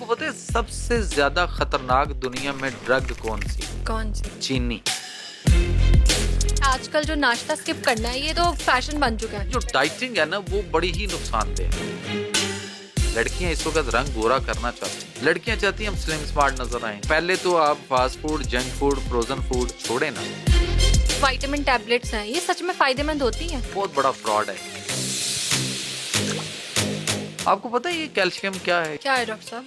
पता है सबसे ज्यादा खतरनाक दुनिया में ड्रग कौन सी? चीनी। आजकल जो नाश्ता स्किप करना है ये तो फैशन बन चुका है। जो डाइटिंग है ना वो बड़ी ही नुकसानदेह है। लड़कियां इस वक्त रंग गोरा करना चाहती हैं। लड़कियां चाहती हैं हम स्लिम स्मार्ट नजर आए। पहले तो आप fast food, junk food, frozen food छोड़े ना। विटामिन टैबलेट्स हैं, ये सच में फायदेमंद होती हैं? बहुत बड़ा फ्रॉड है। आपको पता है ये कैल्शियम क्या है? क्या है डॉक्टर साहब?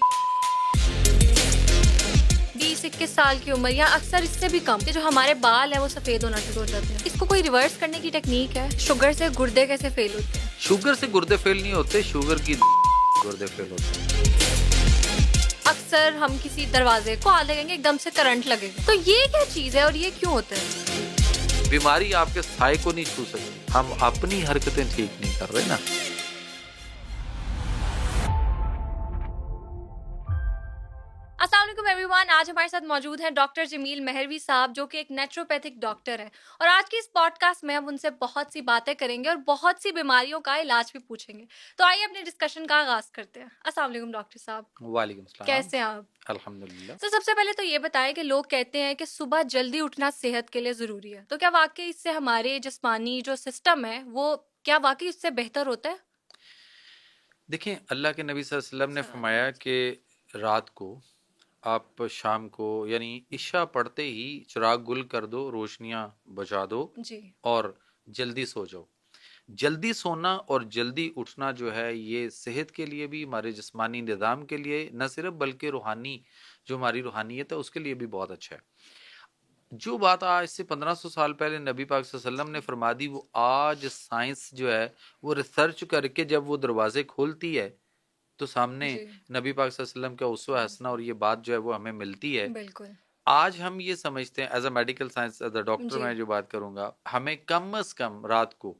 20-21 साल की उम्र या अक्सर इससे भी कम जो हमारे बाल है वो सफेद होना शुरू हो जाते हैं। इसको कोई रिवर्स करने की टेक्निक है? शुगर से गुर्दे कैसे फेल होते हैं? शुगर से गुर्दे फेल नहीं होते, शुगर की गुर्दे फेल होते हैं। अक्सर हम किसी दरवाजे को हाथ लगेंगे, एकदम से करंट लगेगा, तो ये क्या चीज है और ये क्यों होता है? बीमारी आपके साय को नहीं छू सकती। हम अपनी हरकतें ठीक नहीं कर रहे ना। अस्सलाम वालेकुम एवरीवन, आज हमारे साथ मौजूद हैं डॉक्टर जमील मेहरवी साहब जो कि एक नेचुरोपैथिक डॉक्टर हैं और आज की इस पॉडकास्ट में हम उनसे बहुत सी बातें करेंगे और बहुत सी बीमारियों का इलाज भी पूछेंगे। तो आइए अपने डिस्कशन का आगाज करते हैं। अस्सलाम वालेकुम डॉक्टर साहब। वालेकुम सलाम। कैसे हैं आप? अल्हम्दुलिल्लाह। तो सबसे पहले तो ये बताएं कि लोग कहते हैं कि सुबह जल्दी उठना सेहत के लिए जरूरी है, तो क्या वाकई इससे हमारे जिस्मानी जो सिस्टम है वो क्या वाकई इससे बेहतर होता है? देखें, अल्लाह के नबी सल्लल्लाहु अलैहि वसल्लम ने फरमाया कि रात को आप शाम को यानी इशा पढ़ते ही चिराग गुल कर दो, रोशनियां बुझा दो जी। और जल्दी सो जाओ। जल्दी सोना और जल्दी उठना जो है ये सेहत के लिए भी, हमारे जिस्मानी निज़ाम के लिए न सिर्फ बल्कि रूहानी जो हमारी रूहानियत है उसके लिए भी बहुत अच्छा है। जो बात आज से 1500 साल पहले नबी पाक सल्लल्लाहु अलैहि वसल्लम ने फरमा दी, वो आज साइंस जो है वो रिसर्च करके जब वो दरवाजे खोलती है तो सामने जी। नबी पाक सल्लल्लाहु अलैहि वसल्लम का उसवा हसना और ये बात जो है वो हमें मिलती है। बिल्कुल। आज हम ये समझते हैं as a medical science, as a doctor ji. मैं जो बात करूंगा, हमें कम से कम रात को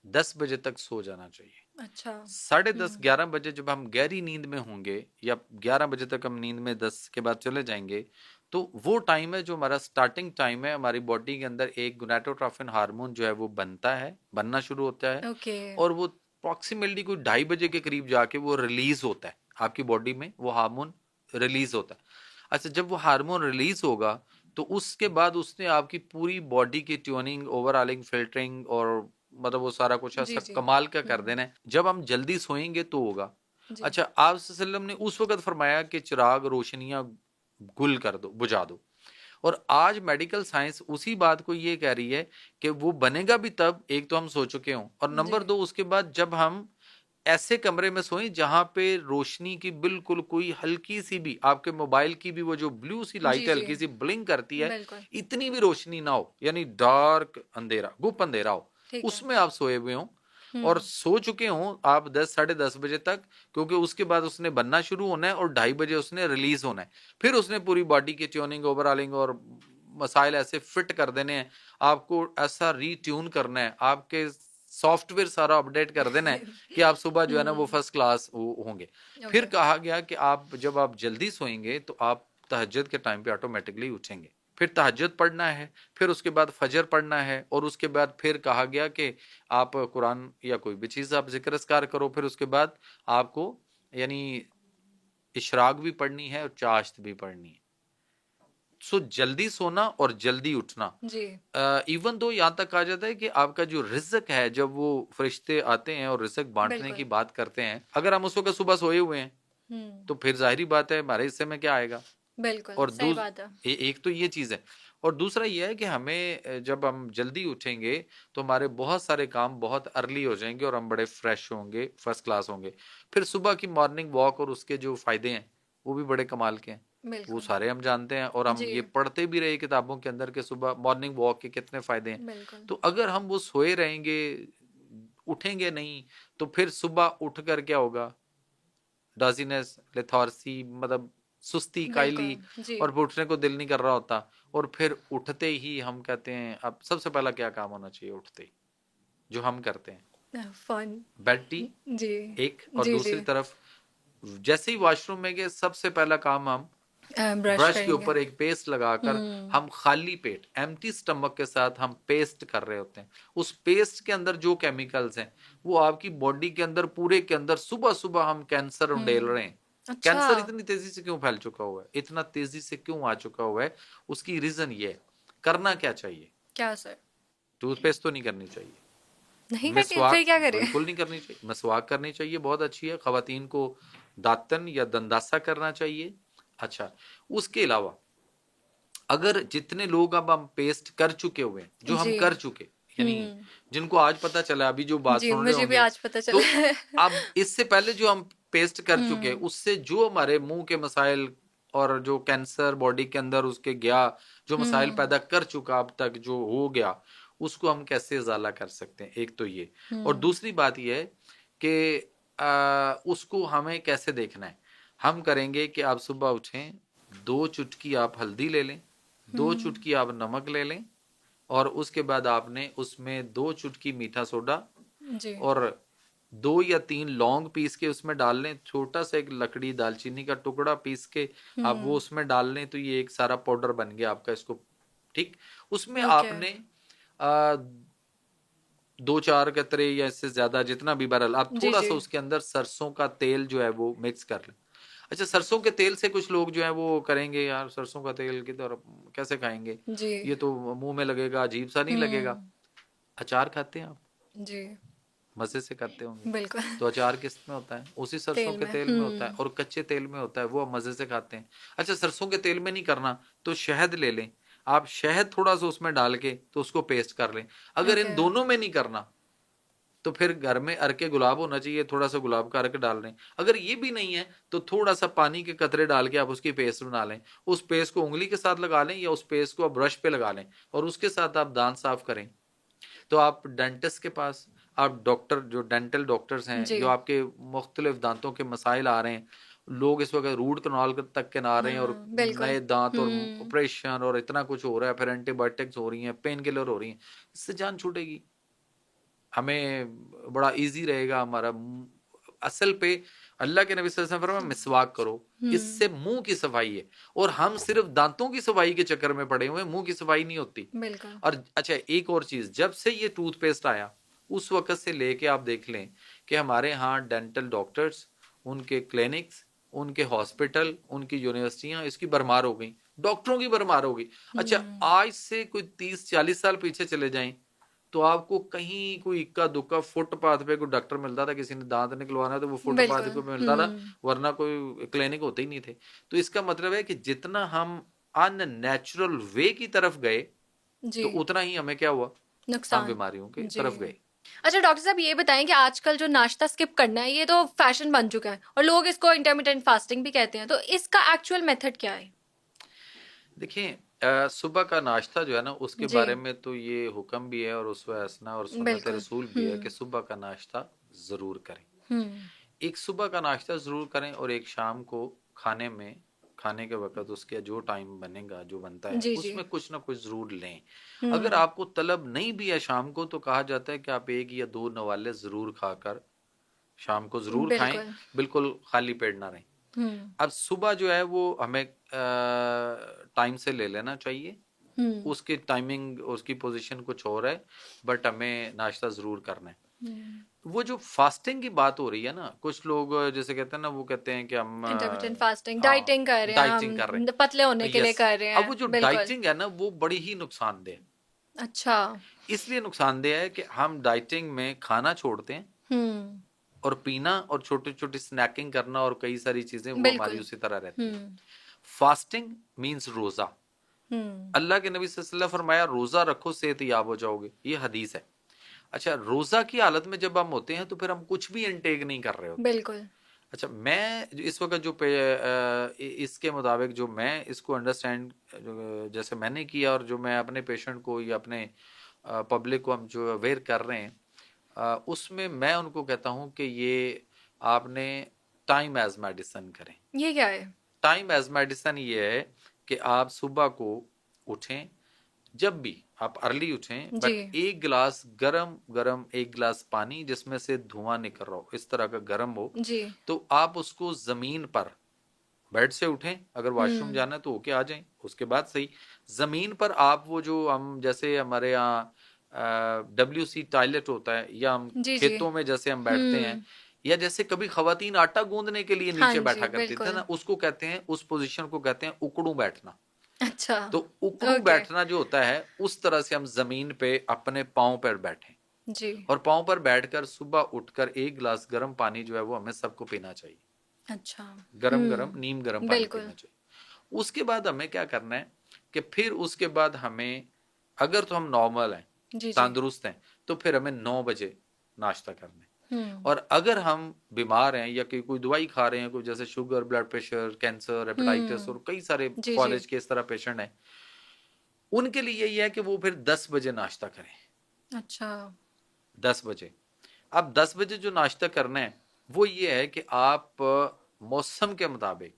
10 बजे तक सो जाना चाहिए। अच्छा। 10:30 11 बजे जब हम गहरी नींद में होंगे या 11 बजे तक हम नींद में 10 के बाद चले जाएंगे तो वो टाइम है जो हमारा स्टार्टिंग टाइम है। हमारी बॉडी के अंदर एक गोनाडोट्रोपिन हार्मोन जो है वो बनना शुरू होता है ओके। और वो अप्रोक्सीमेटली कोई 2:30 के करीब जाके वो रिलीज होता है आपकी बॉडी में, वो हार्मोन रिलीज होता है। अच्छा, जब वो हार्मोन रिलीज होगा तो उसके बाद उसने आपकी पूरी बॉडी की ट्यूनिंग, ओवरऑलिंग, फिल्टरिंग और मतलब वो सारा कुछ जी ऐसा जी। कमाल का कर देना है। जब हम जल्दी सोएंगे तो होगा। जी। अच्छा, आप वसल्लम ने उस वक्त फरमाया कि चिराग रोशनियां गुल कर दो, बुझा दो। और आज मेडिकल साइंस उसी बात को ये कह रही है कि वो बनेगा भी तब एक तो हम सो चुके हों और नंबर जी। 2 उसके बाद जब हम ऐसे कमरे में सोएं जहां पे रोशनी की बिल्कुल कोई हल्की सी भी, आपके मोबाइल की भी वो जो ब्लू सी जी लाइट है जी। हल्की सी ब्लिंक करती है, बिल्कुल। इतनी भी रोशनी ना हो, यानी डार्क अंधेरा, गुप अंधेरा हो, ठीक है। उसमें आप सोए हुए हों और सो चुके हों आप 10 10:30 बजे तक, क्योंकि उसके बाद उसने बनना शुरू होना है और 2:30 बजे उसने रिलीज होना है। फिर उसने पूरी बॉडी की ट्यूनिंग, ओवरऑलिंग और मसाइल ऐसे फिट कर देने हैं, आपको ऐसा रीट्यून करना है, आपके सॉफ्टवेयर सारा अपडेट कर देना है कि आप सुबह जो है ना वो फर्स्ट क्लास होंगे। फिर ओके। कहा गया कि आप जब आप जल्दी सोएंगे तो आप तहज्जुद के टाइम पे ऑटोमेटिकली उठेंगे। फिर तहज्जुद पढ़ना है, फिर उसके बाद फजर पढ़ना है और उसके बाद फिर कहा गया कि आप कुरान या कोई भी चीज़ आप जिक्र अस्कार करो। फिर उसके बाद आपको यानी इशराक भी पढ़नी है और चाश्त भी पढ़नी है। सो जल्दी सोना और जल्दी उठना। जी। इवन दो यहाँ तक कहा जाता है कि आपका जो रिज़्क है, जब वो फरिश्ते आते हैं और रिज़्क बांटने की बिल्कुल। बात करते हैं, अगर हम उस वक्त सुबह सोए हुए हैं हम्म। तो फिर जाहिर बात है हमारे हिस्से में क्या आएगा। बिल्कुल और सही बात है। एक तो ये चीज़ है और दूसरा ये है कि हमें जब हम जल्दी उठेंगे तो हमारे बहुत सारे काम बहुत अर्ली हो जाएंगे और हम बड़े फ्रेश होंगे, फर्स्ट क्लास होंगे। फिर सुबह की मॉर्निंग वॉक और उसके जो फायदे हैं वो भी बड़े कमाल के हैं, वो बिल्कुल। सारे हम जानते हैं और हम जी। ये पढ़ते भी रहे किताबों के अंदर के सुबह मॉर्निंग वॉक के कितने फायदे हैं। बिल्कुल। तो अगर हम वो सोए रहेंगे, उठेंगे नहीं, तो फिर सुबह उठ कर क्या होगा, डजीनेस, लेथार्सी, मतलब सुस्ती, कायली, बिल्कुल। जी। और फिर उठने को दिल नहीं कर रहा होता। और फिर उठते ही हम कहते हैं, अब सबसे पहला क्या काम होना चाहिए उठते ही, जो हम करते हैं, फन। Bed T G. एक, और जी जी। दूसरी तरफ जैसे ही वॉशरूम में गए सबसे पहला काम हम ब्रश ब्रश के करेंगे। ऊपर एक पेस्ट लगाकर, हम खाली पेट एम्प्टी स्टमक के साथ हम पेस्ट कर रहे होते हैं। उस पेस्ट के अंदर जो केमिकल्स हैं वो आपकी बॉडी के अंदर, पूरे के अंदर सुबह सुबह हम कैंसर उंडेल रहे हैं। अच्छा। कैंसर इतनी तेजी से क्यों फैल चुका हुआ है, इतना तेजी से क्यों आ चुका हुआ है, उसकी रीजन ये है। करना क्या चाहिए? क्या सर? टूथपेस्ट तो नहीं करनी चाहिए, नहीं करती फिर मिसवाक क्या करें? बिल्कुल नहीं करनी चाहिए, मिसवाक करनी चाहिए, बहुत अच्छी है। खवातीन को दातन या दंदासा करना चाहिए। अच्छा, उसके अलावा अगर जितने लोग अब हम पेस्ट कर चुके हुए हैं, जो हम जी। कर चुके, यानी हम्म। जिनको आज पता चला, अभी जो बात जी, सुन रहे मुझे भी होंगे, आज पता तो चला है। अब इससे पहले जो हम पेस्ट कर चुके हैं, हम्म। उससे जो हमारे मुंह के मसाइल और जो कैंसर बॉडी के अंदर उसके गया, जो मसाइल हम्म। पैदा कर चुका अब तक जो हो गया, उसको हम कैसे इजाला कर सकते हैं, एक तो ये। और हम्म। दूसरी बात ये है कि उसको हमें कैसे देखना है। हम करेंगे कि आप सुबह उठें, 2 चुटकी आप हल्दी ले लें, 2 चुटकी आप नमक ले लें, और उसके बाद आपने उसमें 2 चुटकी मीठा सोडा जी। और 2 या 3 लौंग पीस के उसमें डाल लें, छोटा सा एक लकड़ी दालचीनी का टुकड़ा पीस के आप वो हम्म। उसमें डाल लें, तो ये एक सारा पाउडर बन गया आपका। इसको ठीक, उसमें ओके। आपने आ, 2-4 कतरे या इससे ज्यादा जितना भी, बहरहाल आप जी, थोड़ा जी। सा उसके अंदर सरसों का तेल जो है वो मिक्स कर लें। अच्छा, सरसों के तेल से कुछ लोग जो है वो करेंगे, यार सरसों का तेल की तरफ कैसे खाएंगे, जी। ये तो मुंह में लगेगा, अजीब सा नहीं लगेगा। हुँ। अचार खाते हैं आप? जी, मजे से खाते होंगे। बिल्कुल। तो अचार किस में होता है? उसी सरसों तेल के में। तेल में होता है, और कच्चे तेल में होता है, वो आप मजे से खाते हैं। अच्छा, सरसों के तेल में नहीं करना तो शहद ले लें आप, शहद थोड़ा सा उसमें डाल के तो उसको पेस्ट कर लें। अगर इन ओके। दोनों में नहीं करना तो फिर घर में अर्के गुलाब होना चाहिए, थोड़ा सा गुलाब का अर्क डाल लें। अगर ये भी नहीं है तो थोड़ा सा पानी के कतरे डाल के आप उसकी पेस्ट बना लें, उस पेस्ट को उंगली के साथ लगा लें या उस पेस्ट को आप ब्रश पे लगा लें, और उसके साथ आप दांत साफ करें। तो आप डेंटिस्ट के पास, आप डॉक्टर जो डेंटल डॉक्टर्स हैं, जी। जो आपके मुख्तलिफ दांतों के मसाइल आ रहे हैं, लोग इस वक्त रूट कनाल तक के ना आ रहे हैं, और बिल्कुल। नए दांत और हुँ। ऑपरेशन और इतना कुछ हो रहा है, फिर एंटीबायोटिक्स हो रही हैं, पेन किलर हो रही हैं, इससे जान छूटेगी। हमें बड़ा इजी रहेगा हमारा। असल पे अल्लाह के नबी सल्लल्लाहु अलैहि वसल्लम फरमाया मिसवाक करो, हुँ। इससे मुंह की सफाई है। और हम सिर्फ दांतों की सफाई के चक्कर में पड़े हुए हैं, मुंह की सफाई नहीं होती। बिल्कुल। और अच्छा, एक और चीज, जब से ये टूथपेस्ट आया उस वक्त से लेके आप देख लें कि हमारे यहाँ डेंटल डॉक्टर्स, उनके क्लिनिक्स, उनके हॉस्पिटल, उनकी यूनिवर्सिटियां इसकी भरमार हो गई, डॉक्टरों की भरमार हो गई। अच्छा, हुँ। आज से कोई 30-40 साल पीछे चले जाएं तो आपको कहीं कोई इक्का दुक्का फुटपाथ पे कोई डॉक्टर मिलता था, किसी ने दांत निकलवाना है तो वो फुटपाथ बिल्कुल। पे मिलता था, हुँ। वरना कोई क्लिनिक होते ही नहीं थे। तो इसका मतलब है कि जितना हम अननेचुरल वे की तरफ गए, जी, तो उतना ही हमें क्या हुआ, हम नुकसान। बीमारियों की जी। तरफ गए। अच्छा डॉक्टर साहब ये बताएँ कि आजकल जो नाश्ता स्किप करना है, ये तो फ़ैशन बन चुका है और लोग इसको इंटरमिटेंट फास्टिंग भी कहते हैं, तो इसका एक्चुअल मेथड क्या है? देखिए, सुबह का नाश्ता जो है ना, उसके जी, बारे में तो ये हुक्म भी है और उसवा हसना और सुन्नत बिल्कुल। रसूल भी है कि हुँ। सुबह का नाश्ता जरूर करें। हुँ। एक सुबह का नाश्ता जरूर करें, और एक शाम को खाने में, खाने के वक्त उसके जो टाइम बनेगा, जो बनता है जी, जी। उसमें कुछ ना कुछ जरूर लें। अगर हुँ। आपको तलब नहीं भी है शाम को, तो कहा जाता है कि आप 1 या 2 नवाले जरूर खाकर शाम को जरूर खाएं, बिल्कुल। बिल्कुल खाली पेट ना रहें। हुँ। अब सुबह जो है वो हमें टाइम से ले लेना चाहिए, हुँ। उसकी टाइमिंग, उसकी पोजीशन कुछ और है, बट हमें नाश्ता जरूर करना है। हुँ। वो जो फास्टिंग की बात हो रही है ना, कुछ लोग जैसे कहते हैं ना, वो कहते हैं कि हम इंटरमिटेंट फास्टिंग, हाँ डाइटिंग कर रहे हैं डाइटिंग कर रहे हम, पतले होने हैं, के लिए यस। कर रहे अब वो हैं। जो बिल्कुल। डाइटिंग है ना, वो बड़ी ही नुकसानदेह है। अच्छा। इसलिए नुकसानदेह है कि हम डाइटिंग में खाना छोड़ते हैं, हुँ। और पीना और छोटी छोटी स्नैकिंग करना और कई सारी चीजें वो हमारी बिल्कुल। उसी तरह रहती हुँ। हैं। फास्टिंग मीन्स रोजा। हुँ। अल्लाह के नबी सल्लल्लाहु अलैहि वसल्लम फरमाया, रोजा रखो सेहत याब हो जाओगे, ये हदीस है। अच्छा, रोजा की हालत में जब हम होते हैं तो फिर हम कुछ भी इनटेक नहीं कर रहे होते। बिल्कुल। अच्छा, मैं इस वक्त जो इसके मुताबिक जो मैं इसको अंडरस्टैंड जैसे मैंने किया, और जो मैं अपने पेशेंट को या अपने पब्लिक को हम जो अवेयर कर रहे हैं, उसमें मैं उनको कहता हूं कि ये आपने टाइम एज मेडिसिन करें। ये क्या है? टाइम एज मेडिसिन ये है कि आप सुबह को उठें, जब भी आप अर्ली उठें, जी। बट एक गिलास गरम गरम, एक गिलास पानी जिसमें से धुआं निकल रहा हो, इस तरह का गरम हो, जी। तो आप उसको जमीन पर, बेड से उठें, अगर वॉशरूम हुँ। जाना है तो होके आ जाएं, उसके बाद सही। जमीन पर आप वो जो हम, जैसे हमारे यहाँ WC टॉयलेट होता है, या हम जी, जी। खेतों में जैसे हम बैठते हैं, हुँ। या जैसे कभी खवातीन आटा गूंदने के लिए हाँ नीचे जी, बैठा करती थी बिल्कुल। ना, उसको कहते हैं, उस पोजीशन को कहते हैं उकड़ू बैठना। अच्छा, तो उकड़ू ओके। बैठना जो होता है, उस तरह से हम जमीन पे अपने पाँव पर बैठे, जी, और पाँव पर बैठकर सुबह उठकर 1 गिलास गर्म पानी जो है वो हमें सबको पीना चाहिए। अच्छा। गरम गरम नीम गरम पानी बिल्कुल। पीना चाहिए। उसके बाद हमें क्या करना है कि फिर उसके बाद हमें, अगर तो हम नॉर्मल हैं, जी, जी। तंदुरुस्त हैं, तो फिर हमें 9 बजे नाश्ता करना है। हुँ, और अगर हम बीमार हैं या कि कोई दवाई खा रहे हैं, कोई जैसे sugar, blood pressure, cancer, hepatitis हुँ। और कई सारे जी, जी। कॉलेज के इस तरह पेशेंट हैं, उनके लिए यही है कि वो फिर 10 बजे नाश्ता करें। अच्छा। 10 बजे। अब 10 बजे जो नाश्ता करना है वो ये है कि आप मौसम के मुताबिक,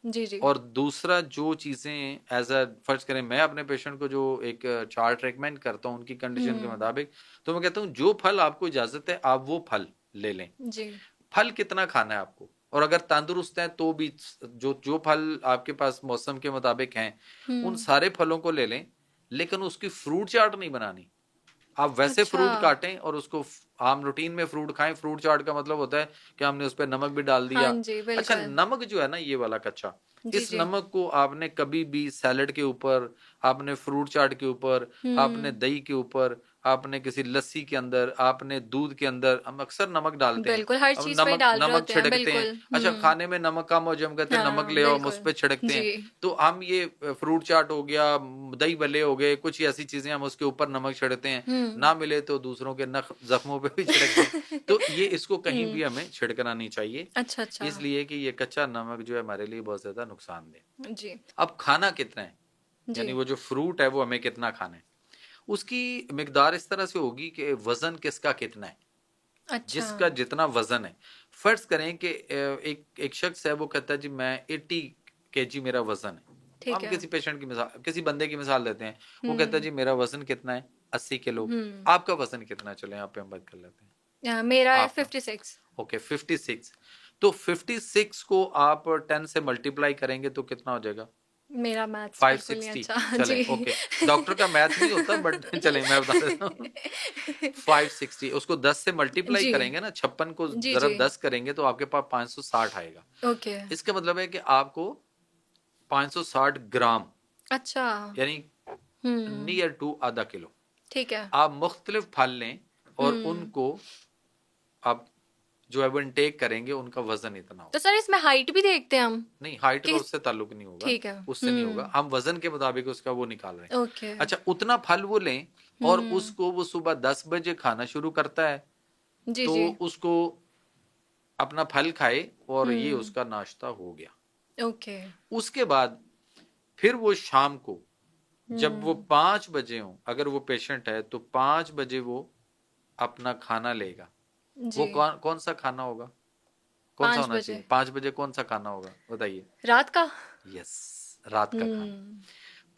जी, जी। और दूसरा जो चीजें एज अ फर्ज करें, मैं अपने पेशेंट को जो एक चार्ट रेकमेंड करता हूँ उनकी कंडीशन के हुँ, मुताबिक, तो मैं कहता हूँ जो फल आपको इजाजत है आप वो फल ले लें। जी। फल कितना खाना है आपको, और अगर तंदुरुस्त हैं तो भी जो जो फल आपके पास मौसम के मुताबिक हैं उन हुँ, सारे फलों को ले लें, लेकिन उसकी फ्रूट चाट नहीं बनानी। आप वैसे अच्छा। फ्रूट काटें और उसको आम रूटीन में फ्रूट खाएं। फ्रूट चाट का मतलब होता है कि हमने उस पर नमक भी डाल हाँ दिया। जी, अच्छा, बिल्कुल। नमक जो है ना ये वाला कच्चा, जी, इस जी। नमक को आपने कभी भी सैलेड के ऊपर, आपने फ्रूट चाट के ऊपर, आपने हुँ, दही के ऊपर, आपने किसी लस्सी के अंदर, आपने दूध के अंदर, हम अक्सर नमक डालते हैं। बिल्कुल, हर अब चीज़ पे नमक डाल रहे नमक होते हैं, छिड़कते हैं। बिल्कुल। अच्छा, हुँ, खाने में नमक कम हो जाए, हम कहते हैं नमक हाँ, ले आओ, हम उस बिल्कुल। पर छिड़कते हैं। जी। तो हम ये फ्रूट चाट हो गया, दही भल्ले हो गए, कुछ ऐसी चीजें हम उसके ऊपर नमक छिड़कते हैं। हुँ। ना मिले तो दूसरों के नख जख्मों पे भी छिड़कते हैं। तो ये इसको कहीं हुँ, भी हमें छिड़कना नहीं चाहिए, अच्छा, अच्छा। इसलिए कि ये कच्चा नमक जो है हमारे लिए बहुत ज्यादा नुकसानदेह। जी, अब खाना कितना है, जी। यानी वो जो फ्रूट है वो हमें कितना खाना है, उसकी मिकदार इस तरह से होगी कि वजन किसका कितना है, अच्छा। जिसका जितना वजन है। फर्ज करें कि एक एक शख्स है, वो कहता है जी मैं 80 केजी मेरा वजन है। ठीक हम है। किसी पेशेंट की मिसाल, किसी बंदे की मिसाल देते हैं, वो कहता है हुँ, जी मेरा वजन कितना है, 80 किलो। हुँ। आपका वजन कितना, चले यहाँ पे हम बात कर लेते हैं। मेरा है आपका 56। ओके 56। तो 56 को आप 10 से मल्टीप्लाई करेंगे तो कितना हो जाएगा, मेरा मैथ्स बिल्कुल नहीं 560। अच्छा। चलें, जी। ओके, डॉक्टर का मैथ नहीं होता बट चलें मैं बता देता हूँ। 560 उसको 10 से मल्टीप्लाई जी। करेंगे ना, 56 को जी, जी। जरब 10 करेंगे तो आपके पास 560 आएगा। ओके। इसका मतलब है कि आपको 560 ग्राम, अच्छा। यानी हुँ, नियर टू आधा किलो, ठीक है। आप मुख्तलिफ फल लें और हुँ। उनको आप जो है वो इनटेक करेंगे, उनका वजन इतना तो होगा। सर इसमें हाइट भी देखते हैं हम? नहीं, हाइट का किस उससे ताल्लुक नहीं होगा, ठीक है। उससे नहीं होगा, हुँ, हम वजन के मुताबिक उसका वो निकाल रहे हैं। ओके। अच्छा, उतना फल वो लें और हुँ, उसको वो सुबह 10 बजे खाना शुरू करता है, जी, तो जी। उसको अपना फल खाए और ये हुँ, उसका नाश्ता हो गया। ओके। उसके बाद फिर वो शाम को, जब वो हुँ, 5 बजे हो, अगर वो पेशेंट है तो 5 बजे वो अपना खाना लेगा। वो जी। कौन कौन सा खाना होगा, कौन सा 5 होना बजे। चाहिए 5 बजे, कौन सा खाना होगा बताइए। रात का? यस, रात का खाना। हुँ,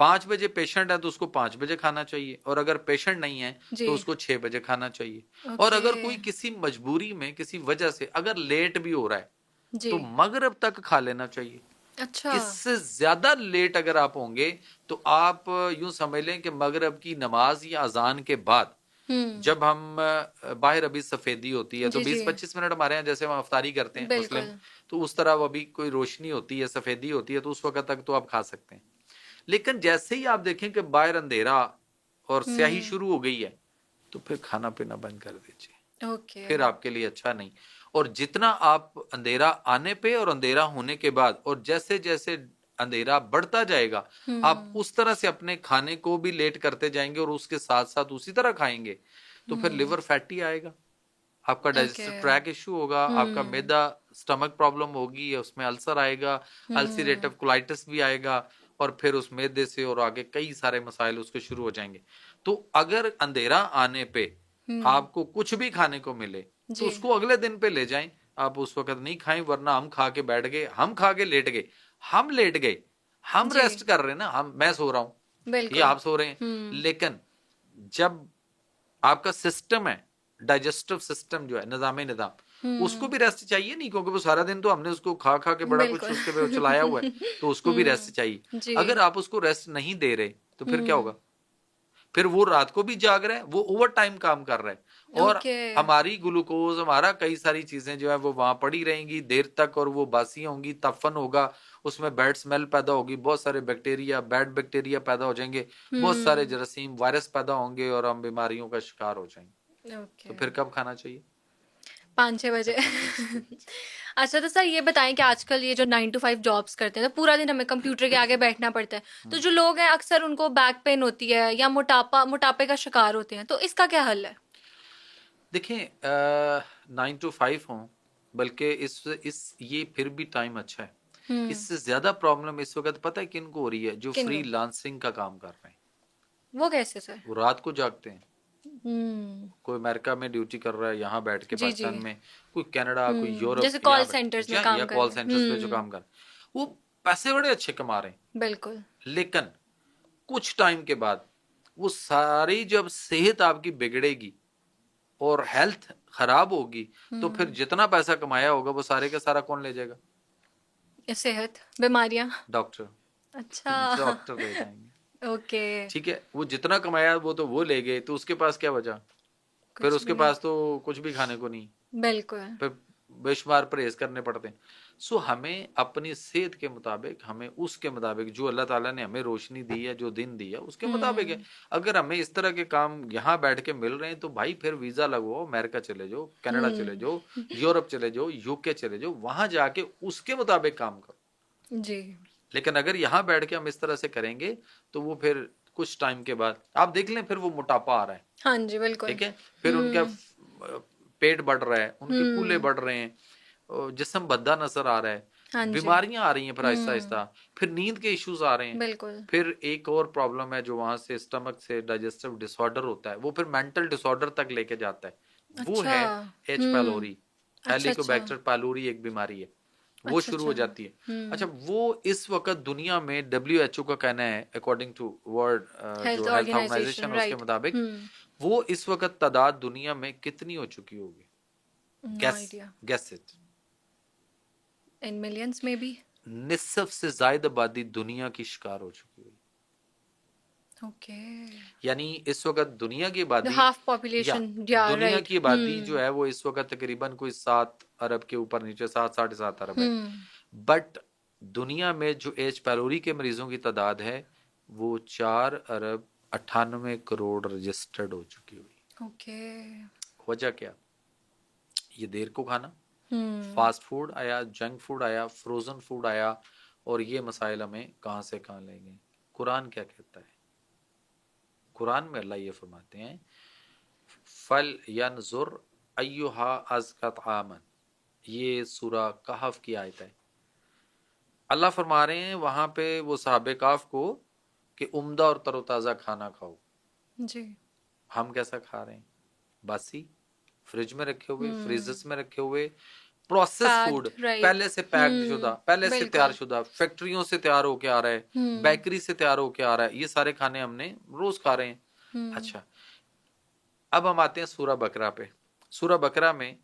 5 बजे पेशेंट है तो उसको 5 बजे खाना चाहिए, और अगर पेशेंट नहीं है जी। तो उसको 6 बजे खाना चाहिए। और ओके। अगर कोई किसी मजबूरी में, किसी वजह से अगर लेट भी हो रहा है, जी। तो मगरिब तक खा लेना चाहिए। अच्छा। इससे ज्यादा लेट अगर आप होंगे तो आप यूं समझ लें कि मगरिब की नमाज या अजान के बाद, हुँ, जब हम बाहर अभी सफेदी होती है तो जी, जी। 20-25 मिनट हमारे यहाँ जैसे हम अफ्तारी करते हैं मुस्लिम, बिल्कुल। तो उस तरह वो अभी कोई रोशनी होती है, सफेदी होती है, तो उस वक्त तक तो आप खा सकते हैं। लेकिन जैसे ही आप देखें कि बाहर अंधेरा और स्याही हुँ, शुरू हो गई है, तो फिर खाना पीना बंद कर दीजिए, ओके। फिर आपके लिए अच्छा नहीं। और जितना आप अंधेरा आने पे और अंधेरा होने के बाद, और जैसे जैसे अंधेरा बढ़ता जाएगा, आप हुँ, उस तरह से अपने खाने को भी लेट करते जाएंगे और उसके साथ साथ उसी तरह खाएंगे, तो फिर हुँ, लिवर फैटी आएगा, आपका ओके। डाइजेस्टिव ट्रैक इशू होगा, आपका हुँ, मैदा, स्टमक प्रॉब्लम होगी, उसमें अल्सर आएगा, अल्सरेटिव हुँ, कोलाइटिस भी आएगा, और फिर उस मैदे से और आगे कई सारे मसाइल उसके शुरू हो जाएंगे। तो अगर अंधेरा आने पे हुँ, आपको कुछ भी खाने को मिले तो जी। उसको अगले दिन पे ले जाएं, आप उस वक्त नहीं खाएं, वरना हम खा के बैठ गए, हम खा के लेट गए, हम लेट गए, हम जी, रेस्ट कर रहे हैं ना, हम मैं सो रहा हूं या बिल्कुल। आप सो रहे हैं, हुँ, लेकिन जब आपका सिस्टम है, डाइजेस्टिव सिस्टम जो है, निजाम, उसको हुँ, भी रेस्ट चाहिए नहीं, क्योंकि वो सारा दिन तो हमने उसको खा खा के बड़ा कुछ बिल्कुल। उसके पे चलाया हुआ है, तो उसको भी रेस्ट हुँ, चाहिए। जी। अगर आप उसको रेस्ट नहीं दे रहे तो फिर क्या हुँ, होगा, फिर वो रात को भी जाग रहा है, वो ओवर टाइम काम कर रहा है, और ओके। हमारी ग्लूकोज, हमारा कई सारी चीजें जो है वो वहां पड़ी रहेंगी देर तक, और वो बासी होंगी, तफन होगा, उसमें बैड स्मेल पैदा होगी, बहुत सारे बैक्टीरिया, बैड बैक्टीरिया पैदा हो जाएंगे, बहुत सारे जरासीम, वायरस पैदा होंगे, और हम बीमारियों का शिकार हो जाएंगे। ओके। तो फिर कब खाना चाहिए? 5-6 बजे। जब हमें जरूरत है। अच्छा, तो सर ये बताएं कि आजकल ये जो 9 to 5 जॉब्स करते हैं तो पूरा दिन हमें कंप्यूटर के आगे बैठना पड़ता है, तो जो लोग हैं अक्सर उनको बैक पेन होती है या मोटापे का शिकार होते हैं, तो इसका क्या हल है? देखिए 9 to 5 हो, बल्कि इस ये फिर भी टाइम अच्छा है। इससे ज्यादा प्रॉब्लम इस वक्त पता है किनको हो रही है? जो किनको? फ्रीलांसिंग का काम कर रहे हैं, वो कैसे सर? वो रात को जागते हैं। हम्म। कोई अमेरिका में ड्यूटी कर रहा है यहाँ बैठ के, जी जी। पाकिस्तान में, कोई कनाडा, कोई यूरोप जैसे कॉल यहाँ सेंटर्स में बैठ, या काम कर कॉल रहे हैं। सेंटर्स पे जो काम कर, वो पैसे बड़े अच्छे कमा रहे हैं। बिल्कुल। लेकिन कुछ टाइम के बाद वो सारी जब सेहत आपकी बिगड़ेगी और हेल्थ खराब होगी, तो फिर जितना पैसा कमाया होगा वो सारे का सारा कौन ले जाएगा? सेहत, बीमारियां। डॉक्टर। अच्छा। डॉक्टर ले जाएंगे। ओके। ठीक है, वो जितना कमाया वो तो वो ले गए, तो उसके पास क्या बचा? फिर कुछ उसके भी नहीं। पास तो कुछ भी खाने को नहीं, बिल्कुल। फिर बेशुमार परहेज करने पड़ते हैं। सो हमें अपनी सेहत के मुताबिक, हमें उसके मुताबिक जो अल्लाह ताला ने हमें रोशनी दी है, जो दिन दिया, उसके मुताबिक है। अगर हमें इस तरह के काम यहाँ बैठ के मिल रहे हैं तो भाई फिर वीजा लगवाओ, अमेरिका चले जाओ, कनाडा चले जाओ, यूरोप चले जाओ, यूके चले जाओ, वहां जाके उसके मुताबिक काम करो। जी। लेकिन अगर यहाँ बैठ के हम इस तरह से करेंगे तो वो फिर कुछ टाइम के बाद आप देख लें, फिर वो मोटापा आ रहा है। हाँ जी, बिल्कुल। ठीक है, फिर उनका पेट बढ़ रहा है, उनके कूल्हे बढ़ रहे हैं, जिस्म भद्दा नजर आ रहा है, हाँ जी। बीमारियां आ रही हैं फिर आहिस्ता आहिस्ता, फिर नींद के इश्यूज आ रहे हैं। बिल्कुल। फिर एक और प्रॉब्लम है जो वहां से स्टमक से डाइजेस्टिव डिसऑर्डर होता है, वो फिर मेंटल डिसऑर्डर तक लेके जाता है। वो अच्छा। है एच पैलोरी, अच्छा अच्छा। हेलिकोबैक्टर पैलोरी, एक बीमारी है, वो अच्छा शुरू हो अच्छा। जाती है। अच्छा, वो इस वक्त दुनिया में WHO का कहना है, अकॉर्डिंग टू वर्ल्ड हेल्थ जो हेल्थ ऑर्गेनाइजेशन, ऑर्गेनाइजेशन, उसके राइट। मुताबिक वो इस वक्त तादाद दुनिया में कितनी हो चुकी होगी? No guess, idea. Guess it. In millions में भी। निसफ से ज्यादा आबादी दुनिया की शिकार हो चुकी हुई। ओके। यानी इस वक्त दुनिया की आबादी, हाफ या पॉपुलेशन, या दुनिया राइट। की आबादी जो है वो इस वक्त तकरीबन कोई 7 अरब के ऊपर नीचे, 7 साढ़े 7 अरब है। बट दुनिया में जो एच पैलोरी के मरीजों की तादाद है वो 4 अरब 98 करोड़ रजिस्टर्ड हो चुकी हुई। ओके। वजह क्या? ये देर को खाना, फास्ट फूड आया, जंक फूड आया, फ्रोजन फूड आया, और ये मसाइल हमें कहां से कहां ले गए। कुरान क्या कहता है? कुरान में अल्लाह ये फरमाते हैं, फल यनजुर अय्युहा अज़कत आमन। ये सूरा कहफ की आयत है। अल्लाह फरमा रहे हैं वहां पे वो साहबे काफ को कि उम्दा और तरोताजा खाना खाओ। जी। हम कैसा खा रहे हैं? बासी, फ्रिज में रखे हुए, फ्रीजर्स में रखे हुए, प्रोसेस फूड, पैक्ड, राइट। पहले से पैक्ड शुदा, पहले से तैयार बिल्कुल। शुदा, फैक्ट्रियों से तैयार होके आ रहा है, बेकरी से तैयार होके आ रहा है, ये सारे खाने हमने रोज खा रहे हैं। अच्छा, अब हम आते हैं सूरा बकरा पे। सूरा बकरा में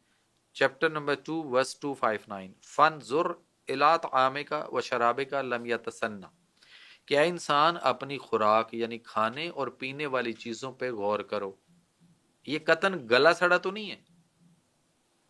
चैप्टर नंबर 2 वर्स 259, फनजुर इला तामिका व शराबिका लम यतसन्ना। क्या इंसान अपनी खुराक यानी खाने और पीने वाली चीजों पे गौर करो। ये कतन गला सड़ा तो नहीं है।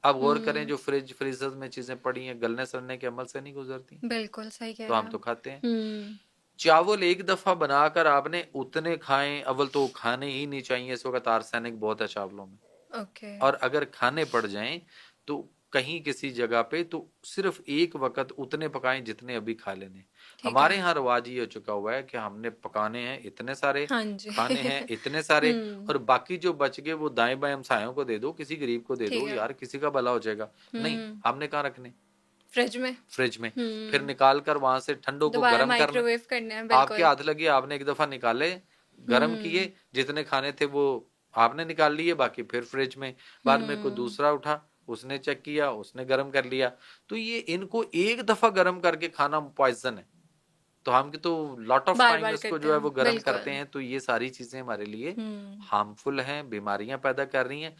अब गौर करें, जो फ्रिज फ्रीजर में चीजें पड़ी हैं गलने सड़ने के अमल से नहीं गुजरती, बिल्कुल सही कह तो रहे हम हैं तो आप। खाते हैं। चावल एक दफा बनाकर आपने उतने खाएं, अव्वल तो खाने ही नहीं चाहिए, इस वक्त आर्सेनिक बहुत है चावलों में। ओके। और अगर खाने पड़ जाएं तो कहीं किसी जगह पे तो सिर्फ एक वक्त उतने पकाएं जितने अभी खा लेने। ठीक हमारे है। यहाँ रिवाज ये हो चुका हुआ है कि हमने पकाने हैं इतने सारे, हाँ जी। खाने हैं इतने सारे, और बाकी जो बच गए वो दाएं बाएं हमसायों को दे दो, किसी गरीब को दे ठीक दो, है। यार किसी का भला हो जाएगा। नहीं, हमने कहाँ रखने? फ्रिज में। फ्रिज में। फिर निकाल कर वहां से ठंडों को दोबारा गर्म करना। माइक्रोवेव करना है, आपके बिल्कुल। हाथ लगे, आपने एक दफा निकाले, गर्म किए, जितने खाने थे वो आपने निकाल लिए, बाकी फिर फ्रिज में। बाद में कोई दूसरा उठा, उसने चेक किया, उसने गर्म कर लिया। तो ये इनको एक दफा गर्म करके खाना पॉइजन है, तो हम तो लॉट ऑफ बार टाइम बार इसको करते जो है हैं, वो गर्म बिल्कुल। करते हैं। तो ये सारी चीजें हमारे लिए हार्मफुल हैं, बीमारियां पैदा कर रही हैं।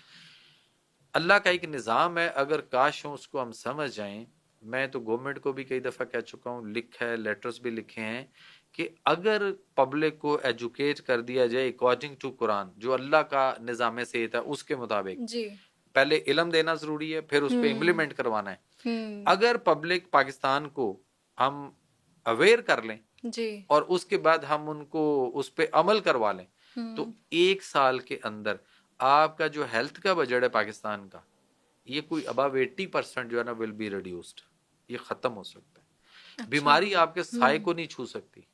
अल्लाह का एक निज़ाम है, अगर काश हो उसको हम समझ जाएं मैं तो गवर्नमेंट को भी कई दफा कह चुका हूँ, लिखा है, लेटर्स भी लिखे हैं कि अगर पब्लिक को एजुकेट कर दिया जाए अकॉर्डिंग टू कुरान, जो अल्लाह का निज़ाम सेहत है उसके मुताबिक, जी। पहले इल्म देना जरूरी है, फिर उस पर हम्म। इम्प्लीमेंट करवाना है। हम्म। अगर पब्लिक पाकिस्तान को हम अवेयर कर लें जी। और उसके बाद हम उनको उस पर अमल करवा लें, तो हम्म। 1 साल के अंदर आपका जो हेल्थ का बजट है पाकिस्तान का, ये कोई अबाव 80% जो है ना विल बी रिड्यूस्ड, ये खत्म हो सकता है। अच्छा। बीमारी आपके साय को नहीं छू सकती।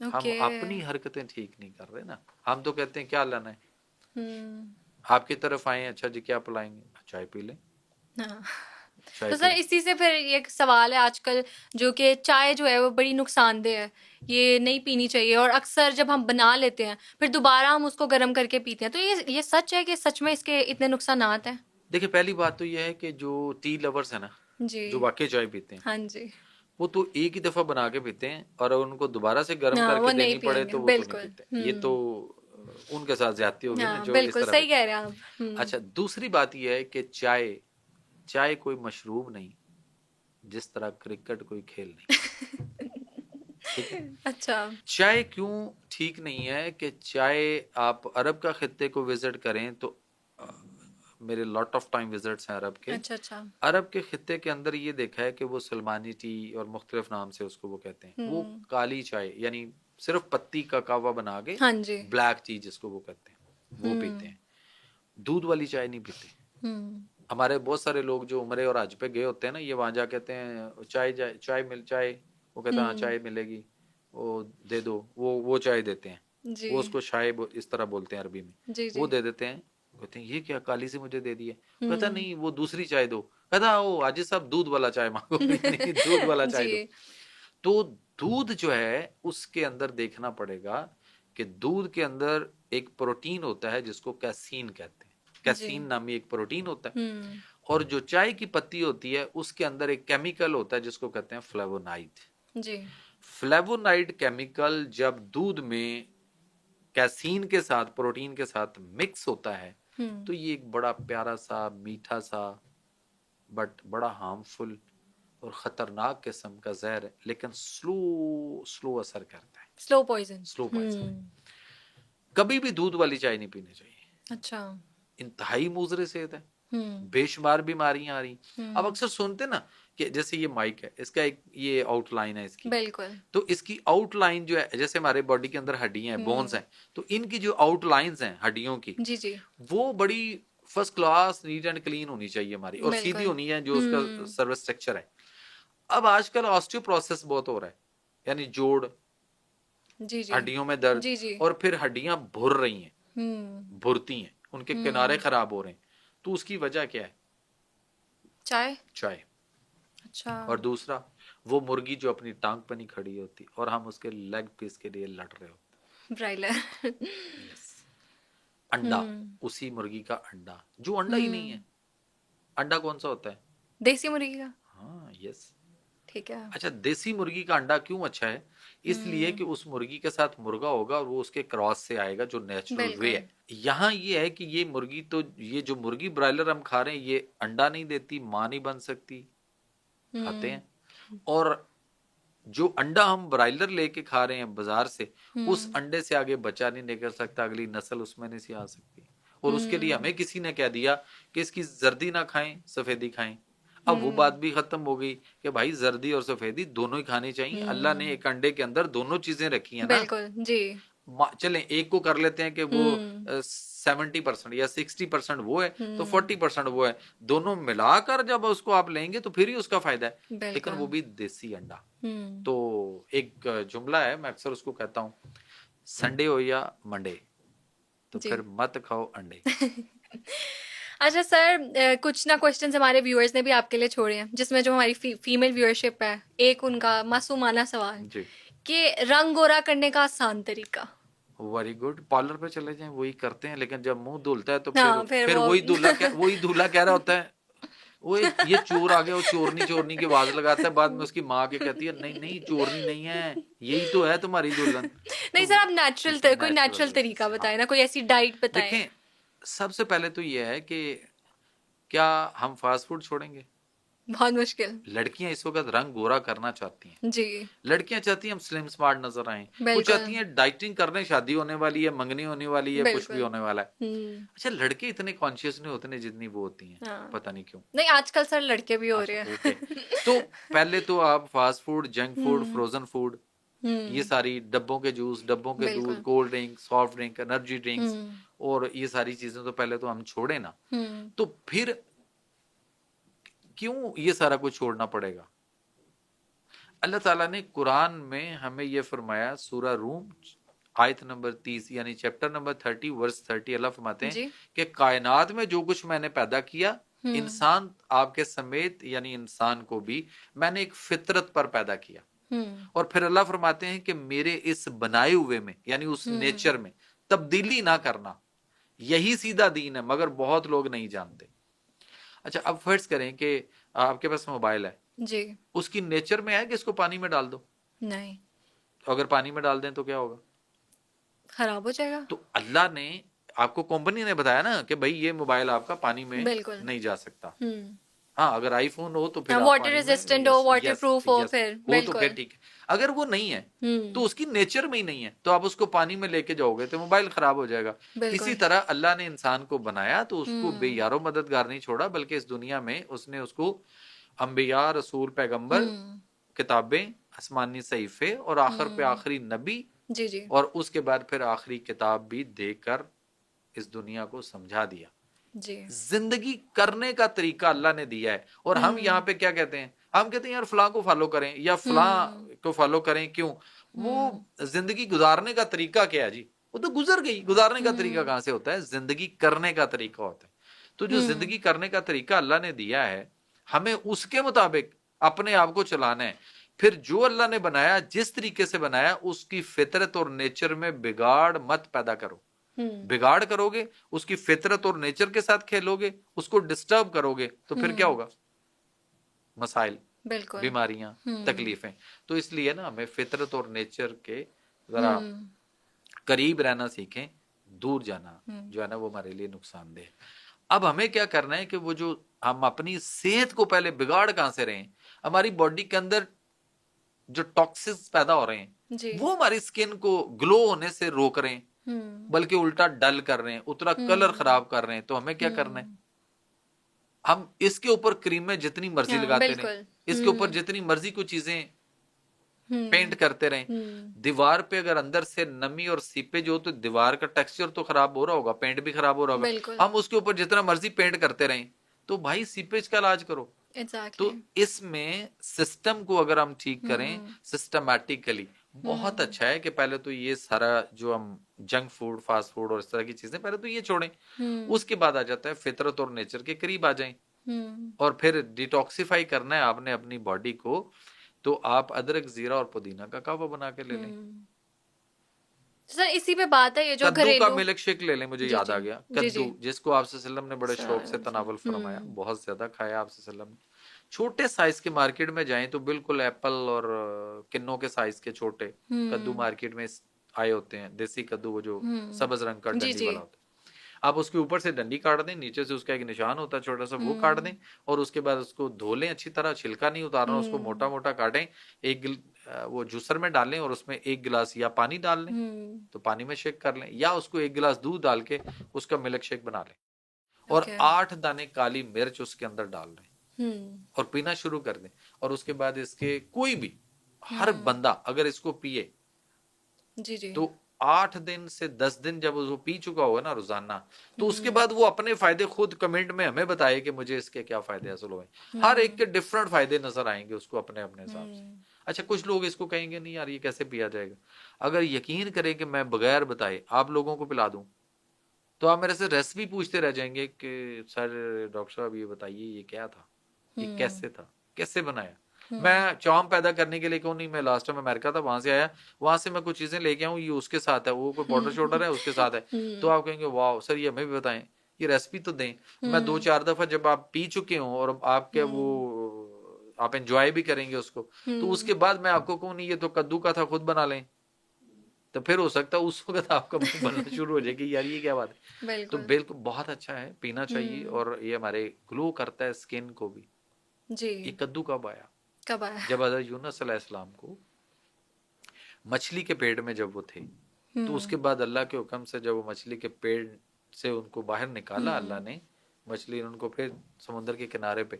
हम ओके। अपनी हरकतें ठीक नहीं कर रहे ना, हम तो कहते हैं क्या लाना है, हम्म। आपकी तरफ आए, अच्छा जी क्या पिलाएंगे, चाय पी लें, हाँ। चाय तो पी सर इसी से फिर एक सवाल है आजकल, जो कि चाय जो है वो बड़ी नुकसानदेह है, ये नहीं पीनी चाहिए, और अक्सर जब हम बना लेते हैं फिर दोबारा हम उसको गर्म करके पीते हैं, तो ये सच है कि सच में इसके इतने नुकसानात हैं? देखिए पहली बात तो यह है कि जो टी लवर्स है ना, जी। जो वाकई चाय पीते हैं, हाँ जी। वो तो एक ही दफा बना के पीते हैं, और अगर उनको दोबारा से गर्म हाँ, वो करके नहीं देनी पड़े पियेंगे, तो वो तो नहीं बिल्कुल। पीते। ये तो उनके साथ ज्यादती होगी ना हाँ, जो इस बिल्कुल तरह सही पीते। कह रहे हैं आप। अच्छा, दूसरी बात यह है कि चाय चाय कोई मशरूब नहीं, जिस तरह क्रिकेट कोई खेल नहीं। ठीक है। अच्छा। चाय क्यों ठीक नहीं है कि चाय, आप अरब का खित्ते को विजिट करें तो अ, मेरे लॉट ऑफ टाइम विजिट्स हैं अरब के। अच्छा। अच्छा। अरब के खित्ते के अंदर ये देखा है कि वो सलमानी टी और मुख्तलिफ नाम से उसको वो कहते हैं, वो काली चाय यानी सिर्फ पत्ती का कावा बना के, हाँ जी। ब्लैक टी जिसको वो कहते हैं, वो पीते हैं। दूध वाली चाय नहीं पीते। हमारे बहुत सारे लोग जो उम्रे और हज पे गए होते हैं ना, ये वहां जा कहते हैं चाय चाय मिल चाय, वो कहते हैं हाँ चाय मिलेगी, वो दे दो, वो चाय देते हैं, जी। वो उसको चाय इस तरह बोलते हैं अरबी में, जी। वो जी। दे देते हैं। कहते हैं ये क्या काली सी मुझे दे दी है, कहता नहीं वो दूसरी चाय दो, कहता ओ आज साहब दूध वाला चाय मांगो, यानी दूध वाला चाय दो। जी। तो दूध जो है उसके अंदर देखना पड़ेगा कि दूध के अंदर एक प्रोटीन होता है जिसको कैसीन कहते हैं, कैसीन नामी एक प्रोटीन होता है, और जो चाय की पत्ती होती है उसके अंदर एक केमिकल होता है जिसको कहते हैं फ्लेवोनाइड। जी। फ्लेवोनाइड केमिकल जब दूध में कैसीन के साथ, प्रोटीन के साथ मिक्स होता है, तो ये एक बड़ा प्यारा सा मीठा सा बट बड़ा हार्मफुल और खतरनाक किस्म का जहर है, लेकिन स्लो स्लो असर करता है, स्लो पॉइजन। Slow poison. कभी भी दूध वाली चाय नहीं पीनी चाहिए। अच्छा। इंतहाई मुजरे सेहत है, बेशुमार बीमारियां आ रही। अब अक्सर सुनते ना कि जैसे ये माइक है, इसका एक ये आउटलाइन है इसकी, बिल्कुल। तो इसकी आउटलाइन जो है, जैसे हमारे बॉडी के अंदर हड्डियां हैं, बोन्स हैं, तो इनकी जो आउटलाइंस हैं हड्डियों की, जी। जी। वो बड़ी first class neat and clean होनी चाहिए हमारी, और सीधी बिल्कुल। होनी है जो उसका सर्विस स्ट्रक्चर है। अब आजकल ऑस्टियोप्रोसेस बहुत हो रहा है, यानी जोड़, जी। जी। हड्डियों में दर्द, जी। जी। और फिर हड्डियां भुर रही हैं, भुरती हैं, उनके किनारे खराब हो रहे हैं, तो उसकी वजह क्या है? चाय। चाय। अच्छा। और दूसरा, वो मुर्गी जो अपनी टांग पर नहीं खड़ी होती और हम उसके लेग पीस के लिए लड़ रहे होते। ब्रायलर। यस। अंडा, उसी मुर्गी का अंडा जो अंडा ही नहीं है। अंडा कौन सा होता है? देसी मुर्गी का। हाँ, यस। ठीक है। अच्छा, देसी मुर्गी का अंडा क्यों अच्छा है? इसलिए कि उस मुर्गी के साथ मुर्गा होगा और वो उसके क्रॉस से आएगा, जो नेचुरल वे है। यहाँ ये है कि ये मुर्गी तो, ये जो मुर्गी ब्रायलर हम खा रहे हैं, ये अंडा नहीं देती, मां नहीं बन सकती, खाते हैं। और जो अंडा हम ब्रायलर लेके खा रहे हैं बाजार से, उस अंडे से आगे बच्चा नहीं निकल सकता, अगली नस्ल उसमें नहीं से आ सकती। और उसके लिए हमें किसी ने कह दिया कि इसकी जर्दी ना खाएं, सफेदी खाएं। अब वो बात भी खत्म हो गई कि भाई जर्दी और सफेदी दोनों ही खानी चाहिए। अल्लाह ने एक अंडे के अंदर दोनों चीजें रखी है ना। बिल्कुल जी। चलें एक को कर लेते हैं कि वो 70% या 60% वो है, तो 40% वो है, दोनों मिलाकर जब उसको आप लेंगे तो फिर ही उसका फायदा है, लेकिन वो भी देसी अंडा। तो एक जुमला है, मैं अक्सर उसको कहता हूँ, संडे हो या मंडे, तो फिर मत खाओ अंडे। अच्छा सर, कुछ ना क्वेश्चंस हमारे व्यूअर्स ने भी आपके लिए छोड़े हैं, जिसमें जो हमारी फीमेल व्यूअरशिप है, एक उनका मासूमाना सवाल कि रंग गोरा करने का आसान तरीका। वेरी गुड, पार्लर पे चले जाएं, वही करते हैं, लेकिन जब मुंह धुलता है तो फिर वही दूल्हा कह रहा होता है, वो ये चोर आ गया, वो चोरनी चोरनी की आवाज लगाता है, बाद में उसकी माँ के कहती है नहीं नहीं चोरनी नहीं है, यही तो है तुम्हारी दुल्हन। नहीं सर, आप कोई नेचुरल तरीका बताएं ना, कोई ऐसी डाइट बताएं। देखें, सबसे पहले तो ये है कि क्या हम फास्ट फूड छोड़ेंगे? बहुत मुश्किल। लड़कियां इस वक्त रंग गोरा करना चाहती हैं, जी, लड़कियां चाहती हैं हम स्लिम स्मार्ट नजर आए, वो बिल्कुल, चाहती हैं डाइटिंग करने, शादी होने वाली है, मंगनी होने वाली है, कुछ भी बिल्कुल। होने वाला है। हुँ, अच्छा, लड़के इतने कॉन्शियस नहीं होते हैं जितनी वो होती हैं, हाँ। पता नहीं क्यों। नहीं, आजकल सर लड़के भी हो अच्छा, रहे हैं। ओके। तो पहले तो आप फास्ट फूड, जंक फूड, हुँ, फ्रोजन फूड, ये हुँ, सारी डब्बों के जूस, डब्बों के दूध, बिल्कुल। Cold drink, soft drink, energy drinks, हुँ, और ये सारी चीजें तो पहले तो हम छोड़े ना, हुँ, तो फिर क्यों ये सारा कुछ छोड़ना पड़ेगा? अल्लाह ताला ने कुरान में हमें ये फरमाया, सूरा रूम आयत नंबर 30 यानी चैप्टर नंबर 30 वर्स 30, अल्लाह फरमाते हैं जी। कि कायनात में जो कुछ मैंने पैदा किया, हुँ, इंसान आपके समेत यानी इंसान को भी मैंने एक फितरत पर पैदा किया। हुँ, और फिर अल्लाह फरमाते हैं कि मेरे इस बनाए हुए में यानी उस हुँ, नेचर में तब्दीली ना करना, यही सीधा दीन है, मगर बहुत लोग नहीं जानते। अच्छा, अब फर्ज करें कि आपके पास मोबाइल है, जी, उसकी नेचर में है कि इसको पानी में डाल दो, नहीं, तो अगर पानी में डाल दें तो क्या होगा? खराब हो जाएगा। तो अल्लाह ने आपको, कंपनी ने बताया ना कि भाई ये मोबाइल आपका पानी में बिल्कुल। नहीं जा सकता। हुँ, हाँ, अगर आईफोन हो तो फिर हाँ, आप वाटर पानी में, रेजिस्टेंट हो, यस यस वाटरप्रूफ हो यस, फिर, हो तो फिर बिल्कुल। ठीक है। अगर वो नहीं है तो हुँ, उसकी नेचर में ही नहीं है, तो आप उसको पानी में लेके जाओगे तो मोबाइल खराब हो जाएगा। इसी बिल्कुल। तरह अल्लाह ने इंसान को बनाया तो उसको हुँ, बेयारो मददगार नहीं छोड़ा, बल्कि इस दुनिया में उसने उसको अंबिया, रसूल, पैगंबर, हुँ, किताबें, आसमानी सहीफे और आखिर पे हुँ, आखिरी नबी, जी, जी, और उसके बाद फिर आखिरी किताब भी देकर इस दुनिया को समझा दिया। जी। जिंदगी करने का तरीका अल्लाह ने दिया है। और हम यहाँ हुँ, पे क्या कहते हैं? हम कहते हैं यार फलां को फॉलो करें या फलां हुँ, को फॉलो करें, क्यों? वो हुँ, जिंदगी गुजारने का तरीका क्या है जी? वो तो गुजर गई, गुजारने का तरीका हुँ, कहां से होता है? जिंदगी करने का तरीका होता है। तो जो हुँ, जिंदगी करने का तरीका अल्लाह ने दिया है, हमें उसके मुताबिक अपने आप को चलाना है। फिर जो अल्लाह ने बनाया, जिस तरीके से बनाया, उसकी फितरत और नेचर में बिगाड़ मत पैदा करो। हुँ, बिगाड़ करोगे, उसकी फितरत और नेचर के साथ खेलोगे, उसको डिस्टर्ब करोगे, तो फिर क्या हुँ, होगा? मसाइल, बिल्कुल। बीमारियां, हुँ, तकलीफें। तो इसलिए ना हमें फितरत और नेचर के जरा हुँ, करीब रहना सीखें, दूर जाना हुँ, जो है ना वो हमारे लिए नुकसानदेह है। अब हमें क्या करना है कि वो जो हम अपनी सेहत को पहले बिगाड़ कहां से रहे हैं, हमारी बॉडी के अंदर जो टॉक्सिन्स पैदा हो रहे हैं, जी। वो हमारी स्किन को ग्लो होने से रोक रहे हैं, हुँ, बल्कि उल्टा डल कर रहे हैं, उतना कलर हुँ, खराब कर रहे हैं। तो हमें क्या करना है? हुँ, हम इसके ऊपर क्रीमें जितनी मर्जी हाँ, लगाते रहें, बिल्कुल। इसके ऊपर हुँ, जितनी मर्जी कुछ चीजें पेंट हुँ, करते रहें, हुँ, दीवार पे अगर अंदर से नमी और सीपेज हो तो दीवार का टेक्सचर तो खराब हो रहा होगा, पेंट भी खराब हो रहा होगा। बिल्कुल। हम उसके ऊपर जितना मर्जी पेंट करते रहें, तो भाई सीपेज का इलाज करो। तो एग्ज़ैक्टली। इसमें सिस्टम को अगर हम ठीक करें हुँ, सिस्टमैटिकली, बहुत हुँ, अच्छा है कि पहले तो ये सारा जो हम जंक फूड, फास्ट फूड और इस तरह की चीजें, पहले तो ये छोड़ें। हुँ, उसके बाद आ जाता है फितरत और नेचर के करीब आ जाएं, हुँ, और फिर डिटॉक्सिफाई करना है आपने अपनी बॉडी को, तो आप अदरक, जीरा और पुदीना का कावा बना के ले लें। हुँ। सर इसी पे बात है ये जो कद्दू का घरेलू। मिल्क शेक ले लें, मुझे जी, याद जी। आ गया, जी, कद्दू जी। जिसको आपसे सल्लम ने बड़े शौक से जी। तनावल फरमाया, हुँ, बहुत ज्यादा खाया आपसे सल्लम ने। छोटे साइज के मार्केट में जाएं तो बिल्कुल एप्पल और किन्नों के साइज के छोटे कद्दू हुँ, मार्केट में आए होते हैं, देसी कद्दू, वो जो हुँ। सब्ज रंग का जी, डंडी जी। वाला होता है। आप उसके ऊपर से डंडी काट दें, नीचे से उसका एक निशान होता है छोटा सा, वो काट दें, हुँ, और उसके बाद उसको धो लें अच्छी तरह, छिलका नहीं उतारना, उसको मोटा हुँ, मोटा काटें। वो जूसर में डालें और उसमें 1 गिलास या पानी डाल लें, हुँ, तो पानी में शेक कर लें, या उसको 1 गिलास दूध डाल के उसका मिल्क शेक बना लें, और ओके। 8 दाने काली मिर्च उसके अंदर डाल दें हुँ, और पीना शुरू कर दें। और उसके बाद इसके कोई भी, हर हुँ। बंदा अगर इसको पिए, जी, जी। तो 8 दिन से 10 दिन जब वो पी चुका होगा ना रोजाना, तो उसके हुँ, बाद वो अपने फायदे खुद कमेंट में हमें बताए कि मुझे इसके क्या फायदे हासिल हुए। हर एक हुँ, के डिफरेंट फायदे नजर आएंगे उसको अपने अपने हिसाब से। हुँ, अच्छा, कुछ लोग इसको कहेंगे नहीं यार ये कैसे पिया जाएगा। अगर यकीन करें कि मैं बगैर बताए आप लोगों को पिला दूं, तो आप मेरे से रेसिपी पूछते रह जाएंगे कि सर डॉक्टर साहब ये बताइए ये क्या था, ये हुँ, कैसे था, कैसे बनाया। हुँ, मैं चाम पैदा करने के लिए क्यों नहीं, मैं लास्ट टाइम अमेरिका था, वहां से आया, वहां से मैं कुछ चीजें लेके आऊँ, ये उसके साथ है, वो कोई पाउडर शोडर है उसके साथ है। तो हुँ, आप कहेंगे वाह सर ये हमें भी बताएं, ये रेसिपी तो दें। मैं दो हुँ, चार दफा जब आप पी चुके हो और आपके वो हुँ, आप एंजॉय भी करेंगे उसको, तो उसके हुँ, बाद मैं आपको कहूँ नहीं ये तो कद्दू का था, खुद बना लें, तो फिर हो सकता है उस वक्त आपका मुंह बनना शुरू हो जाए कि यार ये क्या बात है। तो बिल्कुल। बिल्कुल बहुत अच्छा है, पीना चाहिए, हुँ, और ये हमारे ग्लो करता है स्किन को भी। जी। ये कद्दू कब आया? कब आया? जब हज़रत यूनुस अलैहिस्सलाम को मछली के पेट में जब वो थे, तो उसके बाद अल्लाह के हुक्म से जब वो मछली के पेट से उनको बाहर निकाला अल्लाह ने, मछली ने उनको फिर समुद्र के किनारे पे,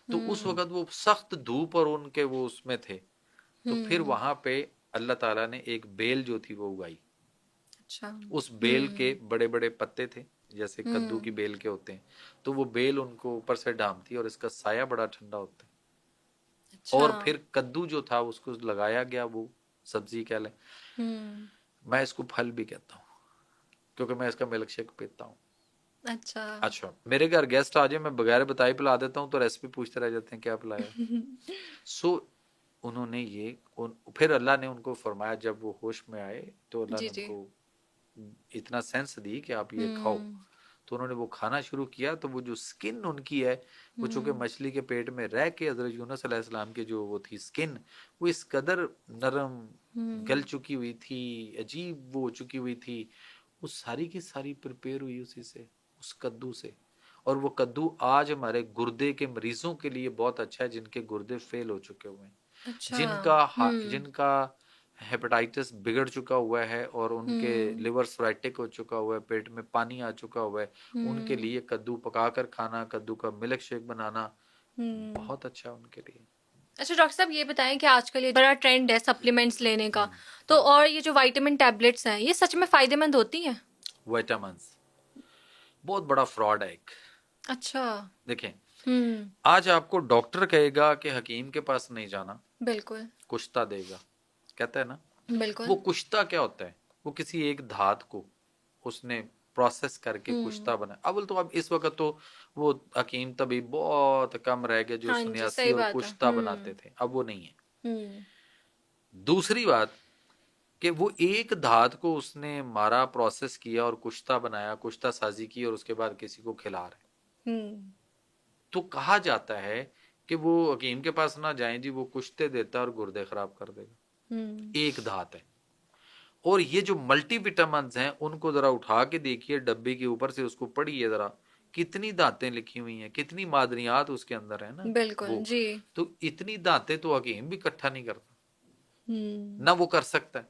तो उस वक़्त वो सख्त धूप और उनके वो उसमें थे, तो फिर वहां पे अल्लाह ताला ने एक बेल जो थी वो उगाई। अच्छा। उस बेल के बड़े बड़े पत्ते थे जैसे कद्दू की बेल के होते हैं, तो वो बेल उनको ऊपर से ढांपती है और इसका साया बड़ा ठंडा होता है। अच्छा। और फिर कद्दू जो था उसको लगाया गया, वो सब्जी कह लें, मैं इसको फल भी कहता हूँ क्योंकि मैं इसका मिल्क शेक पीता हूँ। अच्छा। अच्छा, मेरे घर गेस्ट आ जाए, मैं बगैर बताए पिला देता हूँ तो रेसिपी पूछते रह जाते हैं क्या पिलाया। सो उन्होंने ये फिर अल्लाह ने उनको फरमाया, जब वो होश में आए तो अल्लाह ने जी, जी। उनको इतना सेंस दी कि आप ये खाओ, तो उन्होंने वो खाना शुरू किया। तो वो जो स्किन उनकी है, वो चूंकि मछली के पेट में रह के हजरत यूनुस अलैहिस्सलाम की जो वो थी स्किन, वो इस कदर नरम गल चुकी हुई थी, अजीब वो हो चुकी हुई थी, वो सारी की सारी प्रिपेयर हुई उसी से, उस कद्दू से। और वो कद्दू आज हमारे गुर्दे के मरीजों के लिए बहुत अच्छा है, जिनके गुर्दे फेल हो चुके हुए हैं, अच्छा। जिनका हेपेटाइटिस बिगड़ चुका हुआ है और उनके लिवर सोराइटिक हो चुका हुआ है, पेट में पानी आ चुका हुआ है, उनके लिए कद्दू पकाकर खाना, कद्दू का मिल्क शेक बनाना बहुत अच्छा है उनके लिए। अच्छा डॉक्टर साहब, ये बताएं कि आजकल ये बड़ा ट्रेंड है सप्लीमेंट्स लेने का, तो और ये जो विटामिन टैबलेट्स हैं, ये सच में फायदेमंद होती हैं? विटामिन बहुत बड़ा फ्रॉड है एक। अच्छा। देखें, आज आपको डॉक्टर कहेगा कि हकीम के पास नहीं जाना, बिल्कुल। कुश्ता देगा, कहता है ना। बिल्कुल। वो कुश्ता क्या होता है? वो किसी एक धात को उसने प्रोसेस करके कुश्ता बना। अब तो अब इस वक्त तो वो हकीम तबीब बहुत कम रह गए जो हाँ जी, सन्यासी सही और बात है। कुश्ता बनाते थे, अब वो नहीं है। दूसरी बात कि वो एक धात को उसने मारा, प्रोसेस किया और कुश्ता बनाया, कुश्ता साजी की और उसके बाद किसी को खिला रहे। तो कहा जाता है कि वो हकीम के पास ना जाएं जी, वो कुश्ते देता है और गुर्दे खराब कर देगा। एक धात है। और ये जो मल्टी विटामिन हैं उनको जरा उठा के देखिए डब्बे के ऊपर से, उसको पढ़िए जरा, कितनी दांतें लिखी हुई हैं, कितनी मादनियात उसके अंदर है ना। बिल्कुल वो जी। तो इतनी दांतें तो हकीम भी इकट्ठा नहीं करता, ना वो कर सकता है,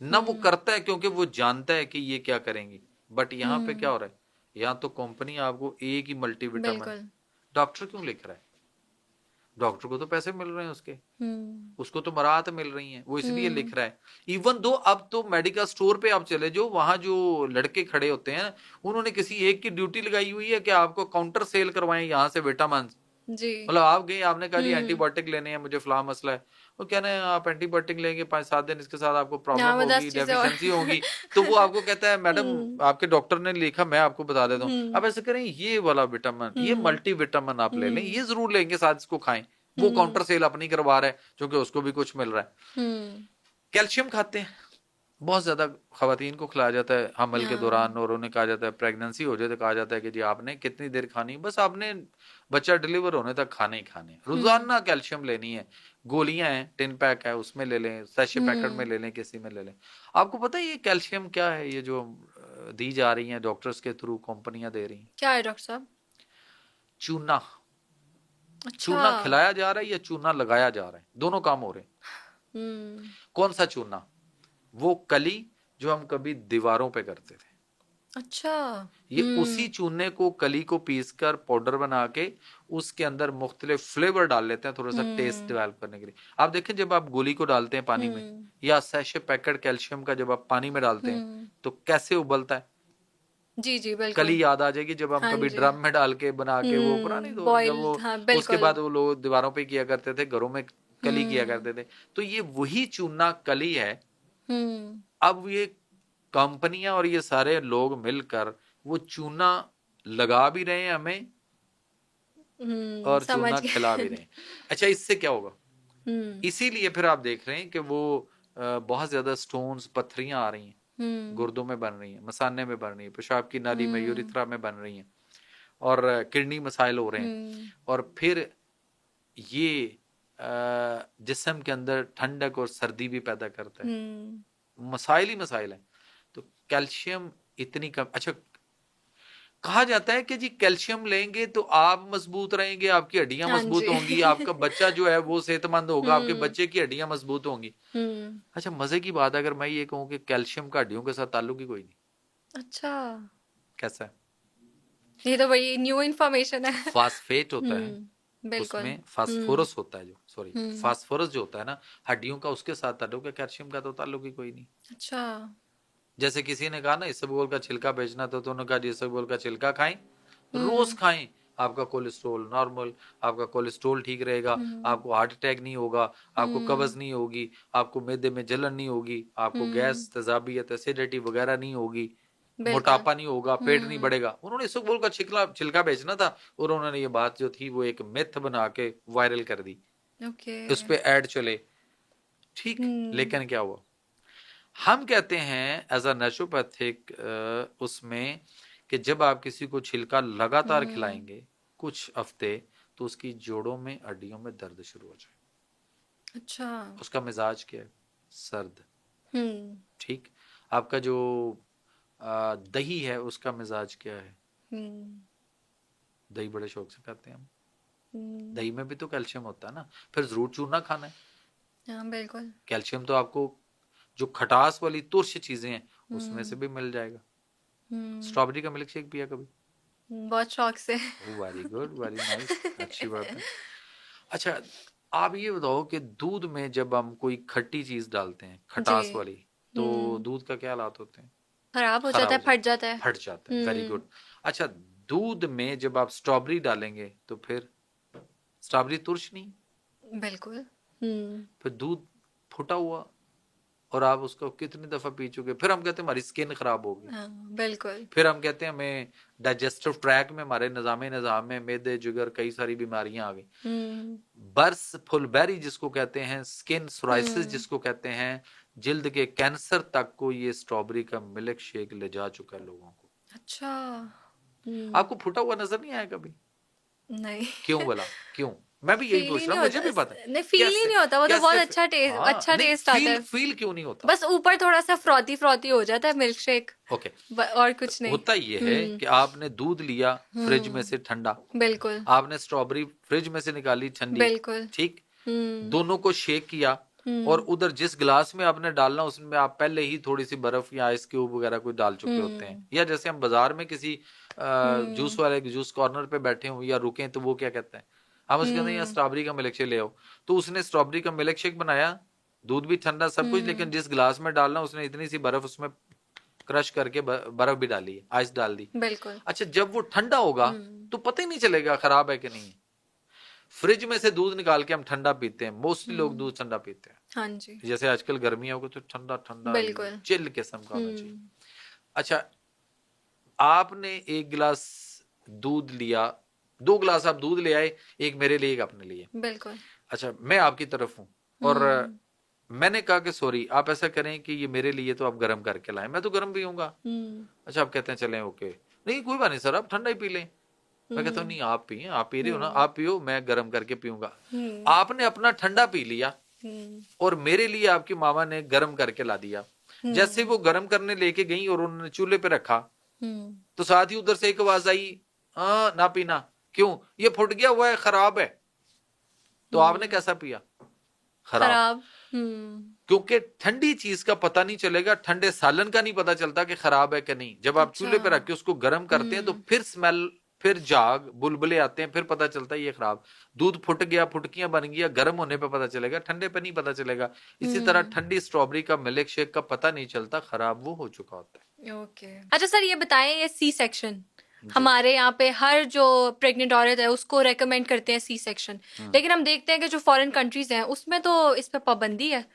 ना वो करता है, क्योंकि वो जानता है कि ये क्या करेंगी। बट यहाँ पे क्या हो रहा है, यहाँ तो कंपनी आपको एक ही मल्टीविटामिन, बिल्कुल। डॉक्टर क्यों लिख रहा है? डॉक्टर को तो पैसे मिल रहे हैं उसके, उसको तो मराहत मिल रही हैं, वो इसलिए लिख रहा है। इवन दो अब तो मेडिकल स्टोर पे आप चले जो, वहां जो लड़के खड़े होते हैं, उन्होंने किसी एक की ड्यूटी लगाई हुई है कि आपको काउंटर सेल करवाएं यहाँ से विटामिन। जी। मतलब आप गए, आपने कहा जी एंटीबायोटिक लेने हैं, मुझे फला मसला है, वो कह रहे हैं आप एंटीबायोटिक लेंगे 5-7 दिन, इसके साथ आपको प्रॉब्लम यहाँ 10 होगी, चीजें और। डेफिशिएंसी होगी। तो वो आपको कहता है मैडम आपके डॉक्टर ने लिखा, मैं आपको बता देता हूँ, आप ऐसे करें ये वाला विटामिन, ये मल्टी विटामिन आप ले लें, ये जरूर लेंगे, साथ इसको खाएं। वो काउंटर सेल अपनी करवा रहा है क्योंकि उसको भी कुछ मिल रहा है। कैल्शियम खाते हैं बहुत ज्यादा, खवातीन को खिलाया जाता है हमल के दौरान, और उन्हें कहा जाता है प्रेगनेंसी हो जाए तो कहा जाता है कि जी आपने कितनी देर खानी, बस आपने बच्चा डिलीवर होने तक खाने ही खाने, रोजाना कैल्शियम लेनी है। गोलियां हैं, टिन पैक है उसमें ले लें, सैशे पैकेट में ले लें, किसी में ले लें। आपको पता है ये कैल्शियम क्या है, ये जो दी जा रही है डॉक्टर्स के थ्रू, कंपनियां दे रही हैं? क्या है डॉक्टर साहब? चूना। अच्छा। चूना खिलाया जा रहा है या चूना लगाया जा रहा है, दोनों काम हो रहे हैं। कौन सा चूना? वो कली जो हम कभी दीवारों पे करते थे। अच्छा। ये उसी चूने को, कली को पीसकर पाउडर बना के उसके अंदर मुख्तलिफ फ्लेवर डाल लेते हैं, थोड़ा सा टेस्ट डेवलप करने के लिए। आप देखें जब आप गोली को डालते हैं पानी में, या सैशे पैकेट कैल्शियम का जब आप पानी में डालते हैं तो कैसे उबलता है? जी जी बिल्कुल। कली याद आ जाएगी जब हम हाँ कभी जी। ड्रम में डाल के बना के, वो पुरानी तो जब बॉइल्ड, वो हाँ उसके बिल्कुल। बाद वो लोग दीवारों पे किया करते थे, घरों में कली किया करते थे। तो ये वही चूना कली है। अब ये कंपनियां और ये सारे लोग मिलकर वो चूना लगा भी रहे हैं हमें और समझ चूना खिला भी गए। रहे हैं। अच्छा, इससे क्या होगा? इसीलिए फिर आप देख रहे हैं कि वो बहुत ज्यादा स्टोन्स, पत्थरियां आ रही हैं, गुर्दों में बन रही हैं, मसाने में बन रही हैं, पेशाब की नाली में, यूरिथ्रा में बन रही हैं, और किडनी मसाइल हो रहे हैं। और फिर ये जिस्म के अंदर ठंडक और सर्दी भी पैदा करता है। मसाइल ही मसाइल है। तो कैल्शियम इतनी कम। अच्छा, कहा जाता है कि जी कैल्शियम लेंगे तो आप मजबूत रहेंगे, आपकी हड्डियां हाँ मजबूत जी। होंगी, आपका बच्चा जो है वो सेहतमंद होगा, आपके हम्म। बच्चे की हड्डियां मजबूत होंगी। हम्म। अच्छा, मजे की बात है अगर मैं ये कहूँ कि कैल्शियम का हड्डियों के साथ ताल्लुक ही कोई नहीं। अच्छा, कैसा है? ये तो बड़ी न्यू इन्फॉर्मेशन है। फास्फेट होता है बिल्कुल। उसमें, फास्फोरस होता है, जो सॉरी हम्म। फास्फोरस जो होता है ना हड्डियों का, उसके साथ ताल्लुक है, कैल्शियम का तो ताल्लुक ही कोई नहीं। अच्छा। जैसे किसी ने कहा ना इसबगोल का छिलका बेचना, तो उन्होंने कहा जी इसबगोल का छिलका खाएं, रोज हम्म। खाएं, आपका कोलेस्ट्रोल नॉर्मल, आपका कोलेस्ट्रोल ठीक रहेगा, हम्म। आपको हार्ट अटैक नहीं होगा, आपको हम्म। कब्ज नहीं होगी, आपको मैदे में जलन नहीं होगी, आपको हम्म। गैस तेजाबियत एसिडिटी वगैरह नहीं होगी, बिल्कुल। मोटापा नहीं होगा, पेट नहीं हम्म। बढ़ेगा। उन्होंने इसबगोल का छिलका छिलका बेचना था और उन्होंने ये बात जो थी वो एक मिथ बना के वायरल कर दी, ओके। उस पे ऐड चले, ठीक। हम्म। लेकिन क्या हुआ, हम कहते हैं एज अ नेचुरोपैथिक उसमें कि जब आप किसी को छिलका लगातार हम्म। खिलाएंगे कुछ हफ्ते, तो उसकी जोड़ों में हड्डियों में दर्द शुरू हो जाए। अच्छा। उसका मिजाज क्या है? सर्द, हम्म। ठीक। आपका जो दही है उसका मिजाज क्या है? हम्म। दही बड़े शौक से खाते हैं हम, हम्म। दही में भी तो कैल्शियम होता है ना, फिर जरूर चूरना खाना है। हाँ बिल्कुल। कैल्शियम तो आपको जो खटास वाली तुर्श चीजें हैं उसमें से हम्म। भी मिल जाएगा। हम्म। स्ट्रॉबेरी का मिल्क शेक पिया कभी? बहुत शौक से। वेरी गुड, वेरी नाइस, अच्छी बात है। अच्छा, आप ये बताओ कि दूध में जब हम कोई खट्टी चीज डालते हैं, जी। खटास वाली, तो हम्म। दूध का क्या हालात होते हैं? खराब हो जाता खराब है, हो फट जाता जाता है। है, फट जाता है, वेरी हम्म। गुड। अच्छा, दूध में जब आप स्ट्रॉबेरी डालेंगे तो फिर स्ट्रॉबेरी तुर्श नहीं, बिल्कुल। हम्म। फिर दूध फुटा हुआ, और आप उसको कितनी दफा पी चुके, फिर हम कहते हैं हमारी स्किन खराब होगी, हाँ बिल्कुल। फिर हम कहते हैं हमें डाइजेस्टिव ट्रैक में, हमारे निजाम में मैदे जुगर कई सारी बीमारियां आ गई। हम्म। बर्स फुलबेरी जिसको कहते हैं, स्किन सोराइसिस हम्म। जिसको कहते हैं, जिल्द के कैंसर तक को ये स्ट्रॉबेरी का मिल्क शेक ले जा चुका है लोगों को। अच्छा। हम्म। आपको फूटा हुआ नजर नहीं आया कभी? नहीं। क्यों बोला, क्यों? मैं भी यही फील ही पूछ नहीं रहा हूँ, मुझे होता। भी पता है। नहीं, फील ही कैसे, नहीं होता, वो तो बहुत कैसे अच्छा टेस्ट, हाँ अच्छा नहीं, टेस्ट आता फील है। फील क्यों नहीं होता? बस ऊपर थोड़ा सा फ्रॉथी फ्रॉथी हो जाता है मिल्क शेक, ओके, और कुछ नहीं। होता ये है हम्म। कि आपने दूध लिया फ्रिज में से ठंडा, बिल्कुल। आपने स्ट्रॉबेरी फ्रिज में से निकाली ठंडी, बिल्कुल। ठीक, हम्म। दोनों को शेक किया, और हम्म। उधर जिस गिलास में आपने डालना उसमें आप पहले ही थोड़ी सी बर्फ या आइस क्यूब वगैरह कोई डाल चुके होते हैं, हम्म। या जैसे हम बाजार में किसी जूस हम्म। वाले जूस कॉर्नर पे बैठे हों या रुके तो वो क्या कहते हैं, हम उसके अंदर यहाँ हम्म। स्ट्रॉबेरी का मिल्क शेक ले आओ, तो उसने स्ट्रॉबेरी का मिल्क शेक बनाया, दूध भी ठंडा सब कुछ, लेकिन हम्म। जिस गिलास में डालना उसने इतनी सी बर्फ उसमें क्रश करके बर्फ भी डाली है, आइस डाल दी। बिल्कुल। अच्छा, जब वो ठंडा होगा हम्म। तो पता ही नहीं चलेगा खराब है कि नहीं है। फ्रिज में से दूध निकाल के हम ठंडा पीते हैं, मोस्टली लोग हम्म। दूध ठंडा पीते हैं, हाँ जी। जैसे आजकल गर्मियां हो गई तो ठंडा ठंडा बिल्कुल। चिल किस्म का होना चाहिए। हम्म। अच्छा, आपने एक गिलास दूध लिया, 2 गिलास आप दूध ले आए, एक मेरे लिए एक अपने लिए। बिल्कुल। अच्छा, मैं आपकी तरफ हूं और हम्म। मैंने कहा कि सॉरी आप ऐसा करें कि ये मेरे लिए तो आप गर्म करके लाएं, मैं तो गर्म पीऊंगा। हम्म। अच्छा, आप कहते हैं चलें, ओके, नहीं कोई बात नहीं सर, आप ठंडा ही पी लें। मैं कहता हूँ हम्म। नहीं, आप पिए, आप पी रहे हो ना, हम्म। आप पियो, मैं गर्म करके पीऊंगा। हम्म। आपने अपना ठंडा पी लिया हम्म। और मेरे लिए आपकी मामा ने गर्म करके ला दिया। जैसे हम्म। वो गर्म करने लेके गई और उन्होंने चूल्हे पे रखा, हम्म। तो साथ ही उधर से एक आवाज आई, हाँ ना पीना, क्यों, ये फुट गया हुआ है, खराब है। तो आपने हम्म। कैसा पिया? खराब। खराब। हम्म। क्योंकि ठंडी चीज का पता नहीं चलेगा, ठंडे सालन का नहीं पता चलता कि खराब है कि नहीं। जब आप अच्छा। चूल्हे पे रख के उसको गर्म करते हैं तो हम्म। फिर स्मेल, फिर झाग बुलबुले आते हैं, फिर पता चलता है ये खराब। दूध फुट गया, फुटकियां बन गया, गर्म होने पे पता चलेगा, ठंडे पे नहीं पता चलेगा। इसी तरह हम्म। ठंडी स्ट्रॉबेरी का मिल्क शेक का पता नहीं चलता, खराब वो हो चुका होता ओके। अच्छा सर, ये बताएं, ये सी सेक्शन है जी। हमारे यहाँ पे हर जो प्रेग्नेंट औरत है उसको रेकमेंड करते हैं सी सेक्शन, लेकिन हम देखते हैं कि जो फॉरेन कंट्रीज हैं उसमें तो इस पे पाबंदी है।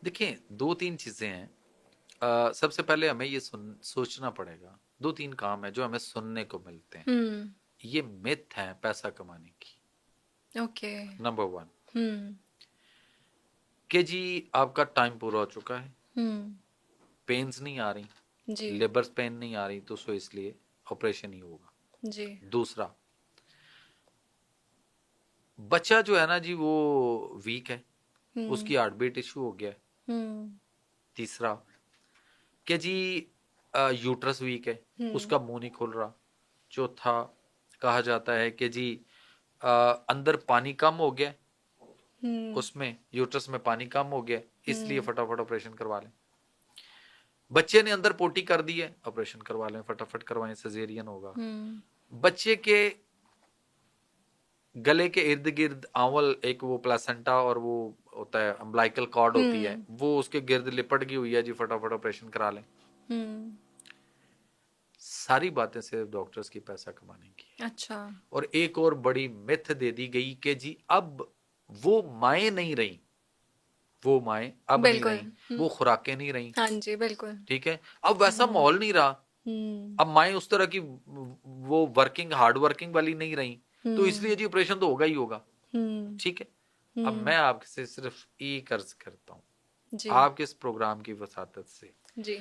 देखिए, 2-3 चीजें हैं। सबसे पहले हमें ये सोचना पड़ेगा, 2-3 काम है जो हमें सुनने को मिलते हैं, हम्म। ये मिथ है पैसा कमाने की। ओके। नंबर 1 हम्म। कि जी आपका टाइम पूरा हो चुका है, हम्म। पेन्स नहीं आ रही, जी। लेबर पेन नहीं आ रही, तो सो इसलिए ऑपरेशन ही होगा। जी। दूसरा, बच्चा जो है ना जी वो वीक है, हम्म। उसकी हार्ट बीट इशू हो गया है। हम्म। तीसरा कि जी यूट्रस वीक है, उसका मुंह नहीं खुल रहा। चौथा कहा जाता है कि जी अंदर पानी कम हो गया, उसमें यूट्रस में पानी कम हो गया, इसलिए फटाफट ऑपरेशन करवा लें। बच्चे ने अंदर पोटी कर दी है, ऑपरेशन करवा लें, फटाफट करवाएं, सिजेरियन होगा। बच्चे के गले के इर्द गिर्द आंवल, एक वो प्लासेंटा और वो होता है अम्बिलाइकल कॉर्ड होती है, वो उसके गिर्द लिपट गई हुई है जी, फटाफट ऑपरेशन करा लें। सारी बातें सिर्फ डॉक्टर्स की पैसा कमाने की। अच्छा। और एक और बड़ी मिथ दे दी गई कि जी अब वो माएँ नहीं रही, वो माएँ अब नहीं रही, वो खुराकें नहीं रही। हाँ जी, बिल्कुल। ठीक है, अब वैसा माहौल नहीं रहा, अब माएँ उस तरह की वो वर्किंग हार्ड वर्किंग वाली नहीं रही, तो इसलिए जी ऑपरेशन तो होगा ही होगा। ठीक है, अब मैं आपसे सिर्फ एक अर्ज करता हूँ आपके इस प्रोग्राम की वसातत से जी,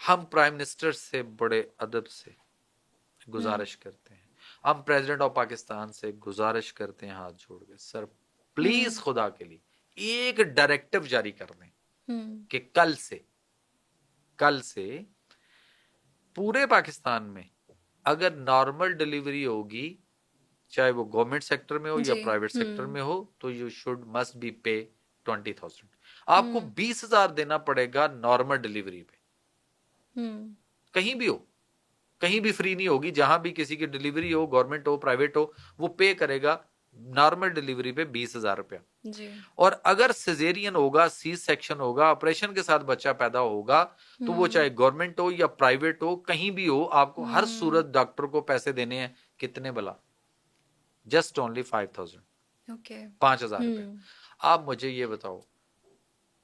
हम प्राइम मिनिस्टर से बड़े अदब से गुजारिश करते हैं, हम प्रेसिडेंट ऑफ पाकिस्तान से गुजारिश करते हैं हाथ जोड़ के, सर प्लीज खुदा के लिए एक डायरेक्टिव जारी कर दें कि कल से पूरे पाकिस्तान में अगर नॉर्मल डिलीवरी होगी, चाहे वो गवर्नमेंट सेक्टर में हो या प्राइवेट सेक्टर में हो, तो यू शुड मस्ट बी पे 20,000। आपको 20,000 देना पड़ेगा नॉर्मल डिलीवरी पे, कहीं भी हो, कहीं भी फ्री नहीं होगी। जहां भी किसी की डिलीवरी हो, गवर्नमेंट हो प्राइवेट हो, वो पे करेगा नॉर्मल डिलीवरी पे 20,000 रुपया। और अगर सिजेरियन होगा, सी सेक्शन होगा, ऑपरेशन के साथ बच्चा पैदा होगा, तो वो चाहे गवर्नमेंट हो या प्राइवेट हो, कहीं भी हो, आपको हर सूरत डॉक्टर को पैसे देने हैं। कितने भला? जस्ट ओनली 5,000, 5,000 रुपए। आप मुझे ये बताओ,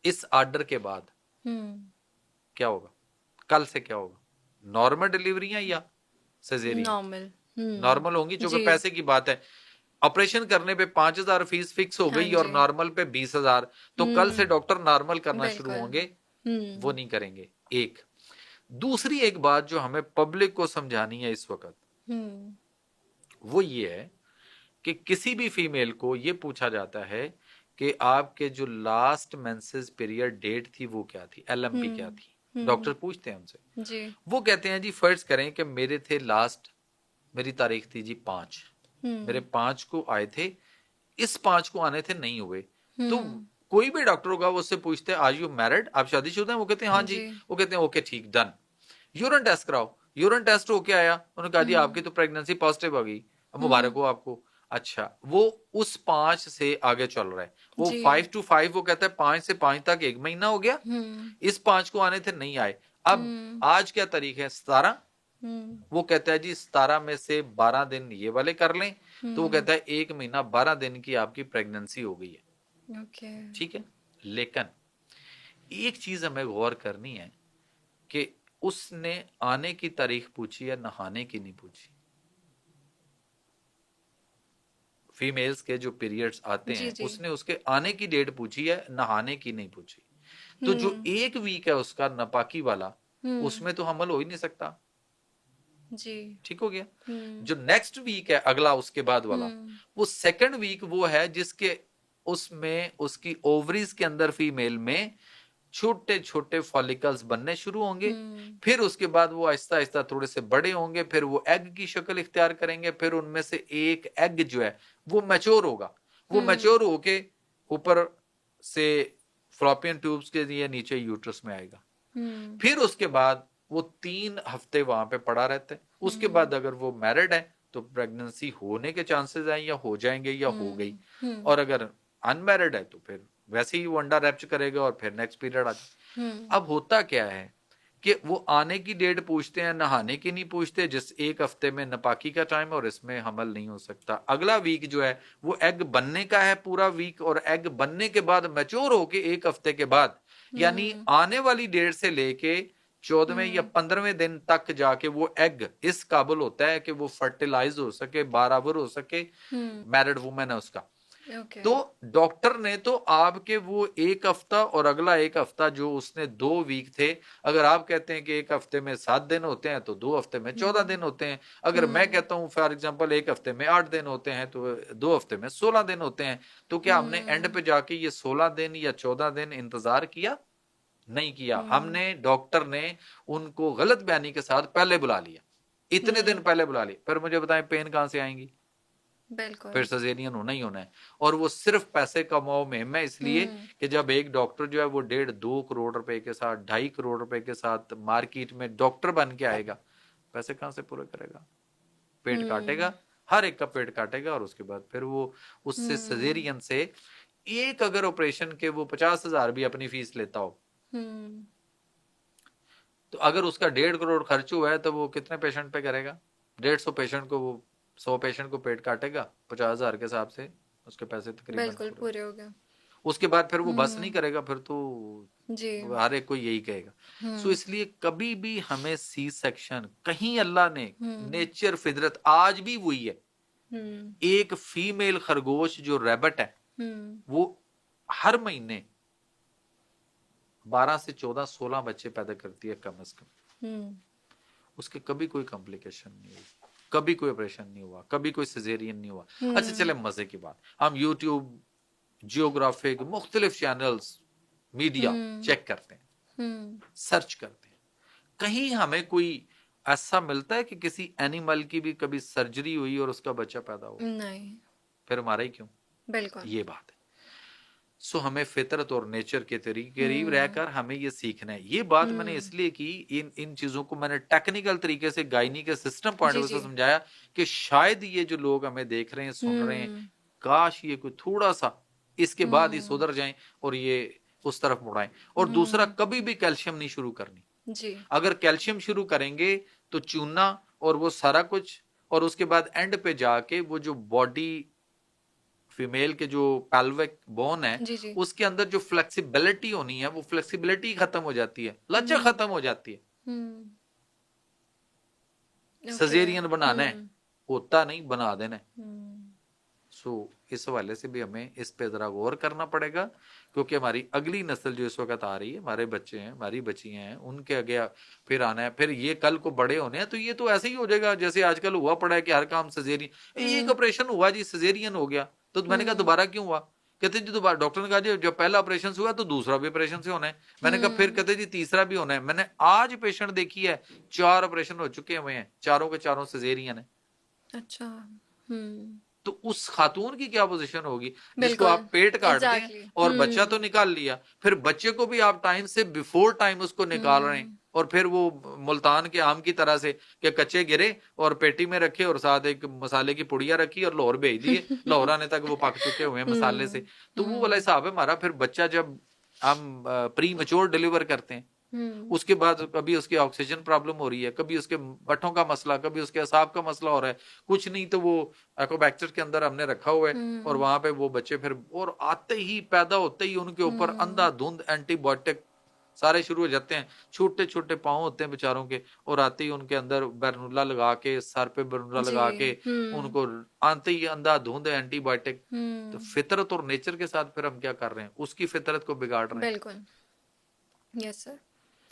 इस ऑर्डर के बाद क्या होगा? कल से क्या होगा? नॉर्मल डिलीवरियां या सिजेरियन? नॉर्मल होंगी, क्योंकि पैसे की बात है। ऑपरेशन करने पे 5,000 फीस फिक्स हो गई और नॉर्मल पे 20,000, तो कल से डॉक्टर नॉर्मल करना शुरू होंगे, वो नहीं करेंगे। एक दूसरी एक बात जो हमें पब्लिक को समझानी है इस वक्त, वो ये है कि किसी भी फीमेल को ये पूछा जाता है कि आपके जो लास्ट मेंसेस पीरियड डेट थी वो क्या थी, LMP क्या थी। डॉक्टर पूछते हैं उनसे जी। वो कहते हैं जी फर्ज करें कि मेरे थे लास्ट, मेरी तारीख थी जी 5, मेरे 5 को आए थे, इस 5 को आने थे, नहीं हुए। तो कोई भी डॉक्टर होगा वो उससे पूछते हैं आर यू मैरिड, आप शादीशुदा हैं? वो कहते हैं हाँ जी। वो कहते हैं ओके ठीक, डन, यूरिन टेस्ट कराओ। यूरिन टेस्ट होके आया, उन्होंने कहा जी आपकी तो प्रेगनेंसी पॉजिटिव आ गई, मुबारक हो आपको। अच्छा, वो उस 5 से आगे चल रहा है, वो 5 to 5, वो कहता है 5 से 5 तक 1 महीना हो गया, इस 5 को आने थे, नहीं आए। अब आज क्या तारीख है? 17। वो कहता है जी 17 में से 12 दिन ये वाले कर लें, तो वो कहता है 1 महीना 12 दिन की आपकी प्रेगनेंसी हो गई है। ठीक है, लेकिन एक चीज हमें गौर करनी है कि उसने आने की तारीख पूछी है, नहाने की नहीं पूछी। फीमेल्स के जो पीरियड्स आते हैं, उसने उसके आने की डेट पूछी है, नहाने की नहीं पूछी। तो जो 1 वीक है उसका नापाकी वाला, उसमें तो हमल हो ही नहीं सकता जी। ठीक हो गया। जो नेक्स्ट वीक है अगला, उसके बाद वाला, वो सेकंड वीक वो है जिसके उसमें उसकी ओवरीज के अंदर फीमेल में छोटे छोटे फॉलिकल्स बनने शुरू होंगे, फिर उसके बाद वो आहिस्ता आहिस्ता थोड़े से बड़े होंगे, फिर वो एग की शक्ल इख्तियार करेंगे, फिर उनमें से एक एग जो है वो मैच्योर होगा, वो मैच्योर होके ऊपर से फ्लोपियन ट्यूब्स के लिए नीचे यूट्रस में आएगा। फिर उसके बाद वो 3 हफ्ते वहां पे पड़ा रहता है। उसके बाद अगर वो मैरिड है तो प्रेगनेंसी होने के चांसेस हैं, या हो जाएंगे या हो गई, और अगर अनमैरिड है तो फिर वैसे ही वो अंडा रैप्च करेगा और फिर नेक्स्ट पीरियड आ जाए। अब होता क्या है कि वो आने की डेट पूछते हैं, नहाने की नहीं पूछते। जिस 1 हफ्ते में नापाकी का टाइम है और इसमें हमल नहीं हो सकता। अगला वीक जो है वो एग बनने का है पूरा वीक, और एग बनने के बाद मैच्योर होके 1 हफ्ते के बाद, यानी आने वाली डेट से लेके 14वें या 15वें दिन तक जाके वो एग इस काबिल होता है कि वो फर्टिलाइज हो सके, बराबर हो सके, मैरिड वुमेन है उसका। तो डॉक्टर ने तो आपके वो 1 हफ्ता और अगला 1 हफ्ता जो उसने 2 वीक थे, अगर आप कहते हैं कि 1 हफ्ते में 7 दिन होते हैं तो 2 हफ्ते में 14 दिन होते हैं। अगर मैं कहता हूं फॉर एग्जांपल 1 हफ्ते में 8 दिन होते हैं तो 2 हफ्ते में 16 दिन होते हैं, तो क्या हमने एंड पे जाके ये 16 दिन या 14 दिन इंतजार किया? नहीं किया, हमने डॉक्टर ने उनको गलत बयानी के साथ पहले बुला लिया, इतने दिन पहले बुला लिया, फिर मुझे बताएं पेन कहां से आएंगी? बिल्कुल। फिर सजेरियन होना ही होना है। और वो सिर्फ पैसे कमाओ में मैं इसलिए कि जब एक डॉक्टर जो है वो 1.5-2 करोड़ रुपए के साथ, 2.5 करोड़ रुपए के साथ मार्केट में डॉक्टर बन के आएगा, पैसे कहां से पूरे करेगा? पेट काटेगा, हर एक का पेट काटेगा, और उसके बाद फिर वो उससे सजेरियन से एक अगर ऑपरेशन के वो 50,000 भी अपनी फीस लेता हो, तो अगर उसका 1.5 करोड़ खर्च हुआ है तो वो कितने पेशेंट पे करेगा? 150 पेशेंट को, वो 100 पेशेंट को पेट काटेगा 50,000 के हिसाब से, उसके पैसे तकरीबन बिल्कुल पूरे हो गए। उसके बाद फिर वो बस नहीं करेगा, फिर तो जी। हर एक को यही कहेगा। सो इसलिए कभी भी हमें सी सेक्शन, कहीं अल्लाह ने नेचर फितरत आज भी वही है, एक फीमेल खरगोश जो रैबट है वो हर महीने 12 से 14 16 बच्चे पैदा करती है कम से कम, उसके कभी कोई कॉम्प्लिकेशन नहीं हुई, कभी कोई ऑपरेशन नहीं हुआ, कभी कोई सिजेरियन नहीं हुआ। अच्छा चले मजे की बात, हम यूट्यूब, जियोग्राफिक, मुख्तलिफ चैनल्स, मीडिया चेक करते हैं, सर्च करते हैं, कहीं हमें कोई ऐसा मिलता है कि किसी एनिमल की भी कभी सर्जरी हुई और उसका बच्चा पैदा हुआ? नहीं। फिर हमारा ही क्यों? बिल्कुल, ये बात है। सो हमें फितरत और नेचर के करीब रहकर हमें ये सीखना है। ये बात मैंने इसलिए की, इन चीजों को मैंने टेक्निकल तरीके से गायनी के सिस्टम पॉइंट ऑफ व्यू से समझाया कि शायद ये जो लोग हमें देख रहे हैं, सुन रहे हैं, काश ये कोई थोड़ा सा इसके बाद ही सुधर जाएं और ये उस तरफ मुड़ाएं। और दूसरा, कभी भी कैल्शियम नहीं शुरू करनी जी। अगर कैल्शियम शुरू करेंगे तो चूना और वो सारा कुछ, और उसके बाद एंड पे जाके वो जो बॉडी, फीमेल के जो पेल्विक बोन है जी जी। उसके अंदर जो फ्लेक्सिबिलिटी होनी है वो फ्लेक्सिबिलिटी खत्म हो जाती है, लचक खत्म हो जाती है। सजेरियन बनाना है, होता नहीं, बना देना है। सो इस हवाले से भी हमें इस पे जरा गौर करना पड़ेगा, क्योंकि हमारी अगली नस्ल जो इस वक्त आ रही है, हमारे बच्चे हैं, हमारी बच्चियां हैं, उनके आगे फिर आना है, फिर ये कल को बड़े होने हैं, तो ये तो ऐसे ही हो जाएगा जैसे आजकल हुआ पड़ा है कि हर काम सजेरियन, एक ऑपरेशन हुआ जी सजेरियन हो गया, तो मैंने कहा दोबारा क्यों हुआ? कहते जी दोबारा, डॉक्टर ने कहा जी जब पहला ऑपरेशन हुआ तो दूसरा भी ऑपरेशन से होना है। मैंने कहा फिर, कहते जी तीसरा भी होना है। मैंने आज पेशेंट देखी है 4 ऑपरेशन हो चुके हुए हैं, चारों के चारों सजेरियन है। अच्छा। तो उस खातून की क्या पोजीशन होगी जिसको आप पेट काट दें और बच्चा तो निकाल लिया, फिर बच्चे को भी आप टाइम से बिफोर टाइम उसको निकाल रहे हैं, और फिर वो मुल्तान के आम की तरह से कि कच्चे गिरे और पेटी में रखे और साथ एक मसाले की पुड़िया रखी और लाहौर भेज दिए, लाहौर आने तक वो पक चुके हुए हैं मसाले से। तो वो वाला हिसाब है हमारा। फिर बच्चा जब हम प्री मैच्योर डिलीवर करते हैं, उसके बाद कभी उसकी ऑक्सीजन प्रॉब्लम हो रही है, कभी उसके बटों का मसला, कभी उसके असाब का मसला हो रहा है, कुछ नहीं तो वो एक्वाबैक्टर के अंदर हमने रखा हुआ है, और वहां पे वो बच्चे फिर, और आते ही पैदा होते ही उनके ऊपर अंधाधुंध एंटीबायोटिक सारे शुरू हो जाते हैं। छोटे छोटे पाँव होते हैं बेचारों के, और आते ही उनके अंदर बरनूला लगा के, सर पे बरनूला लगा के उनको आते ही अंधाधुंध एंटीबायोटिक। तो फितरत और नेचर के साथ फिर हम क्या कर रहे हैं? उसकी फितरत को बिगाड़ रहे हैं। बिल्कुल, यस सर।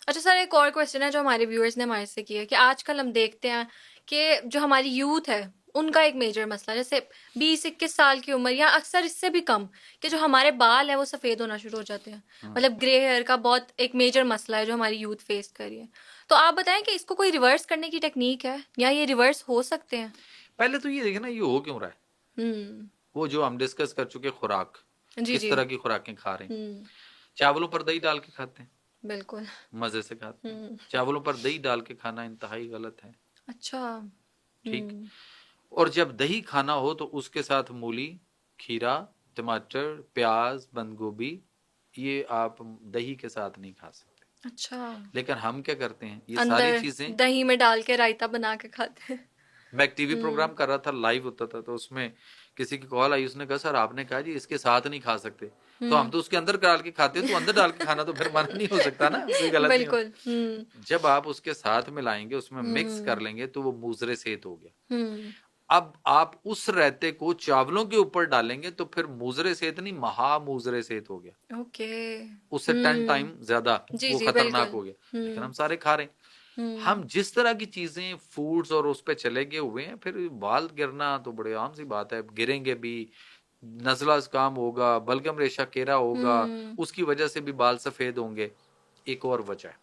अच्छा सर, एक और क्वेश्चन है जो हमारे व्यूअर्स ने हमारे से किया है कि आजकल हम देखते हैं कि जो हमारी यूथ है उनका एक मेजर मसला, जैसे 20-21 साल की उम्र या अक्सर इससे भी कम, कि जो हमारे बाल है वो सफ़ेद होना शुरू हो जाते हैं, मतलब ग्रे हेयर का बहुत एक मेजर मसला है जो हमारी यूथ फेस कर रही है। तो आप बताएं कि इसको कोई रिवर्स करने की टेक्निक है या ये रिवर्स हो सकते हैं? पहले तो ये देखें ना, ये हो क्यों रहा है? वो जो हम डिस्कस कर चुके खुराक, किस तरह की खुराकें खा रहे हैं। चावलों पर दही डाल के खाते हैं, बिल्कुल मजे से खाते हैं। चावलों पर दही डाल के खाना इंतहाई गलत है। अच्छा, ठीक। और जब दही खाना हो तो उसके साथ मूली, खीरा, टमाटर, प्याज, बंद गोभी, ये आप दही के साथ नहीं खा सकते। अच्छा। लेकिन हम क्या करते हैं, ये सारी चीजें दही में डाल के रायता बना के खाते हैं। मैं एक टीवी प्रोग्राम कर रहा था, लाइव होता था, तो उसमें किसी की कॉल आई, उसने कहा सर आपने कहा जी इसके साथ नहीं खा सकते, तो हम तो उसके अंदर डाल के खाते हैं, तो अंदर डाल के खाना तो फिर मना नहीं हो सकता ना, कोई गलत बिल्कुल नहीं हो। जब आप उसके साथ मिलाएंगे, उसमें मिक्स कर लेंगे, तो वो मूजरे सेहत हो गया। अब आप उस रायते को चावलों के ऊपर डालेंगे तो फिर मूजरे सेहत नहीं, महा मूजरे सेहत हो गया। ओके। उससे 10 टाइम ज्यादा वो खतरनाक हो गया। लेकिन हम सारे खा रहे हैं। हम जिस तरह की चीजें फूड्स और उस पर चले गए हुए हैं, फिर बाल गिरना तो बड़े आम सी बात है, गिरेंगे भी, नजला काम होगा, बलगम रेशा केरा होगा, उसकी वजह से भी बाल सफेद होंगे। एक और वजह है,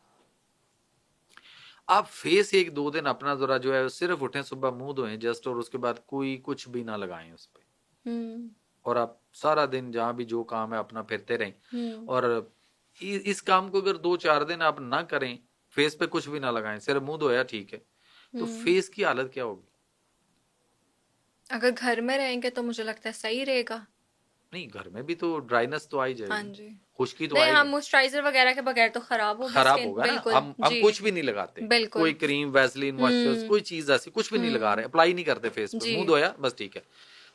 आप फेस 1-2 दिन अपना जरा जो है सिर्फ उठें, सुबह मुंह धोएं जस्ट, और उसके बाद कोई कुछ भी ना लगाएं उस पे, और आप सारा दिन जहां भी जो काम है अपना फिरते रहें। और इस काम को अगर 2-4 दिन आप ना करें, फेस पे कुछ भी ना लगाएं, सिर्फ मुंह धोया ठीक है, तो फेस की हालत क्या होगी? अगर घर में रहेंगे तो मुझे लगता है सही रहेगा। नहीं, घर में भी तो ड्राइनेस तो आ ही हाँ जाएगी, जी। खुश्की तो नहीं, हाँ, आएगी, मॉइस्चराइजर वगैरह के बगैर तो खराब होगी खराब स्किन, होगा ना। बिल्कुल हम जी, कुछ भी नहीं लगाते, बिल्कुल। कोई क्रीम, वैसलीन, मॉइस्चर, कोई चीज ऐसी कुछ भी नहीं लगा रहे, अप्लाई नहीं करते फेस पे, जी, मुंह धोया बस ठीक है,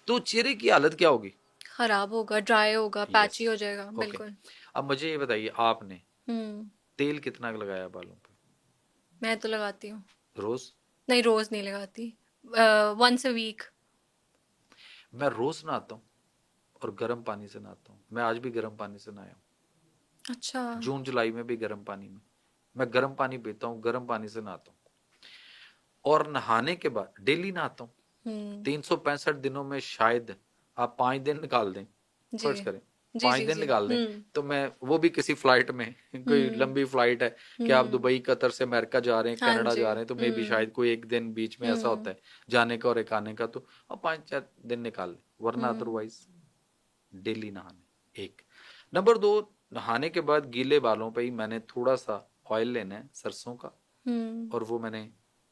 तो चेहरे की हालत क्या होगी? खराब होगा, ड्राई होगा, यस, पैची हो जाएगा, ओके। बिल्कुल। अब मुझे ये बताइए, आपने तेल कितना लगाया बालों पे मैं तो लगाती हूँ। रोज? नहीं, रोज नहीं लगाती, वंस अ वीक। मैं रोज नहाता हूँ और गर्म पानी से नहाता हूँ, मैं आज भी गर्म पानी से नहाया हूँ, अच्छा। जून जुलाई में भी गर्म पानी में, मैं गर्म पानी पीता हूँ, गर्म पानी से नहाता हूँ, और नहाने के बाद डेली नहाता हूँ। 365 दिनों में शायद आप 5 दिन निकाल दें, फर्ज करें जी 5 दिन जी। निकाल दें, तो मैं वो भी किसी फ्लाइट में कोई लंबी फ्लाइट है कि आप दुबई, कतर से अमेरिका जा रहे हैं, हाँ कनाडा जी। जा रहे हैं, तो मे भी शायद कोई एक दिन बीच में ऐसा होता है जाने का और एक आने का, तो आप 5-4 दिन निकाल लें, वरना अदरवाइज डेली नहाने। एक नंबर 2, नहाने के बाद गीले बालों पे ही मैंने थोड़ा सा ऑयल लेना है सरसों का, और वो मैंने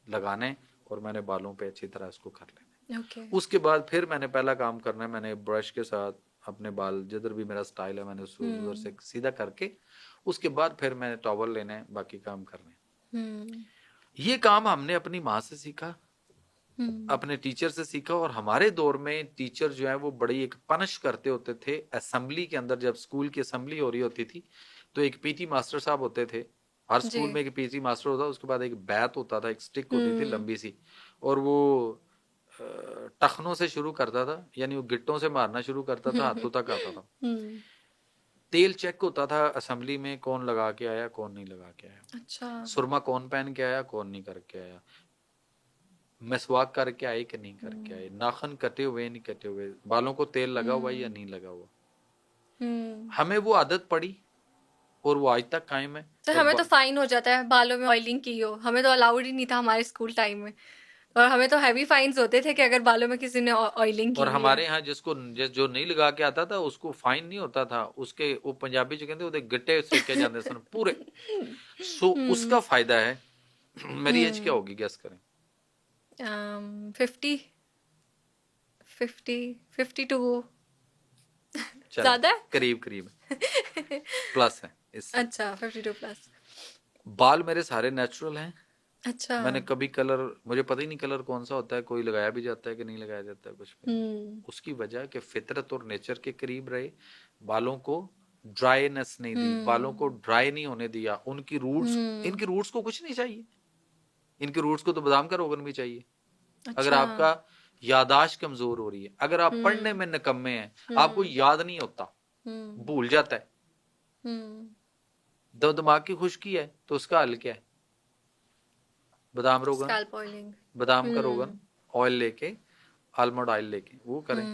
लगाना है, और मैंने बालों पे अच्छी तरह इसको कर लेना है। ओके। उसके बाद फिर मैंने पहला काम करना है, मैंने ब्रश के साथ अपने बाल जिधर भी मेरा स्टाइल है मैंने उसको उधर से सीधा करके, उसके बाद फिर मैंने टॉवल लेना है, बाकी काम करने हैं। ये काम हमने अपनी माँ से सीखा, अपने टीचर से सीखा, और हमारे दौर में टीचर जो है वो बड़ी एक पनिश करते होते थे असेंबली के अंदर, जब स्कूल की असेंबली हो रही होती थी, तो एक पीटी मास्टर साहब होते थे, हर स्कूल में एक पीटी मास्टर होता, उसके बाद एक बैत होता था, एक स्टिक होती थी लंबी सी, और वो टखनों से शुरू करता था, यानी वो गिट्टों से मारना शुरू करता था, हाथों तक आता था। तेल चेक होता था असेंबली में, कौन लगा के आया, कौन नहीं लगा के आया, अच्छा। सुरमा कौन पहन के आया, कौन नहीं करके आया, मिसवाक करके आए कि नहीं करके आए, नाखून कटे हुए नहीं कटे हुए, बालों को तेल लगा हुआ या नहीं लगा हुआ। हमें वो आदत पड़ी और वो आज तक कायम है। तो और हमें तो फाइन हो जाता है बालों में ऑयलिंग की हो, हमें तो अलाउड ही नहीं था हमारे स्कूल टाइम में, और हमें तो हैवी फाइन्स होते थे कि अगर बालों में किसी ने ऑयलिंग की और हुई हमारे है। यहाँ जिसको जो नहीं लगा के आता था उसको फाइन नहीं होता था, उसके वो पंजाबी जो कहते होते गिट्टे सेके जाते सन पूरे। सो उसका फायदा है। मेरी एज क्या होगी, गेस करें? 50, 50, 52। चलो ज्यादा है? करीब करीब प्लस है इससे। अच्छा, 52 प्लस। बाल मेरे सारे नेचुरल हैं, अच्छा। मैंने कभी कलर, मुझे पता ही नहीं कलर कौन सा होता है, कोई लगाया भी जाता है कि नहीं लगाया जाता है, कुछ भी नहीं। उसकी वजह है कि फितरत और नेचर के करीब रहे, बालों को ड्राईनेस नहीं दी, बालों को ड्राई नहीं होने दिया, उनकी रूट्स, इनकी रूट्स को कुछ नहीं चाहिए, इनकी रूट्स को तो बादाम का रोगन भी चाहिए। अगर अच्छा। आपका यादाश्त कमजोर हो रही है, अगर आप पढ़ने में निकम्मे हैं, आपको याद नहीं होता, भूल जाता है, दिमाग की खुश्की है, तो उसका हल क्या है? बादाम रोगन, स्कैल्प ऑयलिंग। बादाम का रोगन, ऑयल लेके, आलमंड ऑयल लेके वो करें,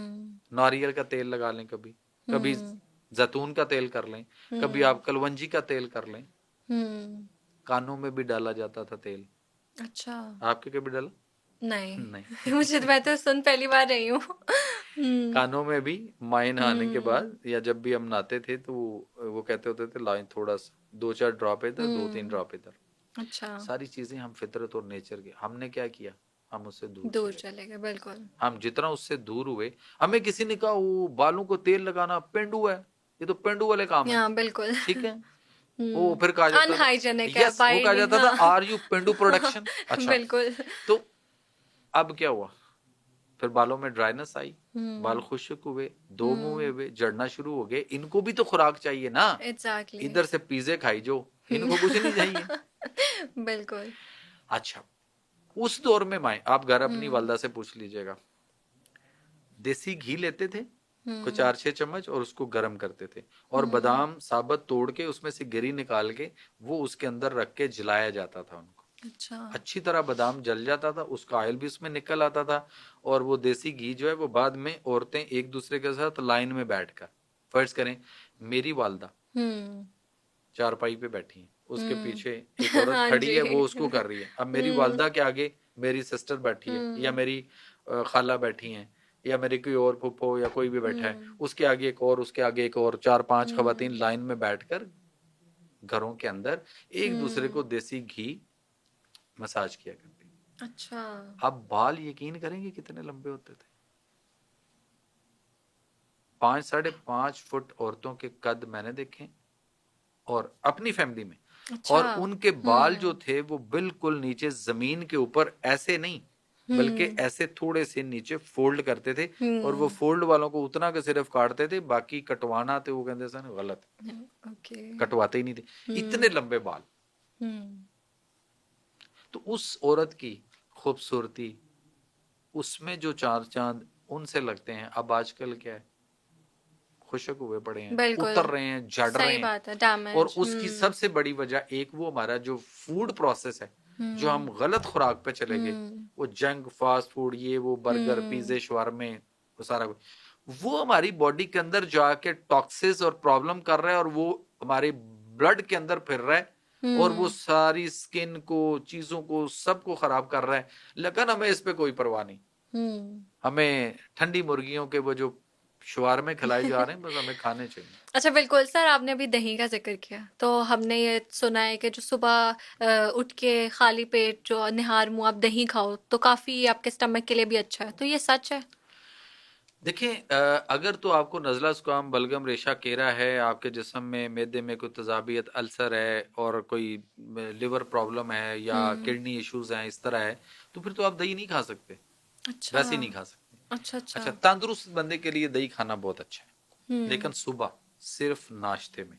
नारियल का तेल लगा लें, कभी कभी जैतून का तेल कर लें, कभी आप कलवंजी का तेल कर लें, कानों में भी डाला जाता था तेल। अच्छा। आपके कभी डाला? नहीं। नहीं। मुझे तो, मैं तो सुन पहली बार रही हूँ। कानों में भी माए नहाने के बाद, या जब भी हम नहाते थे तो वो कहते होते थे लाइन थोड़ा सा 2-4 ड्रॉप इधर, 2-3 ड्रॉप इधर। अच्छा। सारी चीजें हम फितरत और नेचर के, हमने क्या किया, हम उससे दूर दूर चले चले गए, बिल्कुल। हम जितना उससे दूर हुए, हमें किसी ने कहा वो बालों को तेल लगाना पेंडू है, ये तो पेंडू वाले काम है, हाँ, बिल्कुल। ठीक है। वो फिर कहा जाता था, अनहाइजेनिक है, यस, वो बाय कहा नहीं, जाता था हाँ। Are you Pendu production. अच्छा, बिल्कुल। तो अब क्या हुआ, फिर बालों में ड्राइनेस आई, बाल खुश्क हुए, दो मुंह हुए, झड़ना शुरू हो गए, इनको भी तो खुराक चाहिए ना। एग्जैक्टली। इधर से पिज्जे खाई जो, इनको कुछ नहीं चाहिए। बिल्कुल। अच्छा, उस दौर में माए, आप घर अपनी वालदा से पूछ लीजिएगा, देसी घी लेते थे कुछ 4-6 चम्मच, और उसको गर्म करते थे, और बादाम साबुत तोड़ के उसमें से गिरी निकाल के वो उसके अंदर रख के जलाया जाता था उनको। अच्छा। अच्छी तरह बादाम जल जाता था, उसका ऑयल भी उसमें निकल आता था, और वो देसी घी जो है वो बाद में औरतें एक दूसरे के साथ लाइन में बैठकर, फर्ज करें मेरी वालदा चारपाई पे बैठी हैं, उसके पीछे एक औरत हाँ खड़ी जी। है, वो उसको कर रही है। अब मेरी वालदा के आगे मेरी सिस्टर बैठी है या मेरी खाला बैठी हैं या मेरी कोई और फूफो या कोई भी बैठा है, उसके आगे एक और, उसके आगे एक और, 4-5 खवातीन लाइन में बैठकर घरों के अंदर एक दूसरे को देसी घी मसाज किया करती। अच्छा। अब बाल यकीन करेंगे कितने लंबे होते थे? 5-5.5 फुट औरतों के कद मैंने देखे और अपनी फैमिली में। अच्छा। और उनके बाल जो थे वो बिल्कुल नीचे जमीन के ऊपर ऐसे नहीं, बल्कि ऐसे थोड़े से नीचे फोल्ड करते थे। और वो फोल्ड वालों को उतना के सिर्फ काटते थे, बाकी कटवाना थे वो कहते थे गलत, कटवाते ही नहीं थे, इतने लंबे बाल। तो उस औरत की खूबसूरती, उसमें जो चार चांद उनसे लगते हैं। अब आजकल क्या है, खुशक हुए पड़े हैं, उतर रहे हैं, झड़ रहे सही हैं। बात है, डैमेज। और उसकी सबसे बड़ी वजह एक वो हमारा जो फूड प्रोसेस है, जो हम गलत खुराक पे चले गए, वो जंक फास्ट फूड, ये वो बर्गर पिज्जे शवारमे, वो सारा कुछ वो हमारी बॉडी के अंदर जाके टॉक्सिस और प्रॉब्लम कर रहा है, और वो हमारे ब्लड के अंदर फिर रहा है, और वो सारी स्किन को, चीजों को, सबको खराब कर रहा है। लेकिन हमें इस पे कोई परवाह नहीं। हमें ठंडी मुर्गियों के वो जो शवारमे खिलाए जा रहे हैं, बस हमें खाने चाहिए। अच्छा, बिल्कुल सर, आपने अभी दही का जिक्र किया, तो हमने ये सुना है कि जो सुबह उठ के खाली पेट जो निहार मुंह आप दही खाओ तो काफी आपके स्टमक के लिए भी अच्छा है, तो ये सच है? देखिए, अगर तो आपको नज़ला ज़ुकाम बलगम रेशा केरा है, आपके जिस्म में मैदे में कोई तजाबियत, अल्सर है, और कोई लिवर प्रॉब्लम है या किडनी इश्यूज हैं, इस तरह है, तो फिर तो आप दही नहीं खा सकते। अच्छा। वैसे ही नहीं खा सकते। अच्छा, तंदुरुस्त बंदे के लिए दही खाना बहुत अच्छा है, लेकिन सुबह सिर्फ नाश्ते में,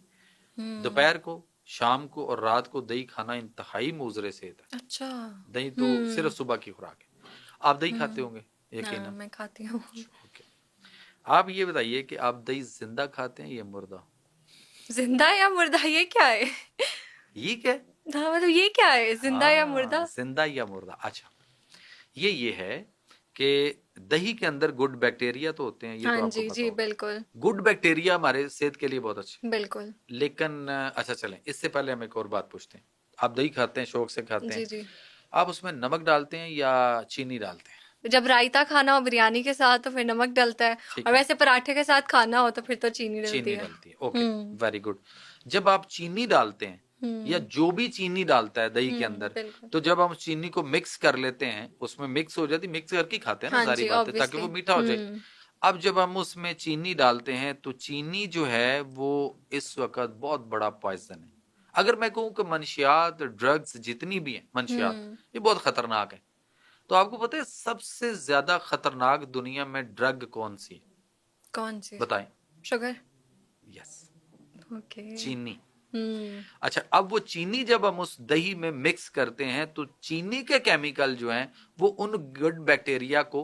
दोपहर को, शाम को और रात को दही खाना इंतहाई मुज़रे सेहत है। अच्छा। दही तो सिर्फ सुबह की खुराक है। आप दही खाते होंगे यकीनन? मैं खाती हूँ। आप ये बताइए कि आप दही जिंदा खाते हैं या मुर्दा? जिंदा या मुर्दा, ये क्या है? ये क्या है? हाँ, मतलब ये क्या है, जिंदा या मुर्दा? जिंदा या मुर्दा। अच्छा, ये है कि दही के अंदर गुड बैक्टीरिया तो होते हैं, ये हाँ तो आपको जी पता जी, होगा। बिल्कुल गुड बैक्टीरिया हमारे सेहत के लिए बहुत अच्छे, बिल्कुल। लेकिन अच्छा चलें, इससे पहले हम एक और बात पूछते हैं। आप दही खाते हैं, शौक से खाते हैं, जी। आप उसमें नमक डालते हैं या चीनी डालते हैं? जब रायता खाना हो बिरयानी के साथ तो फिर नमक डलता है, और वैसे पराठे के साथ खाना हो तो फिर तो चीनी डलती चीनी है। डलती है, ओके, वेरी गुड। जब आप चीनी डालते हैं, या जो भी चीनी डालता है दही के अंदर, तो जब हम चीनी को मिक्स कर लेते हैं, उसमें मिक्स हो जाती, मिक्स करके खाते हैं ना, हाँ सारी जी, बातें, ताकि वो मीठा हो जाए। अब जब हम उसमें चीनी डालते हैं, तो चीनी जो है वो इस वक्त बहुत बड़ा पॉइजन है। अगर मैं कहूँ कि मंशियात, ड्रग्स जितनी भी हैं मंशियात, ये बहुत खतरनाक है। तो आपको पता है सबसे ज्यादा खतरनाक दुनिया में ड्रग कौन सी? कौन सी? बताएं। शुगर। Yes, okay. चीनी। अच्छा, अब वो चीनी जब हम उस दही में मिक्स करते हैं, तो चीनी के केमिकल जो हैं वो उन गुड बैक्टीरिया को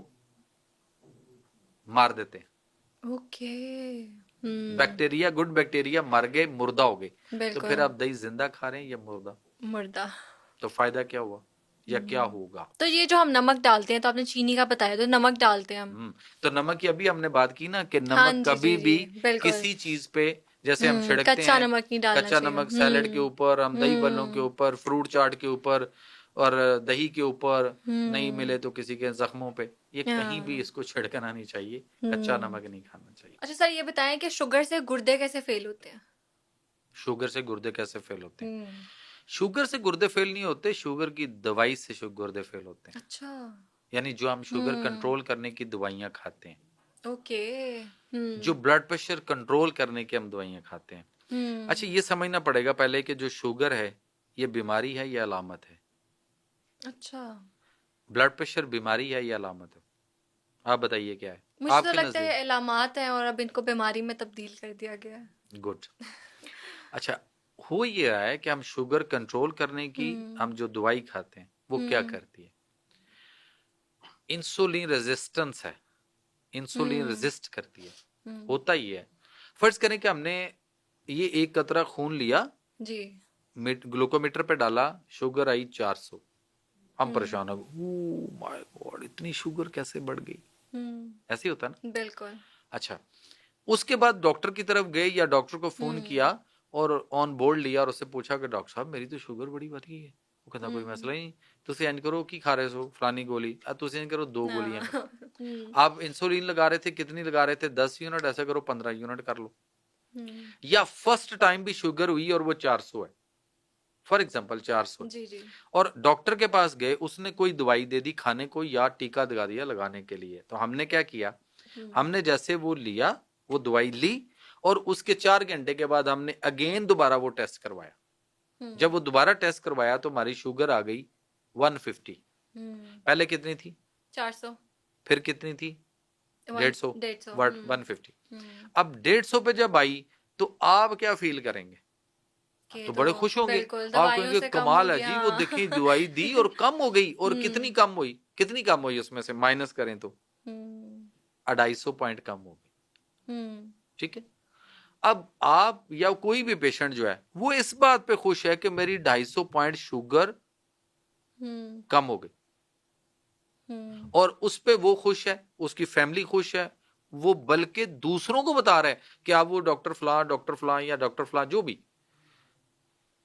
मार देते हैं। ओके। बैक्टीरिया, गुड बैक्टीरिया मर गए, मुर्दा हो गए। तो फिर आप बिल्कुल। दही जिंदा खा रहे हैं या मुर्दा? मुर्दा। तो फायदा क्या हुआ या क्या होगा? तो ये जो हम नमक डालते हैं, तो आपने चीनी का बताया, तो नमक डालते हैं हम। तो नमक की अभी हमने बात की ना, कि हाँ नमक जी कभी जी भी जी, बिल्कुल। किसी चीज पे, जैसे हम छिड़कते कच्चा हैं, नमक नहीं डालना कच्चा चाहिए। नमक सैलेड के ऊपर, हम दही बल्लों के ऊपर, फ्रूट चाट के ऊपर, और दही के ऊपर, नहीं मिले तो किसी के जख्मों पे, ये कहीं भी इसको छिड़कना नहीं चाहिए, कच्चा नमक नहीं खाना चाहिए। अच्छा सर, ये बताएं कि शुगर से गुर्दे कैसे फेल होते हैं? शुगर से गुर्दे कैसे फेल होते हैं? शुगर से गुर्दे फेल नहीं होते, शुगर की दवाई से गुर्दे फेल होते हैं। अच्छा। यानी जो हम शुगर कंट्रोल करने की दवाइयां खाते हैं, ओके। जो ब्लड प्रेशर कंट्रोल करने की हम दवाइयां खाते हैं। अच्छा, ये समझना पड़ेगा पहले कि जो शुगर है ये बीमारी है या अलामत है? अच्छा। ब्लड प्रेशर बीमारी है या अलामत है? आप बताइए क्या है मुझे तो आपके लगता है नजदीक? अलामात हैं और अब इनको बीमारी में तब्दील कर दिया गया है। गुड। अच्छा, हो ये रहा है कि हम शुगर कंट्रोल करने की हम जो दवाई खाते हैं वो क्या करती है? इंसुलिन रेजिस्टेंस है, इंसुलिन रेजिस्ट करती है। होता ही है, फर्ज करें कि हमने ये एक कतरा खून लिया जी, ग्लूकोमीटर पे डाला, शुगर आई 400, हम परेशान हो गए, ओह माय गॉड, इतनी शुगर कैसे बढ़ गई? ऐसे ही होता है ना? बिल्कुल। अच्छा, उसके बाद डॉक्टर की तरफ गए या डॉक्टर को फोन किया, और ऑन बोर्ड लिया और उससे पूछा कि डॉक्टर साहब मेरी तो शुगर बड़ी बढ़ गई है। वो कहता कोई मसला ही नहीं, तुसी इंज करो की खा रहे हो फलानी गोली, तुसी इंज करो 2 गोलियां खाओ। आप इंसुलिन लगा रहे थे, कितनी लगा रहे थे? 10 यूनिट, ऐसा करो 15 यूनिट कर लो। या फर्स्ट टाइम भी शुगर हुई और वो 400 है, फॉर एग्जाम्पल 400 जी जी। और डॉक्टर के पास गए, उसने कोई दवाई दे दी खाने को या टीका दिखा दिया लगाने के लिए, तो हमने क्या किया, हमने जैसे वो लिया, वो दवाई ली और उसके 4 घंटे के बाद हमने अगेन दोबारा वो टेस्ट करवाया। जब वो दोबारा टेस्ट करवाया तो हमारी शुगर आ गई 150। पहले कितनी थी? 400। फिर कितनी थी? 150। 150। अब 150 पे जब आई तो आप क्या फील करेंगे? तो बड़े खुश होंगे, आप कहेंगे कमाल है जी, वो देखिए दवाई दी और कम हो गई। और कितनी कम हुई? कितनी कम हुई? उसमें से माइनस करें तो 250 पॉइंट कम हो गई। ठीक है। अब आप या कोई भी पेशेंट जो है वो इस बात पे खुश है कि मेरी 250 पॉइंट शुगर कम हो गई, और उस पे वो खुश है, उसकी फैमिली खुश है, वो बल्कि दूसरों को बता रहा है कि आप वो डॉक्टर फलां या डॉक्टर फलां जो भी,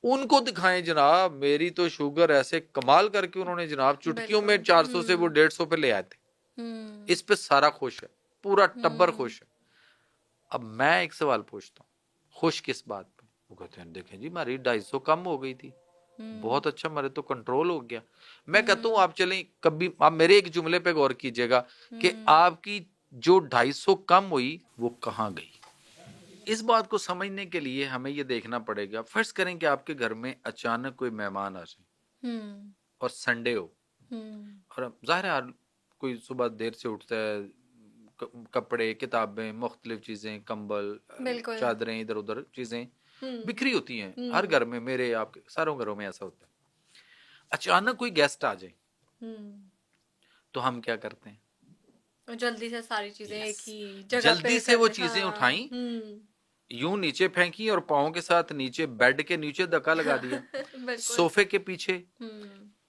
उनको दिखाएं जनाब मेरी तो शुगर ऐसे कमाल करके उन्होंने जनाब चुटकियों में 400 से वो 150 पे ले आए थे। इस पे सारा खुश है, पूरा टब्बर खुश है। अब मैं एक सवाल पूछता हूँ, खुश किस बात पे? वो कहते हैं देखें जी हमारी 250 कम हो गई थी, बहुत अच्छा, मेरे तो कंट्रोल हो गया। मैं कहता हूँ आप चलें कभी, आप मेरे एक जुमले पे गौर कीजिएगा कि आपकी जो 250 कम हुई वो कहाँ गई। इस बात को समझने के लिए हमें ये देखना पड़ेगा, फर्ज करें कि आपके घर में अचानक कोई मेहमान आ जाए और संडे हो, और जाहिर है कोई सुबह देर से उठता है, कपड़े, किताबें, मुख्तलिफ चीजें, कंबल, चादरें, इधर उधर चीजें बिखरी होती हैं हर घर में, मेरे आपके सारों घरों में ऐसा होता है। अचानक कोई गेस्ट आ जाए तो हम क्या करते हैं? जल्दी से सारी चीजें एक ही जगह जल्दी पे से वो चीजें उठाई, यूं नीचे फेंकी और पाँव के साथ नीचे बेड के नीचे धक्का लगा दिया सोफे के पीछे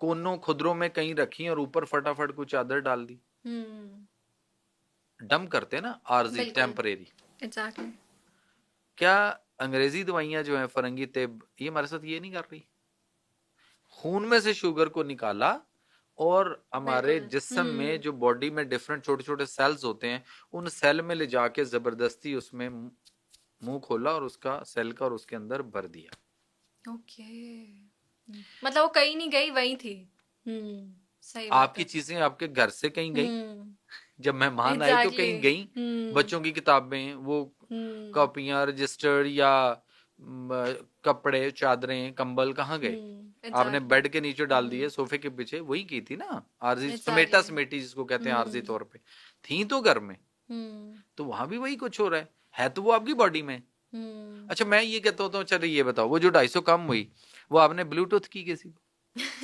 कोनों खुदरों में कहीं रखी और ऊपर फटाफट कुछ चादर डाल दी। डम करते हैं ना, आर्जी, टेम्परेरी। एग्जैक्टली। क्या अंग्रेजी दवाइयां जो हैं, फरंगी तेब, ये हमारे साथ ये नहीं कर रही? खून में से शुगर को निकाला और हमारे जिस्म में जो बॉडी में डिफरेंट छोटे छोटे सेल्स होते हैं, उन सेल में ले जाके जबरदस्ती उसमें मुंह खोला और उसका सेल का और उसके अंदर भर दिया। ओके। मतलब वो कहीं नहीं गई, वहीं थी। सही बात आपकी चीजें आपके घर से कहीं गई, जब मेहमान आए तो कहीं गई, बच्चों की किताबें, वो कॉपियां, रजिस्टर या कपड़े, चादरें, कंबल कहाँ गए? आपने बेड के नीचे डाल दिए, सोफे के पीछे, वही की थी ना आर्जी, समेटा समेटी जिसको कहते हैं आर्जी तौर पे, थी तो घर में, तो वहां भी वही कुछ हो रहा है तो वो आपकी बॉडी में। अच्छा मैं ये कहता हूँ, तो चलो ये बताओ, वो जो 250 कम हुई वो आपने ब्लूटूथ की किसी को,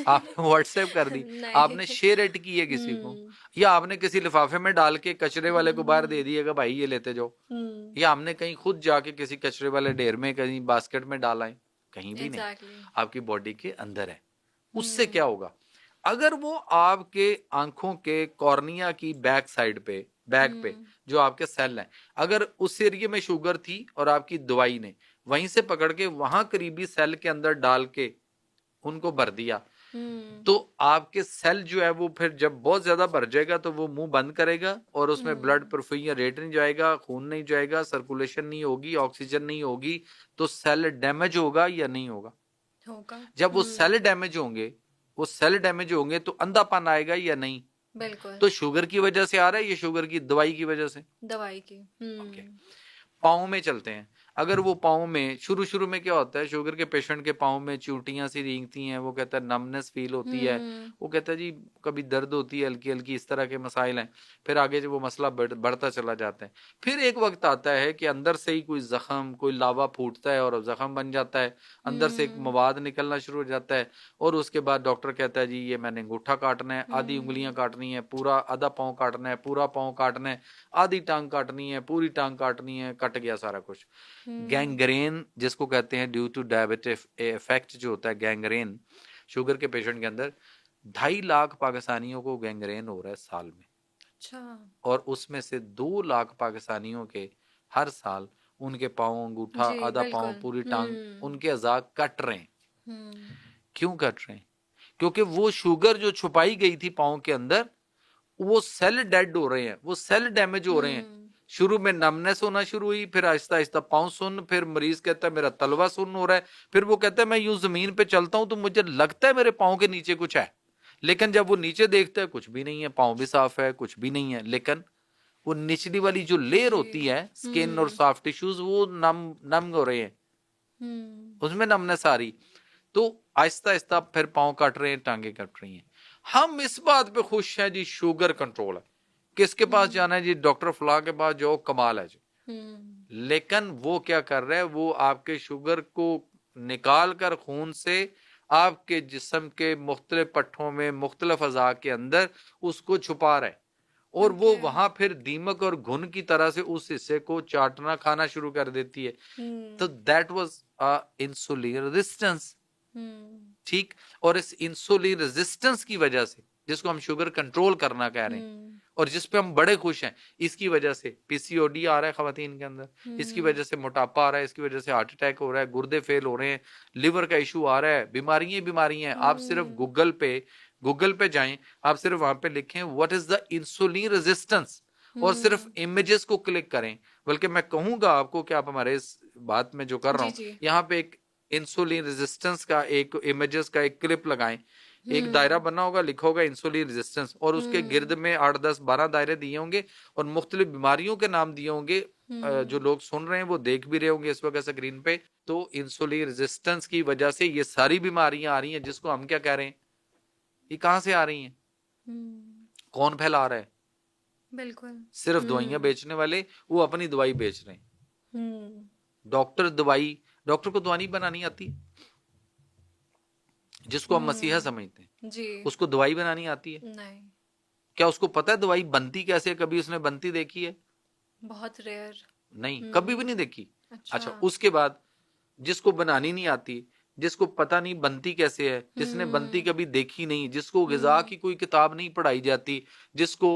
आपने व्हाट्सएप कर दी, आपने शेयर इट की है किसी को, या आपने किसी लिफाफे में डाल के कचरे वाले को बाहर दे दिएगा भाई ये लेते जाओ, या हमने कहीं खुद जाके किसी कचरे वाले ढेर में कहीं बास्केट में डाला है? कहीं भी नहीं, आपकी बॉडी के अंदर है। उससे क्या होगा? अगर वो आपके आंखों के कॉर्निया की बैक साइड पे, बैक पे जो आपके सेल हैं, अगर उस एरिया में शुगर थी और आपकी दवाई ने वहीं से पकड़ के वहां करीबी सेल के अंदर डाल के उनको भर दिया, तो आपके सेल जो है वो फिर जब बहुत ज्यादा भर जाएगा तो वो मुंह बंद करेगा और उसमें ब्लड परफ्यूजन रेट नहीं जाएगा, खून नहीं जाएगा, सर्कुलेशन नहीं होगी, ऑक्सीजन नहीं होगी, तो सेल डैमेज होगा या नहीं होगा? जब वो सेल डैमेज होंगे, वो सेल डैमेज होंगे तो अंधापन आएगा या नहीं? बिल्कुल। तो शुगर की वजह से आ रहा है या शुगर की दवाई की वजह से? दवाई की। पाँव में चलते हैं, अगर वो पाँव में शुरू में क्या होता है, शुगर के पेशेंट के पाँव में चूटियां सी रेंगती हैं, वो कहता है नमनेस फील होती है, वो कहता है जी कभी दर्द होती है हल्की हल्की, इस तरह के मसाइल हैं। फिर आगे जब वो मसला बढ़ता चला जाता है, फिर एक वक्त आता है कि अंदर से ही कोई जख्म, कोई लावा फूटता है और जख्म बन जाता है, अंदर से एक मवाद निकलना शुरू हो जाता है, और उसके बाद डॉक्टर कहता है जी ये मैंने अंगूठा काटना है, आधी उंगलियां काटनी है, पूरा आधा पाँव काटना है, पूरा पाँव काटना है, आधी टांग काटनी है, पूरी टांग काटनी है, कट गया सारा कुछ। गैंग्रेन जिसको कहते हैं, ड्यू टू डायबिटिक इफेक्ट जो होता है गैंग्रेन, शुगर के पेशेंट के अंदर 2.5 लाख पाकिस्तानियों को गैंग्रेन हो रहा है साल में। अच्छा। और उसमें से 2 लाख पाकिस्तानियों के हर साल उनके पाँव, अंगूठा, जी, आधा पाँव, बिल्कुल। पूरी टांग, उनके अज़ा कट रहे हैं। हुँ, क्यों कट रहे हैं? क्योंकि वो शुगर जो छुपाई गई थी पाँव के अंदर, वो सेल डेड हो रहे हैं, वो सेल डैमेज हो रहे हैं। हुँ, शुरू में नमनेस होना शुरू हुई, फिर आहिस्ता आहिस्ता पाँव सुन्न, फिर मरीज कहता है मेरा तलवा सुन्न हो रहा है, फिर वो कहता है मैं यूं जमीन पे चलता हूं तो मुझे लगता है मेरे पाँव के नीचे कुछ है, लेकिन जब वो नीचे देखता है कुछ भी नहीं है, पाँव भी साफ है, कुछ भी नहीं है, लेकिन वो निचली वाली जो लेयर जी। होती है स्किन और हुँ, सॉफ्ट टिश्यूज वो नम नम हो रहे हैं, हुँ, उसमें नमनेस आ रही। तो आहिस्ता आहिस्ता फिर पाँव कट रहे हैं, टांगे कट रही हैं। हम इस बात पे खुश हैं जी, शुगर कंट्रोल है, किसके पास हुँ, जाना है जी, डॉक्टर फला के पास जाओ, कमाल है जी। हुँ, लेकिन वो क्या कर रहा है, वो आपके शुगर को निकाल कर खून से आपके जिस्म के मुख्तलिफ पट्टों में, मुख्तलिफ अज़ा के अंदर उसको छुपा रहा है, और वो ओके। वहां फिर दीमक और घुन की तरह से उस हिस्से को चाटना खाना शुरू कर देती है। तो हुँ, दैट वाज इंसुलिन रेजिस्टेंस। हुँ, ठीक। और इस इंसुलिन रेजिस्टेंस की वजह से, जिसको हम शुगर कंट्रोल करना कह रहे हैं, हुँ, और जिस पे हम बड़े खुश हैं, इसकी वजह से पीसीओडी आ रहा है खवातीन के अंदर, इसकी हुँ, वजह से मोटापा आ रहा है, इसकी वजह से हार्ट अटैक हो रहा है, गुर्दे फेल हो रहे हैं, लिवर का इशू आ रहा है, बीमारियां बीमारियां हैं। आप सिर्फ हुँ, गूगल पे जाएं, आप सिर्फ वहां पे लिखें what is the insulin resistance, और सिर्फ हुँ, इमेजेस को क्लिक करें। बल्कि मैं कहूंगा आपको कि आप हमारे इस बात में जो कर रहा जी, हूं, जी। यहाँ पे एक इंसुलिन रेजिस्टेंस का एक इमेजेस का एक क्लिप लगाएं, एक दायरा हुँ, बना होगा, लिखा होगा इंसुलिन रेजिस्टेंस, और उसके गिर्द हुँ, में 8 10 12 दायरे दिए होंगे, और मुख्तलिफ बीमारियों के नाम दिए होंगे। जो हुँ, लोग सुन रहे हैं वो देख भी रहे होंगे इस वक्त स्क्रीन पे। तो इंसुलिन रेजिस्टेंस की वजह से ये सारी बीमारियां आ रही हैं, जिसको हम क्या कह रहे हैं, ये कहां से आ रही हैं, हुँ, कौन फैला रहा है? बिल्कुल। सिर्फ दवाइयां हुँ, बेचने वाले, वो अपनी दवाई बेच रहे हैं। हुँ, डॉक्टर को दवाई बनानी आती है, जिसको हम मसीहा हुँ, समझते हैं, जी, उसको दवाई बनानी आती है? नहीं, क्या उसको पता है दवाई बनती कैसे है? कभी उसने बनती देखी है? बहुत रेयर। नहीं, कभी भी हुँ, नहीं देखी। अच्छा। अच्छा, उसके बाद जिसको बनानी नहीं आती, जिसको पता नहीं बनती कैसे है, जिसने बनती हुँ, कभी देखी नहीं, जिसको ग़िज़ा हुँ, की कोई किताब नहीं पढ़ाई जाती, जिसको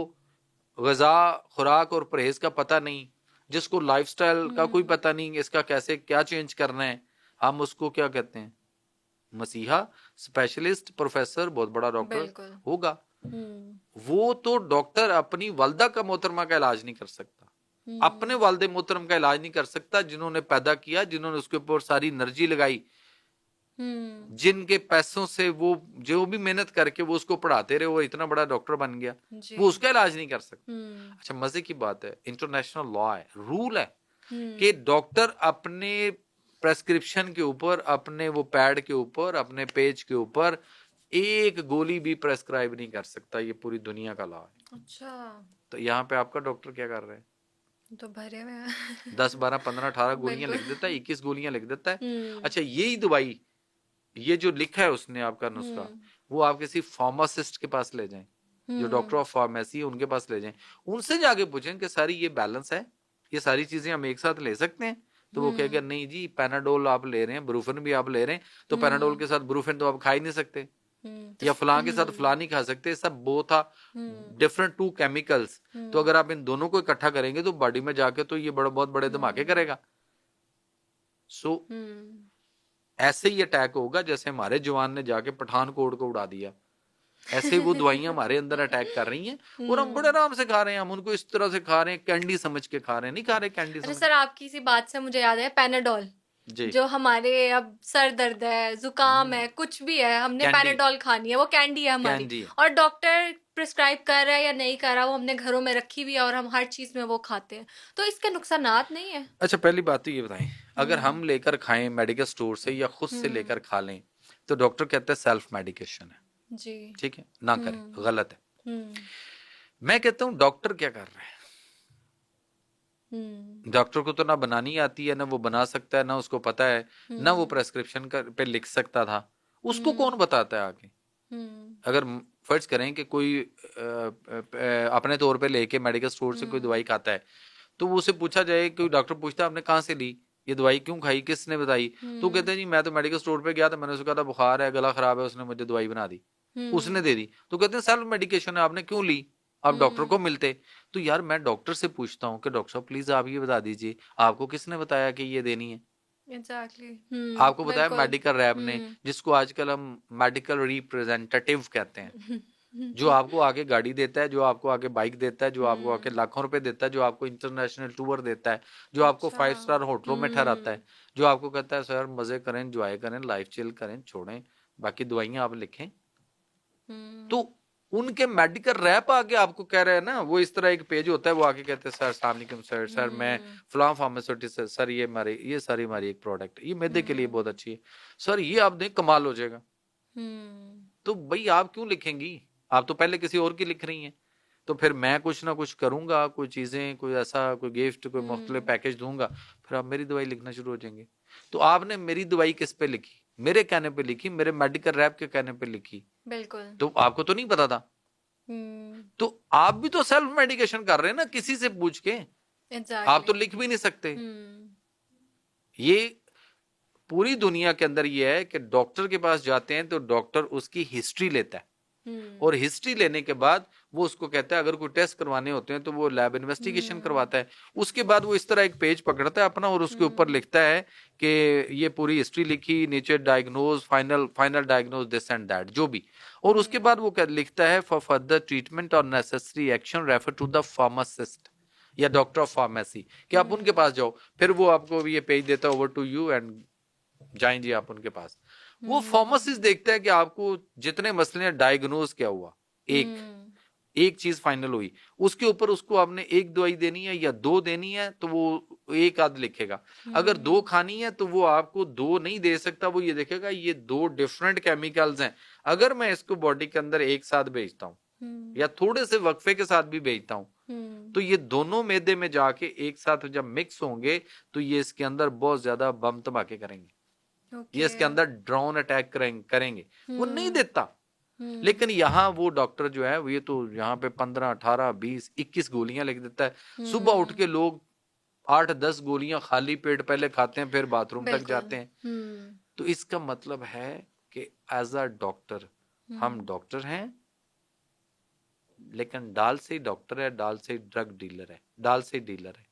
ग़िज़ा, खुराक और परहेज़ का पता नहीं, जिसको लाइफ़स्टाइल का कोई हुँ, पता नहीं, इसका कैसे क्या चेंज करना है, हम उसको क्या कहते हैं? मसीहा, स्पेशलिस्ट, प्रोफ़ेसर, बहुत बड़ा डॉक्टर बिल्कुल। होगा। हुँ, वो तो डॉक्टर अपनी वालदा का मोहतरमा का इलाज नहीं कर सकता, अपने हुँ, वालदे मोहतरम का इलाज नहीं कर सकता, जिन्होंने पैदा किया, जिन्होंने उसके ऊपर सारी एनर्जी लगाई, हुँ, जिनके पैसों से वो जो भी मेहनत करके वो उसको पढ़ाते रहे, वो इतना बड़ा डॉक्टर बन गया, जी, वो उसका इलाज नहीं कर सकता। हुँ, अच्छा, मजे की बात है, इंटरनेशनल लॉ है, रूल है कि हुँ, डॉक्टर अपने प्रेस्क्रिप्शन के ऊपर, अपने वो पैड के ऊपर, अपने पेज के ऊपर एक गोली भी प्रेस्क्राइब नहीं कर सकता। ये पूरी दुनिया का लॉ है। अच्छा, तो यहाँ पे आपका डॉक्टर क्या कर रहा है? तो भरे हुए हैं। 10 12 15 18 गोलियां बिल्कुल। लिख देता है, 21 गोलियां लिख देता है। हुँ, अच्छा, यही दवाई, ये जो लिखा है उसने आपका नुस्खा, हुँ, वो आप किसी फार्मासिस्ट के पास ले जाएं, जो डॉक्टर हुँ, ऑफ फार्मेसी है उनके पास ले जाएं, उनसे जाके पूछें कि सारी ये बैलेंस है, ये सारी चीजें हम एक साथ ले सकते हैं? तो वो कहेगा हुँ, नहीं जी, पैनाडोल आप ले रहे हैं, ब्रूफन भी आप ले रहे हैं, तो पैनाडोल हुँ, के साथ ब्रूफन तो आप खा ही नहीं सकते, हुँ, तो या फ फलां के साथ हुँ, फलां नहीं खा सकते, सब वो था हुँ, डिफरेंट टू केमिकल्स। तो हुँ, अगर आप इन दोनों को इकट्ठा करेंगे तो बॉडी में जाके तो ये बहुत बड़े धमाके हुँ, करेगा। सो हुँ, ऐसे ही अटैक होगा जैसे हमारे जवान ने जाके पठानकोट को उड़ा दिया, ऐसे ही वो दवाइयां हमारे अंदर अटैक कर रही हैं, और हम बड़े हुँ। आराम से खा रहे हैं, हम उनको इस तरह से खा रहे हैं, कैंडी समझ के खा रहे हैं, नहीं खा रहे कैंडी अच्छा समझ। सर, आपकी इसी बात से मुझे याद है पैनाडोल, जी। जो हमारे अब सर दर्द है, ज़ुकाम हम्म। है, कुछ भी है, हमने कैंडी। पैनाडोल खानी है, वो कैंडी है हमारी। कैंडी है। और डॉक्टर प्रिस्क्राइब कर रहा है या नहीं कर रहा, वो हमने घरों में रखी हुई है और हम हर चीज़ में वो खाते हैं। तो इसके नुकसानात नहीं है? अच्छा, पहली बात तो ये बताएं, अगर हुँ, हम लेकर खाएं मेडिकल स्टोर से या खुद से हुँ, लेकर खा लें, तो डॉक्टर कहते हैं सेल्फ मेडिकेशन है। जी। ठीक है, ना करें, हुँ, गलत है। हुँ, मैं कहता हूं डॉक्टर क्या कर रहा है, हुँ, डॉक्टर को तो ना बनानी आती है, ना वो बना सकता है, ना उसको पता है, ना वो हुँ, प्रेस्क्रिप्शन पे लिख सकता था, उसको कौन हुँ, बताता है आगे? हुँ, अगर फर्ज करें कि कोई अपने तौर पे लेके मेडिकल स्टोर से कोई हुँ, दवाई खाता है, तो वो उसे पूछा जाए, कोई डॉक्टर पूछता है आपने कहाँ से ली, ये दवाई क्यों खाई, किसने बताई? तो वो हुँ, कहते हैं जी मैं तो मेडिकल स्टोर पे गया था, मैंने उसको कहा था बुखार है, गला खराब है, उसने मुझे दवाई बना दी, हुँ, उसने दे दी। तो कहते हैं सेल्फ मेडिकेशन है, आपने क्यों ली? आप डॉक्टर को मिलते। तो यार मैं डॉक्टर से पूछता हूँ कि डॉक्टर साहब प्लीज आप ये बता दीजिए आपको किसने बताया कि ये देनी है। एग्जैक्टली। आपको बताया बिल्कुल। मेडिकल रैप ने, जिसको आजकल हम मेडिकल रिप्रेजेंटेटिव कहते हैं, जो आपको आगे गाड़ी देता है, जो आपको आगे बाइक देता है, जो आपको आगे लाखों रुपए देता है, जो आपको इंटरनेशनल टूर देता है, जो आपको अच्छा। 5 स्टार होटलों में ठहराता है, जो आपको कहता है सर मजे करें, एंजॉय करें, लाइफ चिल करें, छोड़ें, बाकी दवाइयां आप लिखें। तो उनके मेडिकल रैप आके आपको कह रहे हैं ना, वो इस तरह एक पेज होता है, वो आके कहते हैं सर अस्सलाम वालेकुम सर, सर मैं फलां फार्मास्यूटिकल सर, ये सारी हमारी एक प्रोडक्ट ये मैदे के लिए बहुत अच्छी है सर, ये आप दें कमाल हो जाएगा। तो भाई आप क्यों लिखेंगी, आप तो पहले किसी और की लिख रही हैं। तो फिर मैं कुछ ना कुछ करूंगा, कोई चीजें, कोई ऐसा, कोई गिफ्ट, कोई मुख्तलिफ पैकेज दूंगा, फिर आप मेरी दवाई लिखना शुरू हो जाएंगे। तो आपने मेरी दवाई किस पे लिखी, मेरे कहने पे लिखी, मेरे मेडिकल रैप के कहने पे लिखी, बिल्कुल। तो आपको तो नहीं पता था। तो आप भी तो सेल्फ मेडिकेशन कर रहे हैं ना, किसी से पूछ के। आप तो लिख भी नहीं सकते। ये पूरी दुनिया के अंदर ये है कि डॉक्टर के पास जाते हैं तो डॉक्टर उसकी हिस्ट्री लेता है, और हिस्ट्री लेने के बाद वो उसको कहता है अगर कोई टेस्ट करवाने होते हैं तो वो लैब इन्वेस्टिगेशन करवाता है। उसके बाद वो इस तरह एक पेज पकड़ता है अपना और उसके ऊपर लिखता है कि ये पूरी हिस्ट्री लिखी, नीचे diagnose, final diagnose, this and that, जो भी। और उसके बाद वो क्या लिखता है, फॉर फर्दर ट्रीटमेंट और necessary action refer to the pharmacist या डॉक्टर ऑफ फार्मेसी, कि आप उनके पास जाओ। फिर वो आपको ये पेज देता है, ओवर टू यू एंड जाएं जी आप उनके पास। वो फार्मासिस्ट देखता है कि आपको जितने मसले हैं डायग्नोज क्या हुआ, एक चीज फाइनल हुई, उसके ऊपर उसको आपने एक दवाई देनी है या दो देनी है तो वो एक आध लिखेगा। अगर दो खानी है तो वो आपको दो नहीं दे सकता, वो ये देखेगा ये दो डिफरेंट केमिकल्स हैं, अगर मैं इसको बॉडी के अंदर एक साथ भेजता हूँ या थोड़े से वक्फे के साथ भी भेजता हूँ तो ये दोनों मैदे में जाके एक साथ जब मिक्स होंगे तो ये इसके अंदर बहुत ज्यादा बम धमाके करेंगे, ये इसके अंदर ड्रोन अटैक करेंगे। वो नहीं देता। लेकिन यहाँ वो डॉक्टर जो है वो ये तो यहाँ पे 15, 18, 20, 21 गोलियां लिख देता है। सुबह उठ के लोग 8-10 गोलियां खाली पेट पहले खाते हैं, फिर बाथरूम तक जाते हैं। तो इसका मतलब है कि एज अ डॉक्टर हम डॉक्टर हैं, लेकिन डाल से डॉक्टर है, डाल से ड्रग डीलर है, डाल से डीलर है,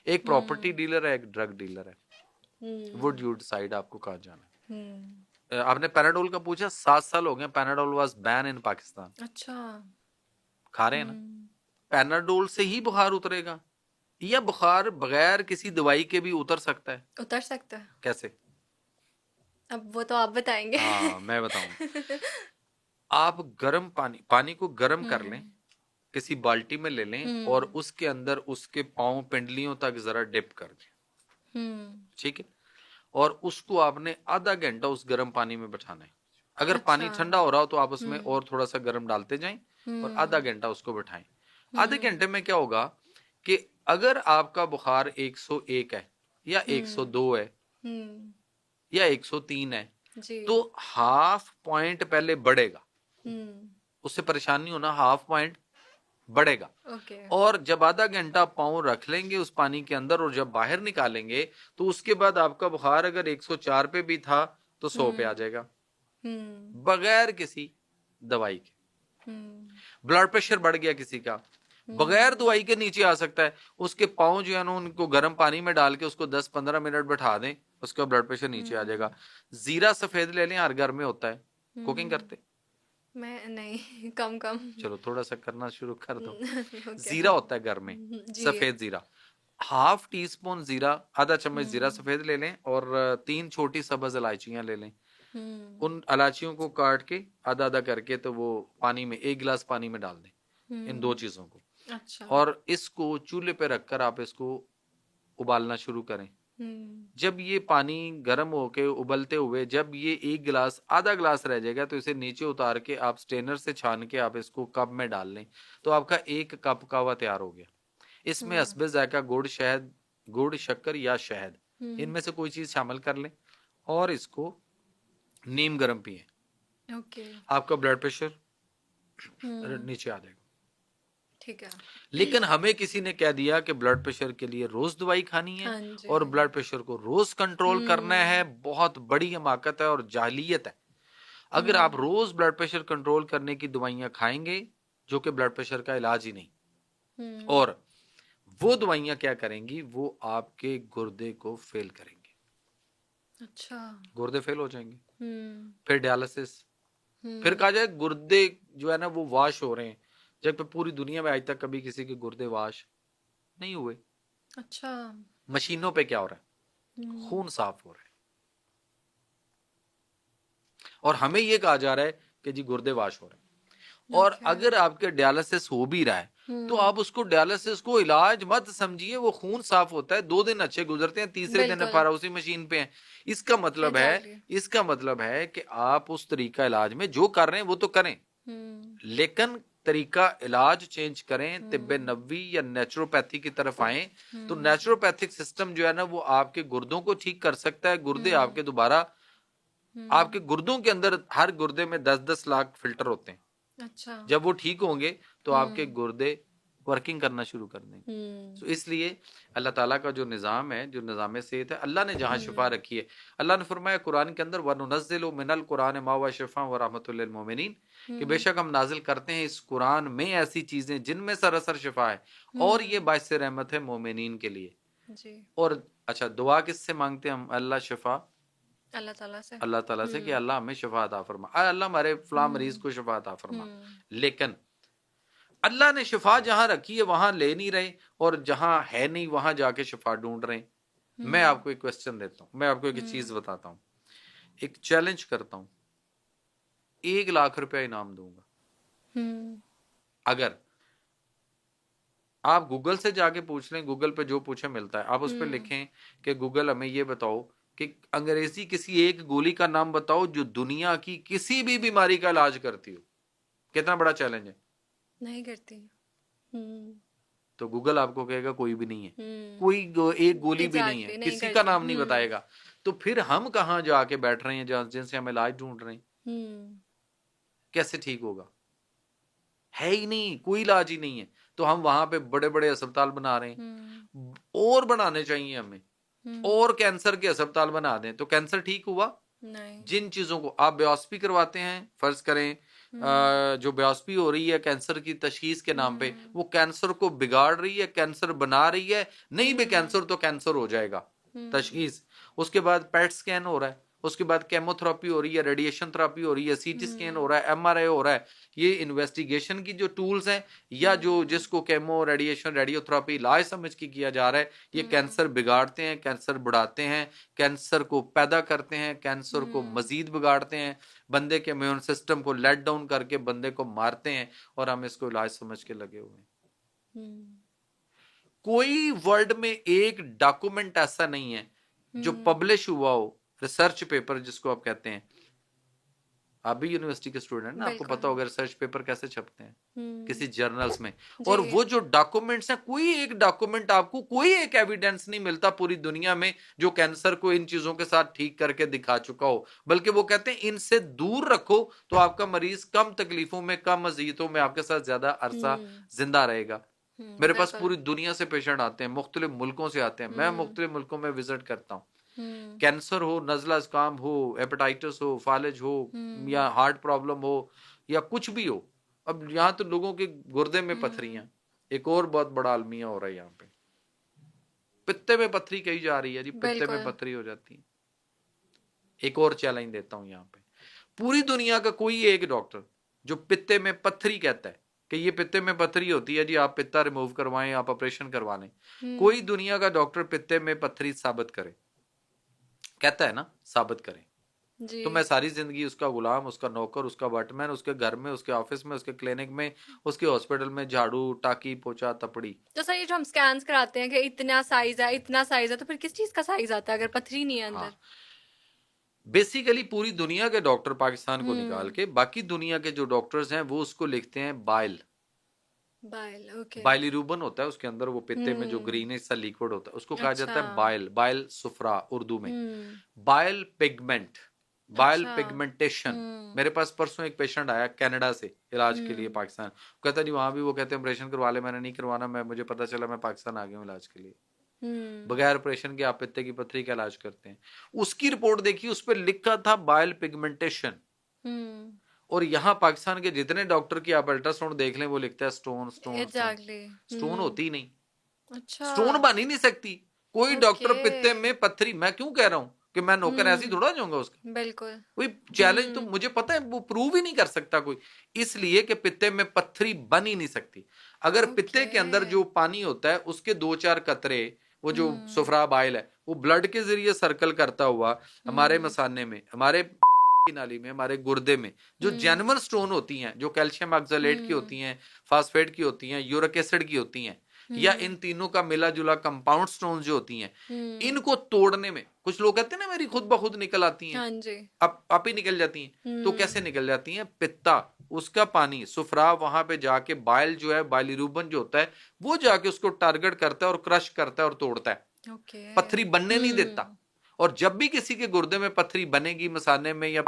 एक प्रॉपर्टी डीलर है, एक ड्रग डीलर है। वुड यू डिसाइड आपको कहाँ जाना है। आपने पैनाडोल का पूछा, 7 साल हो गए Panadol was ban in Pakistan. अच्छा। खा रहे हैं ना। पैनाडोल से ही बुखार उतरेगा या बुखार बगैर किसी दवाई के भी उतर सकता है? उतर सकता है। कैसे? अब वो तो आप बताएंगे। हाँ मैं बताऊं। आप गर्म पानी को गर्म कर लें, किसी बाल्टी में ले लें और उसके अंदर उसके पांव पिंडलियों तक जरा डिप कर दें, ठीक है। और उसको आपने आधा घंटा उस गर्म पानी में बैठाना है। अगर पानी ठंडा हो रहा हो तो आप उसमें और थोड़ा सा गर्म डालते जाएं और आधा घंटा उसको बैठाएं। आधे घंटे में क्या होगा कि अगर आपका बुखार 101 है या 102 है या 103 है तो हाफ पॉइंट पहले बढ़ेगा, उससे परेशान नहीं होना, हाफ पॉइंट बढ़ेगा। और जब आधा घंटा पाँव रख लेंगे उस पानी के अंदर और जब बाहर निकालेंगे तो उसके बाद आपका बुखार अगर 104 पे भी था तो 100 पे आ जाएगा, बगैर किसी दवाई के। ब्लड प्रेशर बढ़ गया किसी का, बगैर दवाई के नीचे आ सकता है। उसके पाँव जो है ना उनको गर्म पानी में डाल के उसको 10-15 मिनट बैठा दें, उसका ब्लड प्रेशर नीचे आ जाएगा। जीरा सफेद ले लें, हर घर में होता है। कुकिंग करते? मैं नहीं, कम चलो थोड़ा सा करना शुरू कर दो। जीरा होता है घर में, सफेद जीरा, हाफ टी स्पून जीरा, आधा चम्मच जीरा सफेद ले लें और 3 छोटी सब्ज इलायचियां ले लें। उन इलायचियों को काट के आधा आधा करके तो वो पानी में 1 गिलास पानी में डाल दें, इन दो चीजों को। अच्छा। और इसको चूल्हे पे रखकर आप इसको उबालना शुरू करें। जब ये पानी गर्म होके उबलते हुए जब ये 1 गिलास, आधा गिलास रह जाएगा तो इसे नीचे उतार के आप स्ट्रेनर से छान के आप इसको कप में डाल लें तो आपका 1 कप कहवा तैयार हो गया। इसमें हस्बे जायका गुड़, शहद, गुड़, शक्कर या शहद, इनमें से कोई चीज शामिल कर लें और इसको नीम गर्म पिए। आपका ब्लड प्रेशर नीचे आ जाएगा। ठीक है। लेकिन हमें किसी ने कह दिया कि ब्लड प्रेशर के लिए रोज दवाई खानी है और ब्लड प्रेशर को रोज कंट्रोल करना है। बहुत बड़ी हमाकत है और जाहिलियत है। अगर आप रोज ब्लड प्रेशर कंट्रोल करने की दवाइयां खाएंगे जो कि ब्लड प्रेशर का इलाज ही नहीं। हम्म, और वो दवाइयां क्या करेंगी, वो आपके गुर्दे को फेल करेंगे, अच्छा, गुर्दे फेल हो जाएंगे, हम्म, फिर डायलिसिस, फिर हम्म, कहा जाए गुर्दे जो है ना वो वाश हो रहे हैं, जबकि पूरी दुनिया में आज तक कभी किसी के गुर्दे वाश नहीं हुए। अच्छा, मशीनों पे क्या हो रहा है, हम्म, खून साफ हो रहा है, और हमें ये कहा जा रहा है कि जी गुर्दे वाश हो रहे हैं। और ओके, अगर आपके डायलिसिस हो भी रहा है तो हम्म, आप उसको डायलिसिस को इलाज मत समझिए, वो खून साफ होता है, 2 दिन अच्छे गुजरते हैं, तीसरे दिन बिल्कुल, पारा उसी मशीन पे है। इसका मतलब है, एग्जैक्टली, इसका मतलब है कि आप उस तरीका इलाज में जो कर रहे हैं वो तो करें, हम्म, लेकिन तरीका इलाज चेंज करें, तिब्बे हम्म, नबवी या नेचुरोपैथी की तरफ आए। तो हम्म, नेचुरोपैथिक सिस्टम जो है ना वो आपके गुर्दों को ठीक कर सकता है। गुर्दे हम्म, आपके दोबारा, आपके हम्म, गुर्दों के अंदर हर गुर्दे में 10-10 लाख फिल्टर होते हैं, अच्छा, जब वो ठीक होंगे तो आपके हम्म, गुर्दे वर्किंग करना शुरू कर देंगे। हम्म, तो इसलिए अल्लाह ताला का जो निज़ाम है, जो निज़ाम सेहत है, अल्लाह ने जहाँ शिफा हम्म, रखी है, अल्लाह ने फरमाया कुरान के अंदर, वनुनज़्ज़िलु मिनल कुरान मा हुवा शिफ़ा व रहमतुल लिल मोमिनीन, कि हम्म, बेशक हम नाजिल करते हैं इस कुरान में ऐसी चीजें जिनमें सरासर शिफा है, और ये हम्म, बाइस रहमत है मोमिनीन के लिए। जी, और अच्छा, दुआ किससे मांगते हैं हम, अल्लाह शिफा, अल्लाह ताला से, अल्लाह ताला से, कि अल्लाह हमें शिफा अता फरमा, अल्लाह हमारे फलां मरीज हम्म, को शिफा अता फरमा। हम्म, लेकिन अल्लाह ने शिफा जहां रखी है वहां ले नहीं रहे, और जहां है नहीं वहां जाके शिफा ढूंढ रहे हैं। मैं हम्म, आपको एक क्वेश्चन देता हूं, मैं आपको एक चीज हम्म, बताता हूं, एक चैलेंज करता हूं, 1 लाख रुपया इनाम दूंगा हम्म, अगर आप गूगल से जाके पूछ लें, गूगल पे जो पूछे मिलता है, आप उस पर हम्म, लिखें कि गूगल हमें ये बताओ कि अंग्रेजी किसी एक गोली का नाम बताओ जो दुनिया की किसी भी बीमारी का इलाज करती हो। कितना बड़ा चैलेंज है। नहीं करती, हम्म, तो गूगल आपको कहेगा कोई भी नहीं है, हम्म, कोई एक गोली भी नहीं है, एग्जैक्टली नहीं किसी का करती, नाम नहीं बताएगा। तो फिर हम कहाँ जाके बैठ रहे हैं जहाँ जिनसे हम इलाज ढूंढ रहे हैं, हम्म, कैसे ठीक होगा, है ही नहीं, कोई इलाज ही नहीं है। तो हम वहां पे बड़े बड़े अस्पताल बना रहे हम्म, हैं, और बनाने चाहिए हमें, हम्म, और कैंसर के अस्पताल बना दें तो कैंसर ठीक हुआ। नहीं, जिन चीजों को आप बायोप्सी करवाते हैं, फर्ज करें हम्म, जो बायोप्सी हो रही है कैंसर की तशखीस के नाम पे, हम्म, वो कैंसर को बिगाड़ रही है, कैंसर बना रही है। नहीं भी हम्म, कैंसर तो कैंसर हो जाएगा, हम्म, तशखीस। उसके बाद पेट स्कैन हो रहा है, उसके बाद केमोथेरेपी हो रही है, रेडिएशन थेरेपी हो रही है, सीटी स्कैन हो हम्म, रहा है, एमआरआई हो रहा है। ये इन्वेस्टिगेशन की जो टूल्स हैं, या जो हम्म, जिसको केमो रेडिएशन रेडियोथेरेपी इलाज समझ के किया जा रहा है, ये हम्म, कैंसर बिगाड़ते हैं, कैंसर बढ़ाते हैं, कैंसर को पैदा करते हैं, कैंसर को हम्म, मजीद बिगाड़ते हैं, बंदे के इम्यून सिस्टम को लेट डाउन करके बंदे को मारते हैं, और हम इसको इलाज समझ के लगे हुए हैं। हम्म, कोई वर्ल्ड में एक डॉक्यूमेंट ऐसा नहीं है जो हम्म, पब्लिश हुआ हो, रिसर्च पेपर जिसको आप कहते हैं। आप भी यूनिवर्सिटी के स्टूडेंट ना, आपको बिल्कुल, पता होगा रिसर्च पेपर कैसे छपते हैं, हम्म, किसी जर्नल्स में। जी, और वो जो डॉक्यूमेंट्स हैं, कोई एक डॉक्यूमेंट आपको, कोई एक एविडेंस नहीं मिलता पूरी दुनिया में जो कैंसर को इन चीजों के साथ ठीक करके दिखा चुका हो। बल्कि वो कहते हैं इनसे दूर रखो तो आपका मरीज कम तकलीफों में, कम अजियतों में आपके साथ ज्यादा अरसा हम्म, जिंदा रहेगा। मेरे पास बिल्कुल, पूरी दुनिया से पेशेंट आते हैं, मुख्तलिफ मुल्कों से आते हैं, मैं हम्म, मुख्तलिफ मुल्कों में विजिट करता हूँ। हम्म, कैंसर हो, नजला जुकाम हो, हेपेटाइटिस हो, फालिज हो, हम्म, या हार्ट प्रॉब्लम हो, या कुछ भी हो। अब यहाँ तो लोगों के गुर्दे में हम्म, पथरियां, एक और बहुत बड़ा अलमिया हो रहा है यहाँ पे, पित्ते में पथरी कही जा रही है जी, पित्ते में बिल्कुल, पथरी हो जाती है। एक और चैलेंज देता हूँ यहाँ पे, पूरी दुनिया का कोई एक डॉक्टर जो पित्ते में पथरी कहता है कि ये पित्ते में पथरी होती है जी, आप पित्ता रिमूव करवाएं, आप ऑपरेशन करवा लें, कोई हम्म, दुनिया का डॉक्टर पित्ते में पथरी साबित करे, कहता है ना, साबित करें। जी, तो मैं सारी जिंदगी उसका गुलाम, उसका नौकर, उसका बटमैन, उसके घर में, उसके ऑफिस में, उसके क्लिनिक में, उसके हॉस्पिटल में झाड़ू टाकी पोछा तपड़ी। तो सर ये जो हम स्कैन्स कराते हैं कि इतना साइज है, इतना साइज है, तो फिर किस चीज का साइज आता है अगर पथरी नहीं है हाँ, अंदर? बेसिकली पूरी दुनिया के डॉक्टर पाकिस्तान को निकाल हम्म, के बाकी दुनिया के जो डॉक्टर्स हैं वो उसको लिखते हैं बाइल। बाइल, ओके, बाइलिरूबन होता है उसके अंदर, वो पित्ते में जो हम्म, ग्रीनिश सा लिक्विड होता है उसको कहा अच्छा, जाता है बाइल, बाइल सुफ्रा उर्दू में। हम्म, बाइल पिगमेंट, बाइल अच्छा, पिगमेंटेशन। हम्म, मेरे पास परसों एक पेशेंट आया कनाडा से इलाज के लिए हम्म, पाकिस्तान, कहता जी वहां भी वो कहते हैं ऑपरेशन करवा ले, मैंने नहीं करवाना, मैं मुझे पता चला मैं पाकिस्तान आ गया हूँ इलाज के लिए, हम्म, बगैर ऑपरेशन के आप पित्ते की पथरी का इलाज करते हैं। उसकी रिपोर्ट देखी, उस पर लिखा था बाइल पिगमेंटेशन। हम्म, और यहाँ पाकिस्तान के जितने डॉक्टर की आप अल्ट्रासाउंड देख लें वो लिखता है stone stone stone. Exactly. Stone होती ही नहीं, अच्छा। स्टोन बन ही नहीं सकती। कोई डॉक्टर ओके। पित्ते में पत्थरी, मैं क्यों कह रहा हूँ कि मैं नौकर ऐसे ही हम्म। थोड़ा जाऊंगा उसका, बिल्कुल। कोई चैलेंज तो हम्म। मुझे पता है वो प्रूव ही नहीं कर सकता कोई, इसलिए कि पित्ते में पत्थरी बन ही नहीं सकती। अगर पित्ते ओके। के अंदर जो पानी होता है उसके दो चार कतरे, वो जो हम्म। सुफरा बाइल है वो ब्लड के जरिए सर्कल करता हुआ हमारे हम्म। मसाने में, हमारे की नाली में, हमारे गुर्दे में जो हम्म। जेन्युइन स्टोन होती हैं, जो कैल्शियम ऑक्सलेट की हम्म। होती हैं, फास्फेट की होती हैं, यूरिक एसिड की होती हैं, या हम्म। इन तीनों का मिला जुला कंपाउंड स्टोन जो होती हैं, हम्म। इनको तोड़ने में कुछ लोग कहते हैं ना मेरी खुद ब खुद निकल आती हैं, हाँ जी। आप ही निकल जाती हैं। तो हम्म। कैसे निकल जाती हैं? पित्ता, उसका पानी सुफरा वहां पे जाके बाइल जो है, बाइलिरूबन जो होता है वो जाके उसको टारगेट करता है और क्रश करता है और तोड़ता है, ओके। पत्थरी बनने नहीं देता। हम्म। और जब भी किसी के गुर्दे में पत्थरी बनेगी मसाने में या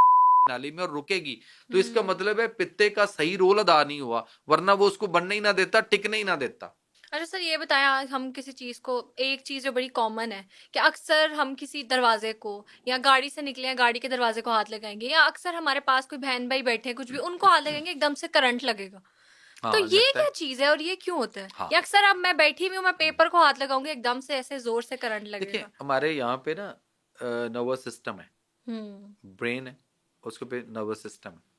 नाली में और रुकेगी, तो इसका हम्म। मतलब है पित्ते का सही रोल अदा नहीं हुआ, वरना वो उसको बनने ही ना देता, टिकने ही ना देता। अच्छा सर, ये बताएं, आज हम किसी चीज को, एक चीज जो बड़ी कॉमन है कि अक्सर हम किसी दरवाजे को या गाड़ी से निकले हैं, गाड़ी के दरवाजे को हाथ लगाएंगे, या अक्सर हमारे पास कोई बहन भाई बैठे हैं, कुछ भी उनको हाथ लगाएंगे, एकदम से करंट लगेगा। तो हाँ ये लगता क्या है। चीज है और ये क्यों होता है? हाँ या अक्सर अब मैं बैठी हुई हूँ, मैं पेपर को हाथ लगाऊंगी, एकदम से ऐसे जोर से करंट देखिए लगेगा। हमारे यहाँ पे ना नर्वस सिस्टम है, हम्म। ब्रेन है, उसके पे नर्वस सिस्टम है।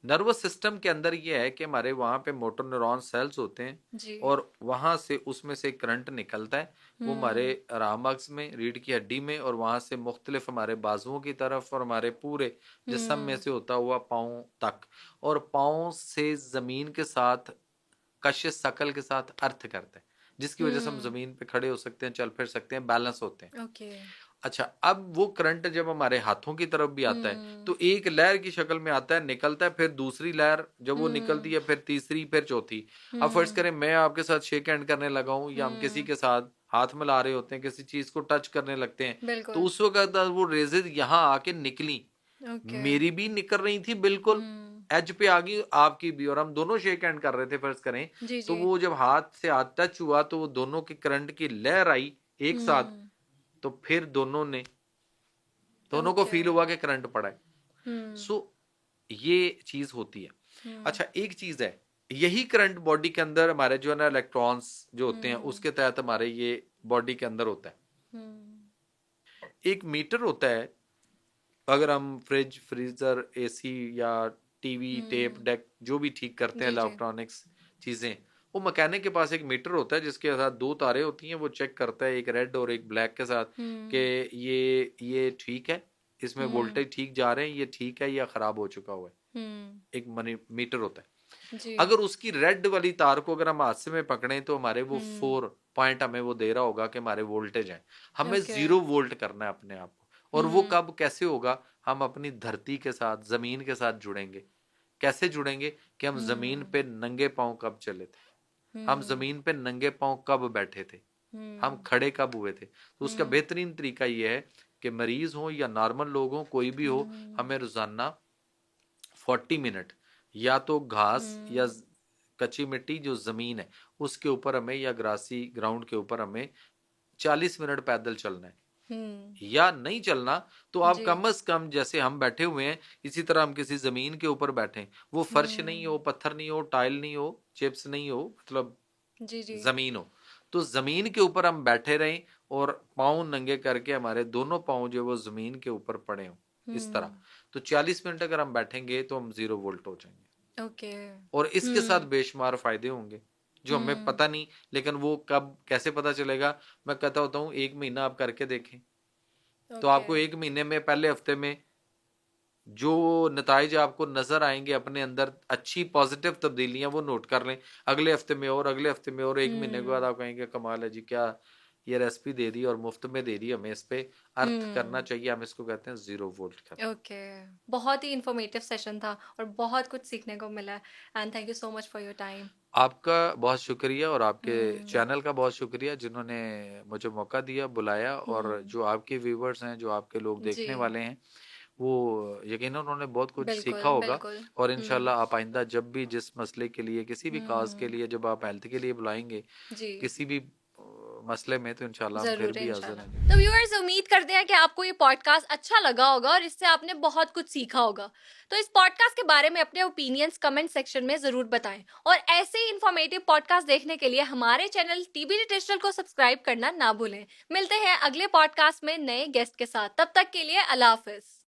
नर्वस सिस्टम के अंदर ये है कि हमारे वहाँ पे मोटर न्यूरॉन सेल्स होते हैं, जी। और वहाँ से उसमें से करंट निकलता है, वो हमारे हम्म। रामक्स में, रीढ़ की हड्डी में, और वहाँ से मुख्तलिफ हमारे बाजुओं की तरफ और हमारे पूरे जिस्म में हम्म। से होता हुआ पाँव तक, और पाँव से जमीन के साथ, कशिश शकल के साथ अर्थ करता है, जिसकी वजह से हम हम्म। जमीन पे खड़े हो सकते हैं, चल फिर सकते हैं, बैलेंस होते हैं। ओके। अच्छा, अब वो करंट जब हमारे हाथों की तरफ भी आता है हम्म। तो एक लहर की शक्ल में आता है, निकलता है, फिर दूसरी लहर जब वो निकलती हम्म। है, फिर तीसरी, फिर चौथी। अब फर्ज हम्म। करें मैं आपके साथ शेक हैंड करने लगा हूं, या हम किसी हम्म। के साथ हाथ मिला रहे होते हैं, किसी चीज को टच करने लगते हैं, तो बिल्कुल। उस वक्त वो रेजेज यहाँ आके निकली, ओके। मेरी भी निकल रही थी बिल्कुल, हम्म। एज पे आ गई आपकी भी, और हम दोनों शेक हैंड कर रहे थे फर्ज करें। जी तो जी। वो जब हाथ से हाथ टच हुआ तो वो दोनों की करंट की लहर आई एक साथ, हम्म। तो फिर दोनों को ओके। फील हुआ कि करंट पड़ा है। हम्म। सो ये चीज होती है। हम्म। अच्छा एक चीज है, यही करंट बॉडी के अंदर हमारे जो है ना इलेक्ट्रॉन्स जो होते हैं हम्म। उसके तहत हमारे ये बॉडी के अंदर होता है। हम्म। एक मीटर होता है, अगर हम फ्रिज, फ्रीजर, एसी या टीवी, टेप हम्म। डेक जो भी ठीक करते हैं जी जी। इलेक्ट्रॉनिक्स चीजें, वो मैकेनिक के पास एक मीटर होता है जिसके साथ दो तारे होती हैं, वो चेक करता है एक रेड और एक ब्लैक के साथ कि हम्म। ये ठीक है, इसमें हम्म। वोल्टेज ठीक जा रहे हैं, ये ठीक है या खराब हो चुका हुआ है। हम्म। एक मनी मीटर होता है। जी। अगर उसकी रेड वाली तार को अगर हम हाथ से में पकड़े तो हमारे वो हम्म। 4 पॉइंट हमें वो दे रहा होगा कि हमारे वोल्टेज है, हमें ओके। 0 वोल्ट करना है अपने आप को। और वो हम्म। कब कैसे होगा? हम अपनी धरती के साथ, जमीन के साथ जुड़ेंगे। कैसे जुड़ेंगे? कि हम जमीन हम्म। पे नंगे पांव कब चले थे, हम हम्म। जमीन पे नंगे पांव कब बैठे थे, हम हम्म। खड़े कब हुए थे। तो उसका हम्म। बेहतरीन तरीका ये है कि मरीज हो या नॉर्मल लोग हो, कोई भी हो, हम्म। हमें रोजाना 40 मिनट या तो घास या हम्म। कच्ची मिट्टी जो जमीन है उसके ऊपर हमें, या ग्रासी ग्राउंड के ऊपर हमें 40 मिनट पैदल चलना है। हम्म। या नहीं चलना तो आप जी। कम से कम, जैसे हम बैठे हुए हैं इसी तरह हम किसी जमीन के ऊपर बैठे, वो फर्श नहीं हो, हम्म। पत्थर नहीं हो, टाइल नहीं हो, चिप्स नहीं हो, मतलब जी जी। जमीन हो। तो जमीन के ऊपर हम बैठे रहें और पाँव नंगे करके हमारे दोनों पाँव जो वो जमीन के ऊपर पड़े हों इस तरह। हम्म। तो 40 मिनट अगर हम बैठेंगे तो हम 0 वोल्ट हो जाएंगे, ओके। और इसके साथ हम्म। बेशुमार फायदे होंगे जो हमें हम्म। पता नहीं, लेकिन वो कब कैसे पता चलेगा? मैं कहता होता हूँ 1 महीना आप करके देखें, तो ओके। आपको 1 महीने में, पहले हफ्ते में जो नताइज आपको नजर आएंगे अपने अंदर, अच्छी पॉजिटिव तब्दीलियां, वो नोट कर लें। अगले हफ्ते में और, अगले हफ्ते में और, 1 महीने के बाद हम्म। आप कहेंगे कमाल है जी, क्या ये रेसिपी दे दी और मुफ्त में दे दी, हमें इस पे अर्थ करना हम्म। चाहिए। हम इसको कहते हैं 0 वोल्ट करना। ओके। बहुत ही इंफॉर्मेटिव सेशन था और बहुत कुछ सीखने को मिला। And thank you so much for your time. आपका बहुत शुक्रिया, और आपके हम्म। चैनल का बहुत शुक्रिया जिन्होंने मुझे मौका दिया, बुलाया, और हम्म। जो आपके व्यूवर्स हैं, जो आपके लोग जी। देखने वाले हैं, वो यकीनन उन्होंने बहुत कुछ सीखा बिल्कुल होगा। बिल्कुल। और हम्म। इंशाल्लाह आप आइंदा जब भी जिस मसले के लिए, किसी भी काज के हम्म। लिए जब आप हेल्थ के लिए बुलाएंगे, जी। किसी भी मसले में, तो इंशाल्लाह हम फिर जरूर है भी हाजिर इंशाल्लाह। हैं। तो व्यूअर्स, उम्मीद करते हैं कि आपको ये पॉडकास्ट अच्छा लगा होगा और इससे आपने बहुत कुछ सीखा होगा। तो इस पॉडकास्ट के बारे में अपने ओपिनियंस कमेंट सेक्शन में जरूर बताएं, और ऐसे ही इंफॉर्मेटिव पॉडकास्ट देखने के लिए हमारे चैनल टीबीडी डिजिटल को सब्सक्राइब करना ना भूलें। मिलते हैं अगले पॉडकास्ट में नए गेस्ट के साथ, तब तक के लिए अल्लाह हाफिज।